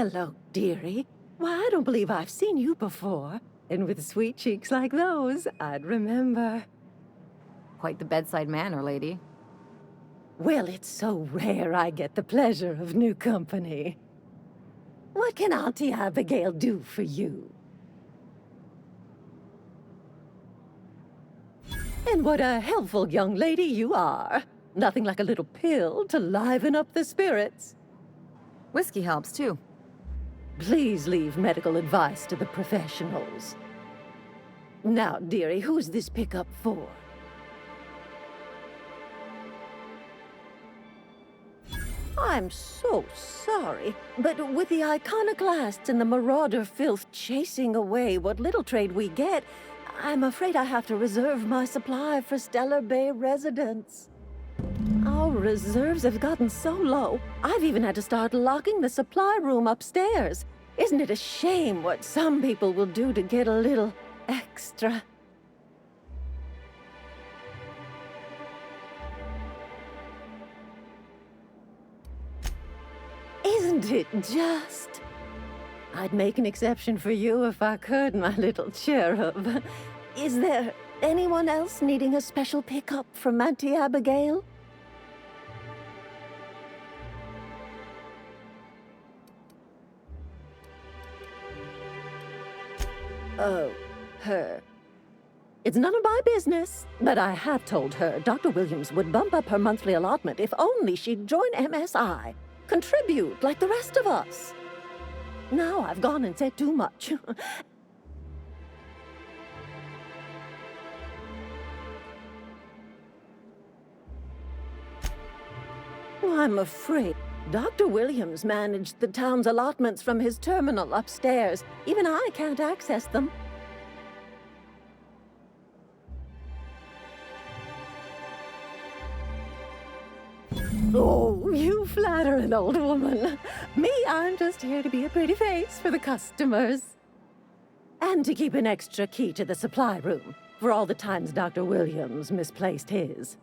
Hello, dearie. Why, I don't believe I've seen you before. And with sweet cheeks like those, I'd remember. Quite the bedside manner, lady. Well, it's so rare I get the pleasure of new company. What can Auntie Abigail do for you? And what a helpful young lady you are. Nothing like a little pill to liven up the spirits. Whiskey helps, too. Please leave medical advice to the professionals. Now, dearie, who's this pickup for? I'm so sorry, but with the iconoclasts and the marauder filth chasing away what little trade we get, I'm afraid I have to reserve my supply for Stellar Bay residents. Our reserves have gotten so low, I've even had to start locking the supply room upstairs. Isn't it a shame what some people will do to get a little extra? Isn't it just? I'd make an exception for you if I could, my little cherub. Is there anyone else needing a special pickup from Auntie Abigail? Oh, her. It's none of my business, but I have told her Dr. Williams would bump up her monthly allotment if only she'd join MSI. Contribute like the rest of us. Now I've gone and said too much. I'm afraid Dr. Williams managed the town's allotments from his terminal upstairs. Even I can't access them. Oh, you flatter an old woman. Me, I'm just here to be a pretty face for the customers. And to keep an extra key to the supply room, for all the times Dr. Williams misplaced his.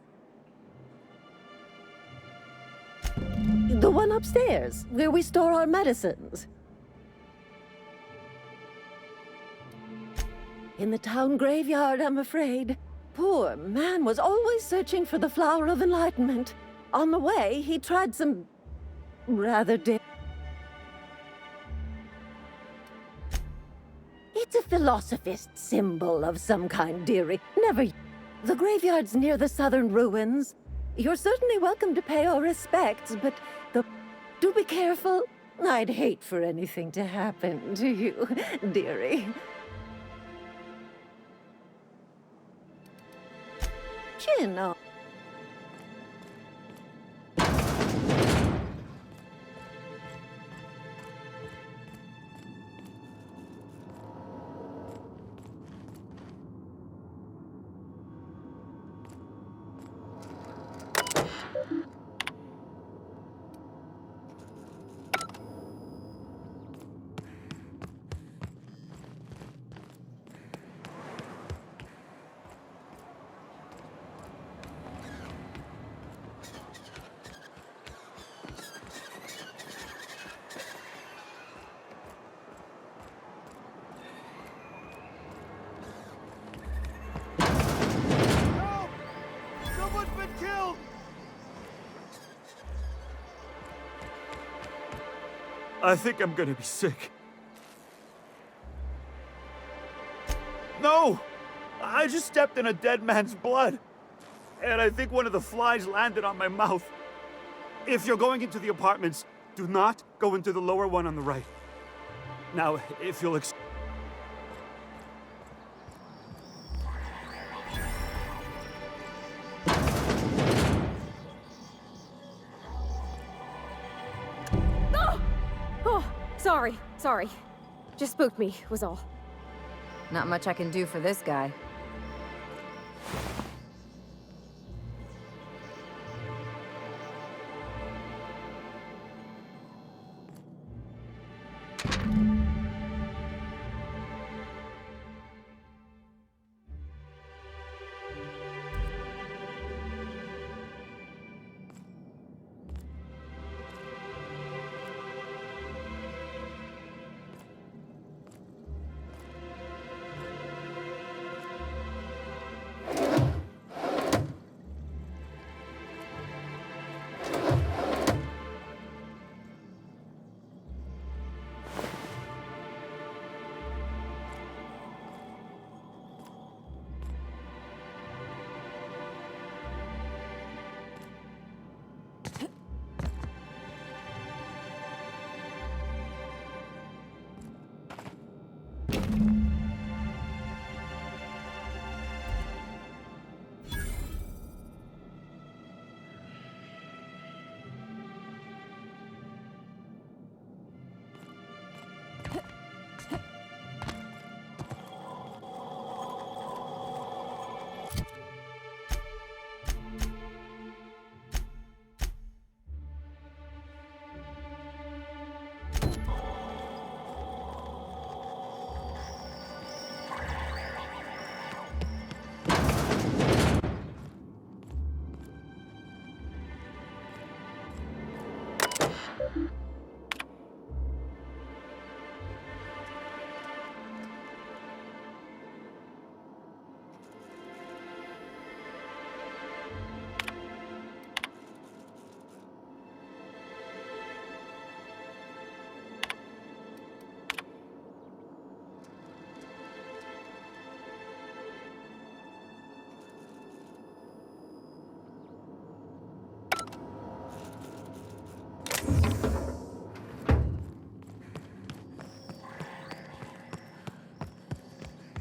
The one upstairs, where we store our medicines. In the town graveyard, I'm afraid. Poor man was always searching for the Flower of Enlightenment. On the way, he tried some rather It's a philosophist symbol of some kind, dearie. Never. The graveyard's near the southern ruins. You're certainly welcome to pay our respects, but do be careful. I'd hate for anything to happen to you, dearie. Chin up. I think I'm gonna be sick. No! I just stepped in a dead man's blood. And I think one of the flies landed on my mouth. If you're going into the apartments, do not go into the lower one on the right. Now, if you'll Oh, sorry. Just spooked me, was all. Not much I can do for this guy.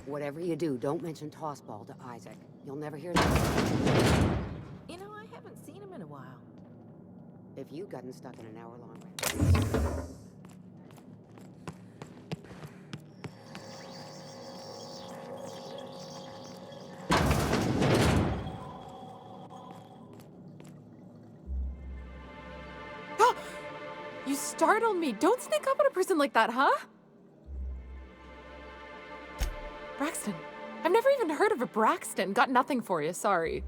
Whatever you do, don't mention Tossball to Isaac. You'll never hear that. You know, I haven't seen him in a while. If you'd gotten stuck in an hour-long race. You startled me. Don't sneak up on a person like that, huh? Braxton. I've never even heard of a Braxton. Got nothing for you, sorry.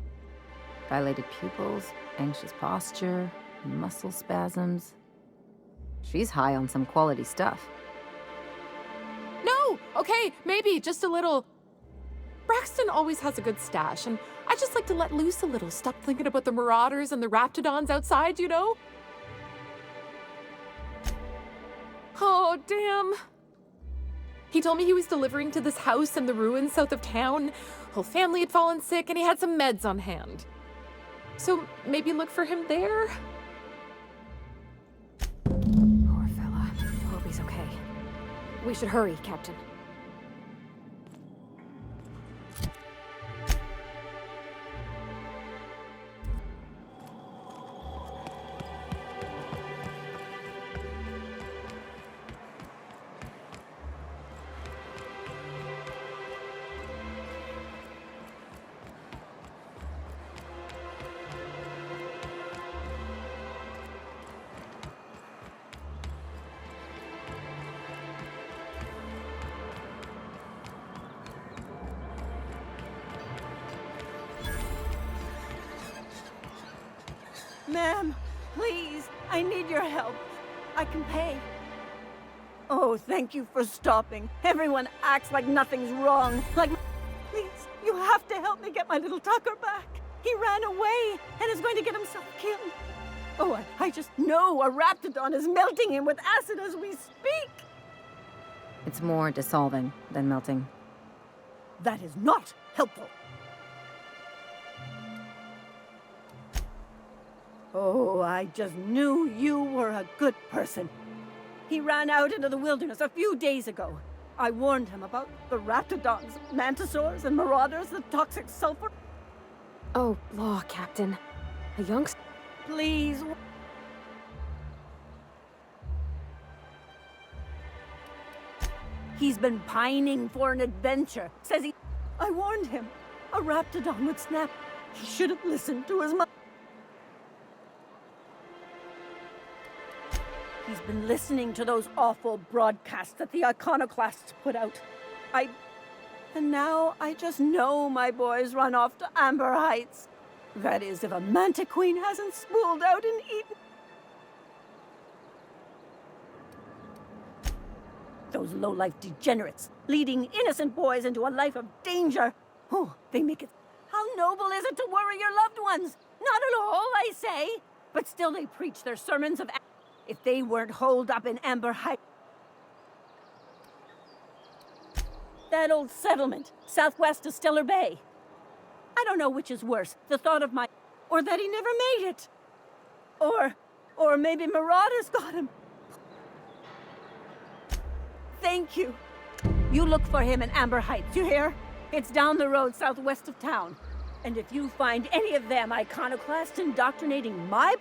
Dilated pupils, anxious posture, muscle spasms. She's high on some quality stuff. No! Okay, maybe just a little. Braxton always has a good stash, and I just like to let loose a little. Stop thinking about the Marauders and the Raptidons outside, you know? Oh, damn. He told me he was delivering to this house in the ruins south of town. Whole family had fallen sick, and he had some meds on hand. So maybe look for him there? Poor fella. Hope he's okay. We should hurry, Captain. Ma'am, please, I need your help. I can pay. Oh, thank you for stopping. Everyone acts like nothing's wrong. Please, you have to help me get my little Tucker back. He ran away and is going to get himself killed. Oh, I I just know a Raptidon is melting him with acid as we speak. It's more dissolving than melting. That is not helpful. Oh, I just knew you were a good person. He ran out into the wilderness a few days ago. I warned him about the Raptidons, Mantisaurs, and Marauders, the toxic sulfur. Oh, law, Captain. A youngster. Please. He's been pining for an adventure. Says he... I warned him. A Raptidon would snap. He should have listened to his mother. He's been listening to those awful broadcasts that the Iconoclasts put out. And now I just know my boys run off to Amber Heights. That is, if a Mantiqueen hasn't spooled out and eaten. Those low-life degenerates, leading innocent boys into a life of danger. Oh, they make it... How noble is it to worry your loved ones? Not at all, I say. But still they preach their sermons of... If they weren't holed up in Amber Heights... That old settlement, southwest of Stellar Bay. I don't know which is worse, the thought of my... Or that he never made it. Or maybe Marauders got him. Thank you. You look for him in Amber Heights, you hear? It's down the road southwest of town. And if you find any of them iconoclasts indoctrinating my...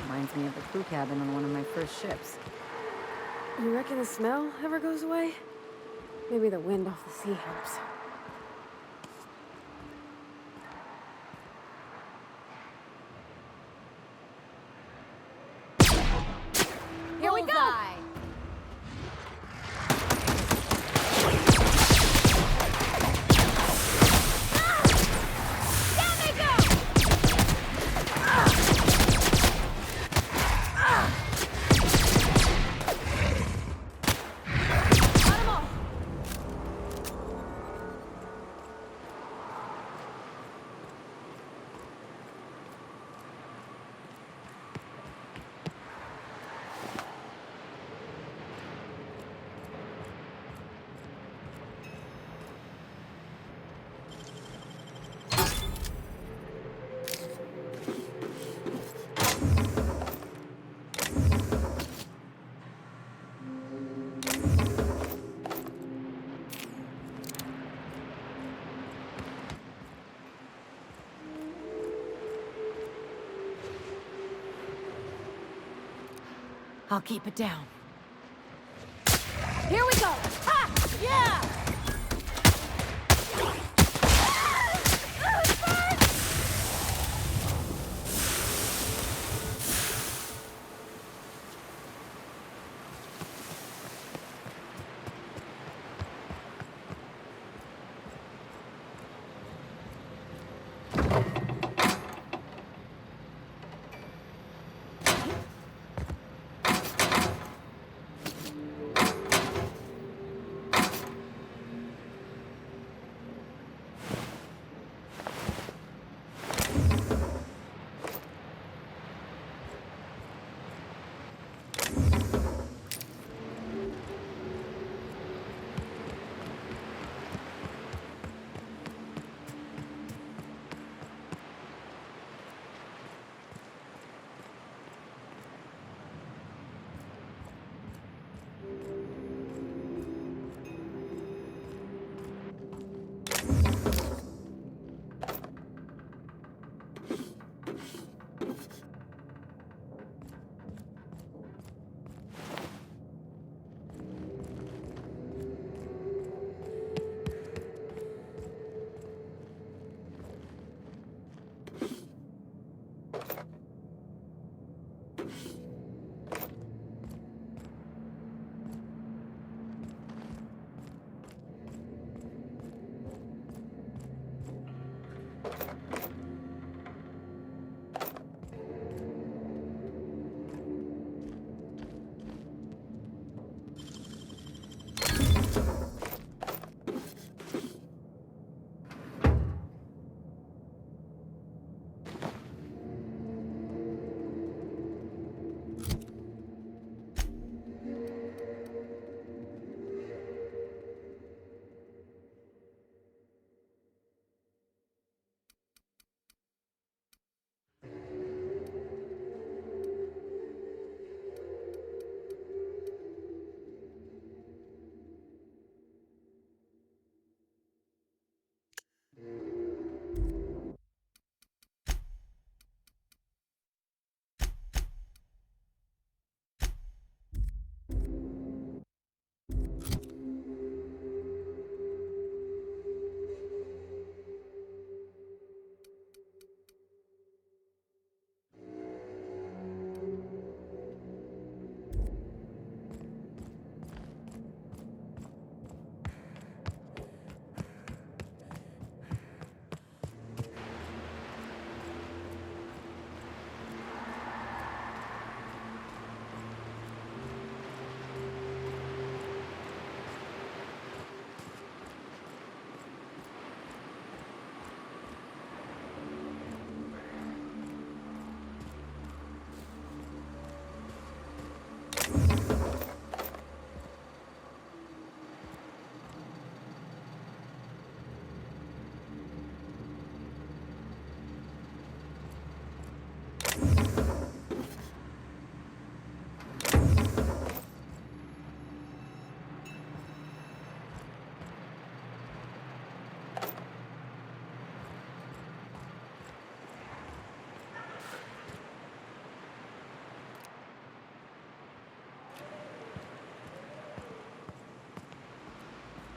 Reminds me of the crew cabin on one of my first ships. You reckon the smell ever goes away? Maybe the wind off the sea helps. Here we go! I'll keep it down. Here we go! Ha! Yeah!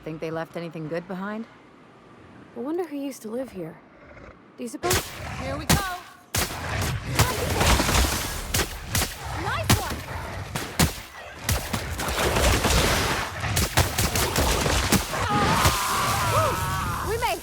Think they left anything good behind? I wonder who used to live here. Do you suppose? Here we go. Nice one. Woo! We made.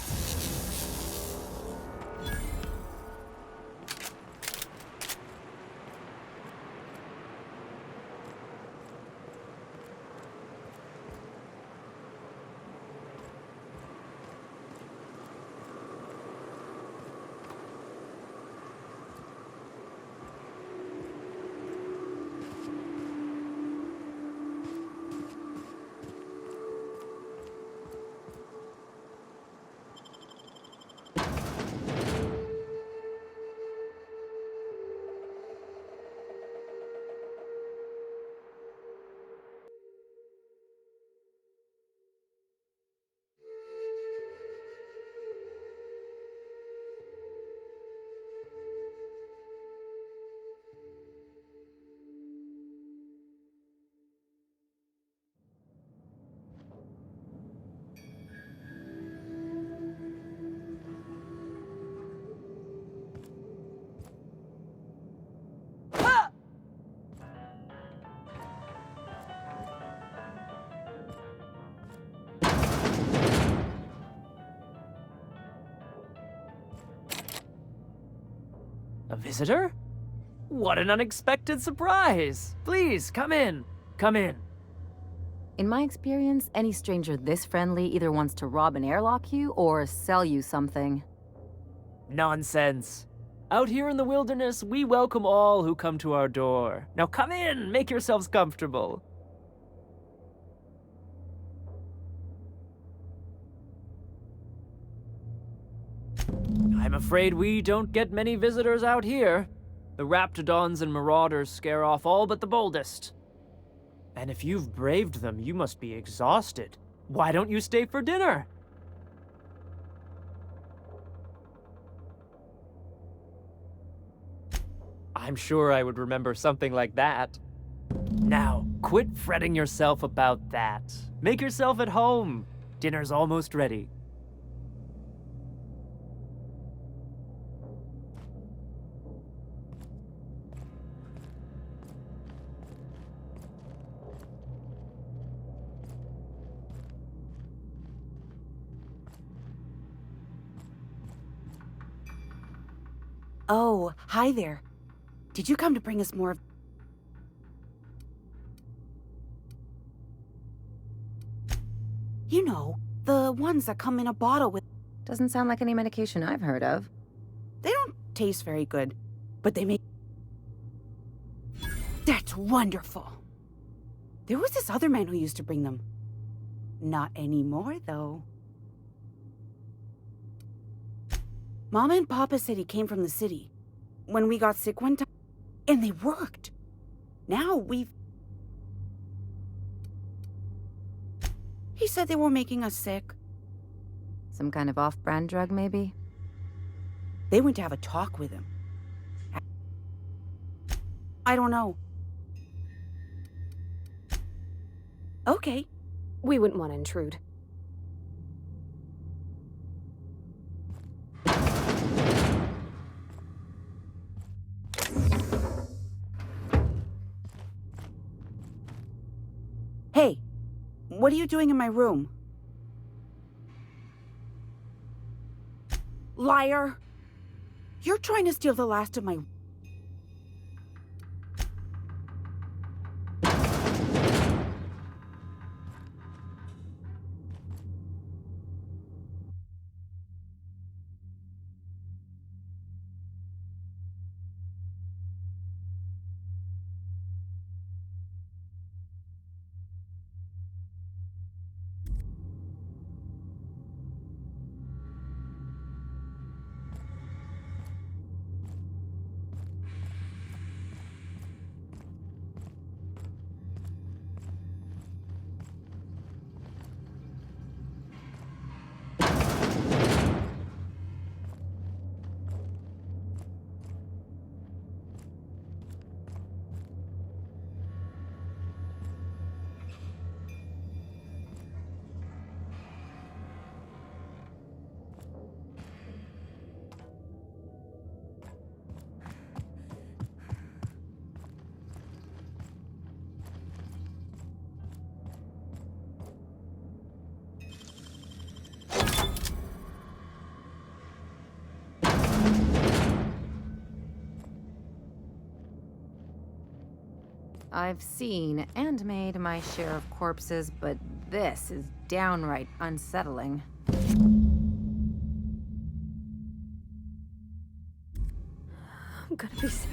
A visitor? What an unexpected surprise! Please, come in. Come in. In my experience, any stranger this friendly either wants to rob and airlock you or sell you something. Nonsense. Out here in the wilderness, we welcome all who come to our door. Now come in, make yourselves comfortable. I'm afraid we don't get many visitors out here. The Raptidons and Marauders scare off all but the boldest. And if you've braved them, you must be exhausted. Why don't you stay for dinner? I'm sure I would remember something like that. Now, quit fretting yourself about that. Make yourself at home. Dinner's almost ready. Oh, hi there. Did you come to bring us more of... You know, the ones that come in a bottle with... Doesn't sound like any medication I've heard of. They don't taste very good, but they make... That's wonderful. There was this other man who used to bring them. Not anymore, though. Mama and Papa said he came from the city. When we got sick one time, and they worked. Now we've... He said they were making us sick. Some kind of off-brand drug, maybe? They went to have a talk with him. I don't know. Okay. We wouldn't want to intrude. Hey, what are you doing in my room? Liar! You're trying to steal the last of my... I've seen and made my share of corpses, but this is downright unsettling. I'm gonna be sick.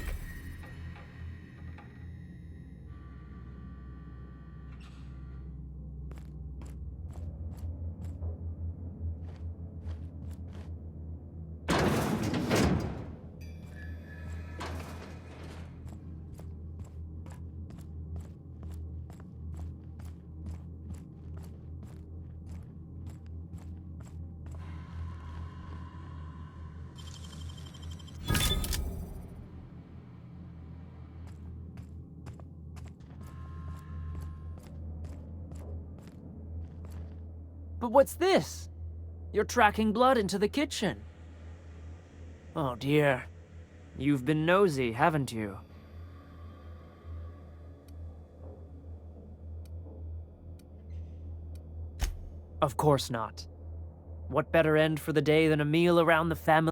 But what's this? You're tracking blood into the kitchen. Oh dear. You've been nosy, haven't you? Of course not. What better end for the day than a meal around the family?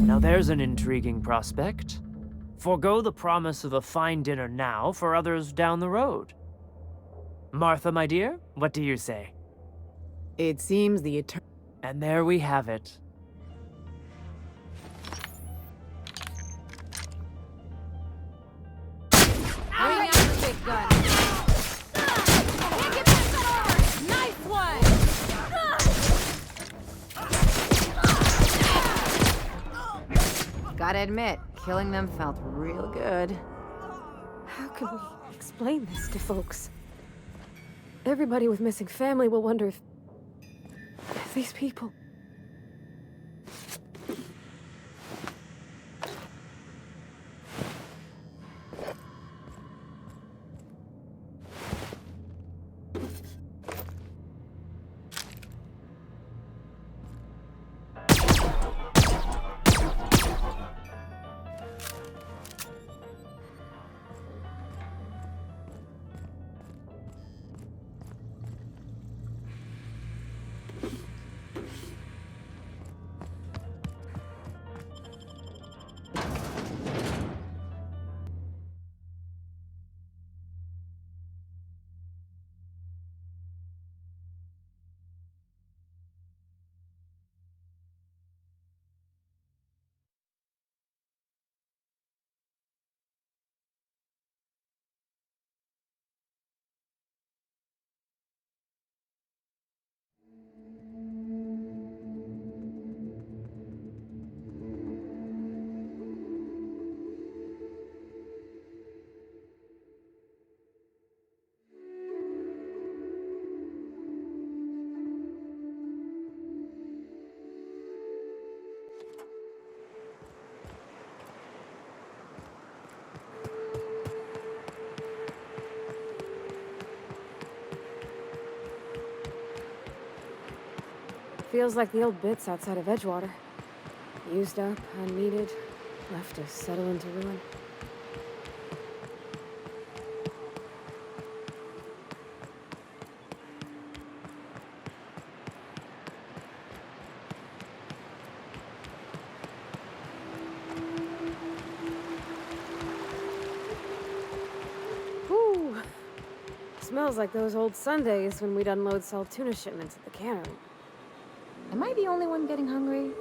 Now there's an intriguing prospect. Forgo the promise of a fine dinner now for others down the road. Martha, my dear, what do you say? It seems the And there we have it. Bring out the big gun. Nice one! Gotta admit, killing them felt real good. How can we explain this to folks? Everybody with missing family will wonder if these people... Feels like the old bits outside of Edgewater. Used up, unneeded, left to settle into ruin. Whew. Smells like those old Sundays when we'd unload sell tuna shipments at the cannery. Am I the only one getting hungry?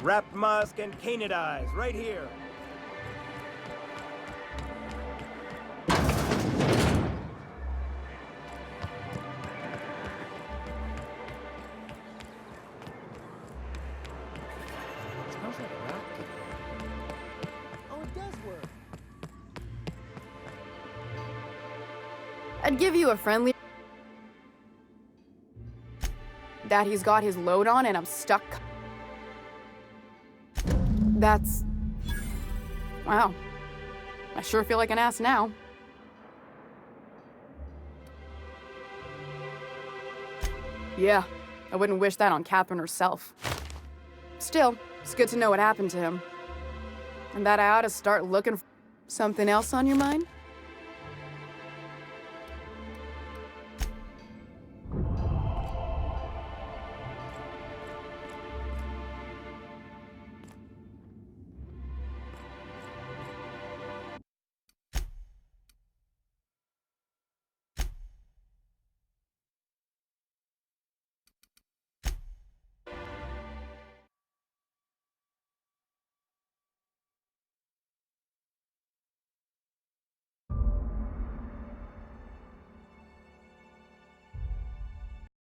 Wrapped musk and canid eyes, right here. Smells like rat kid. Oh, it does work. I'd give you a friendly... that he's got his load on and I'm stuck. That's... wow. I sure feel like an ass now. Yeah, I wouldn't wish that on Catherine herself. Still, it's good to know what happened to him. And that I ought to start looking for something else on your mind?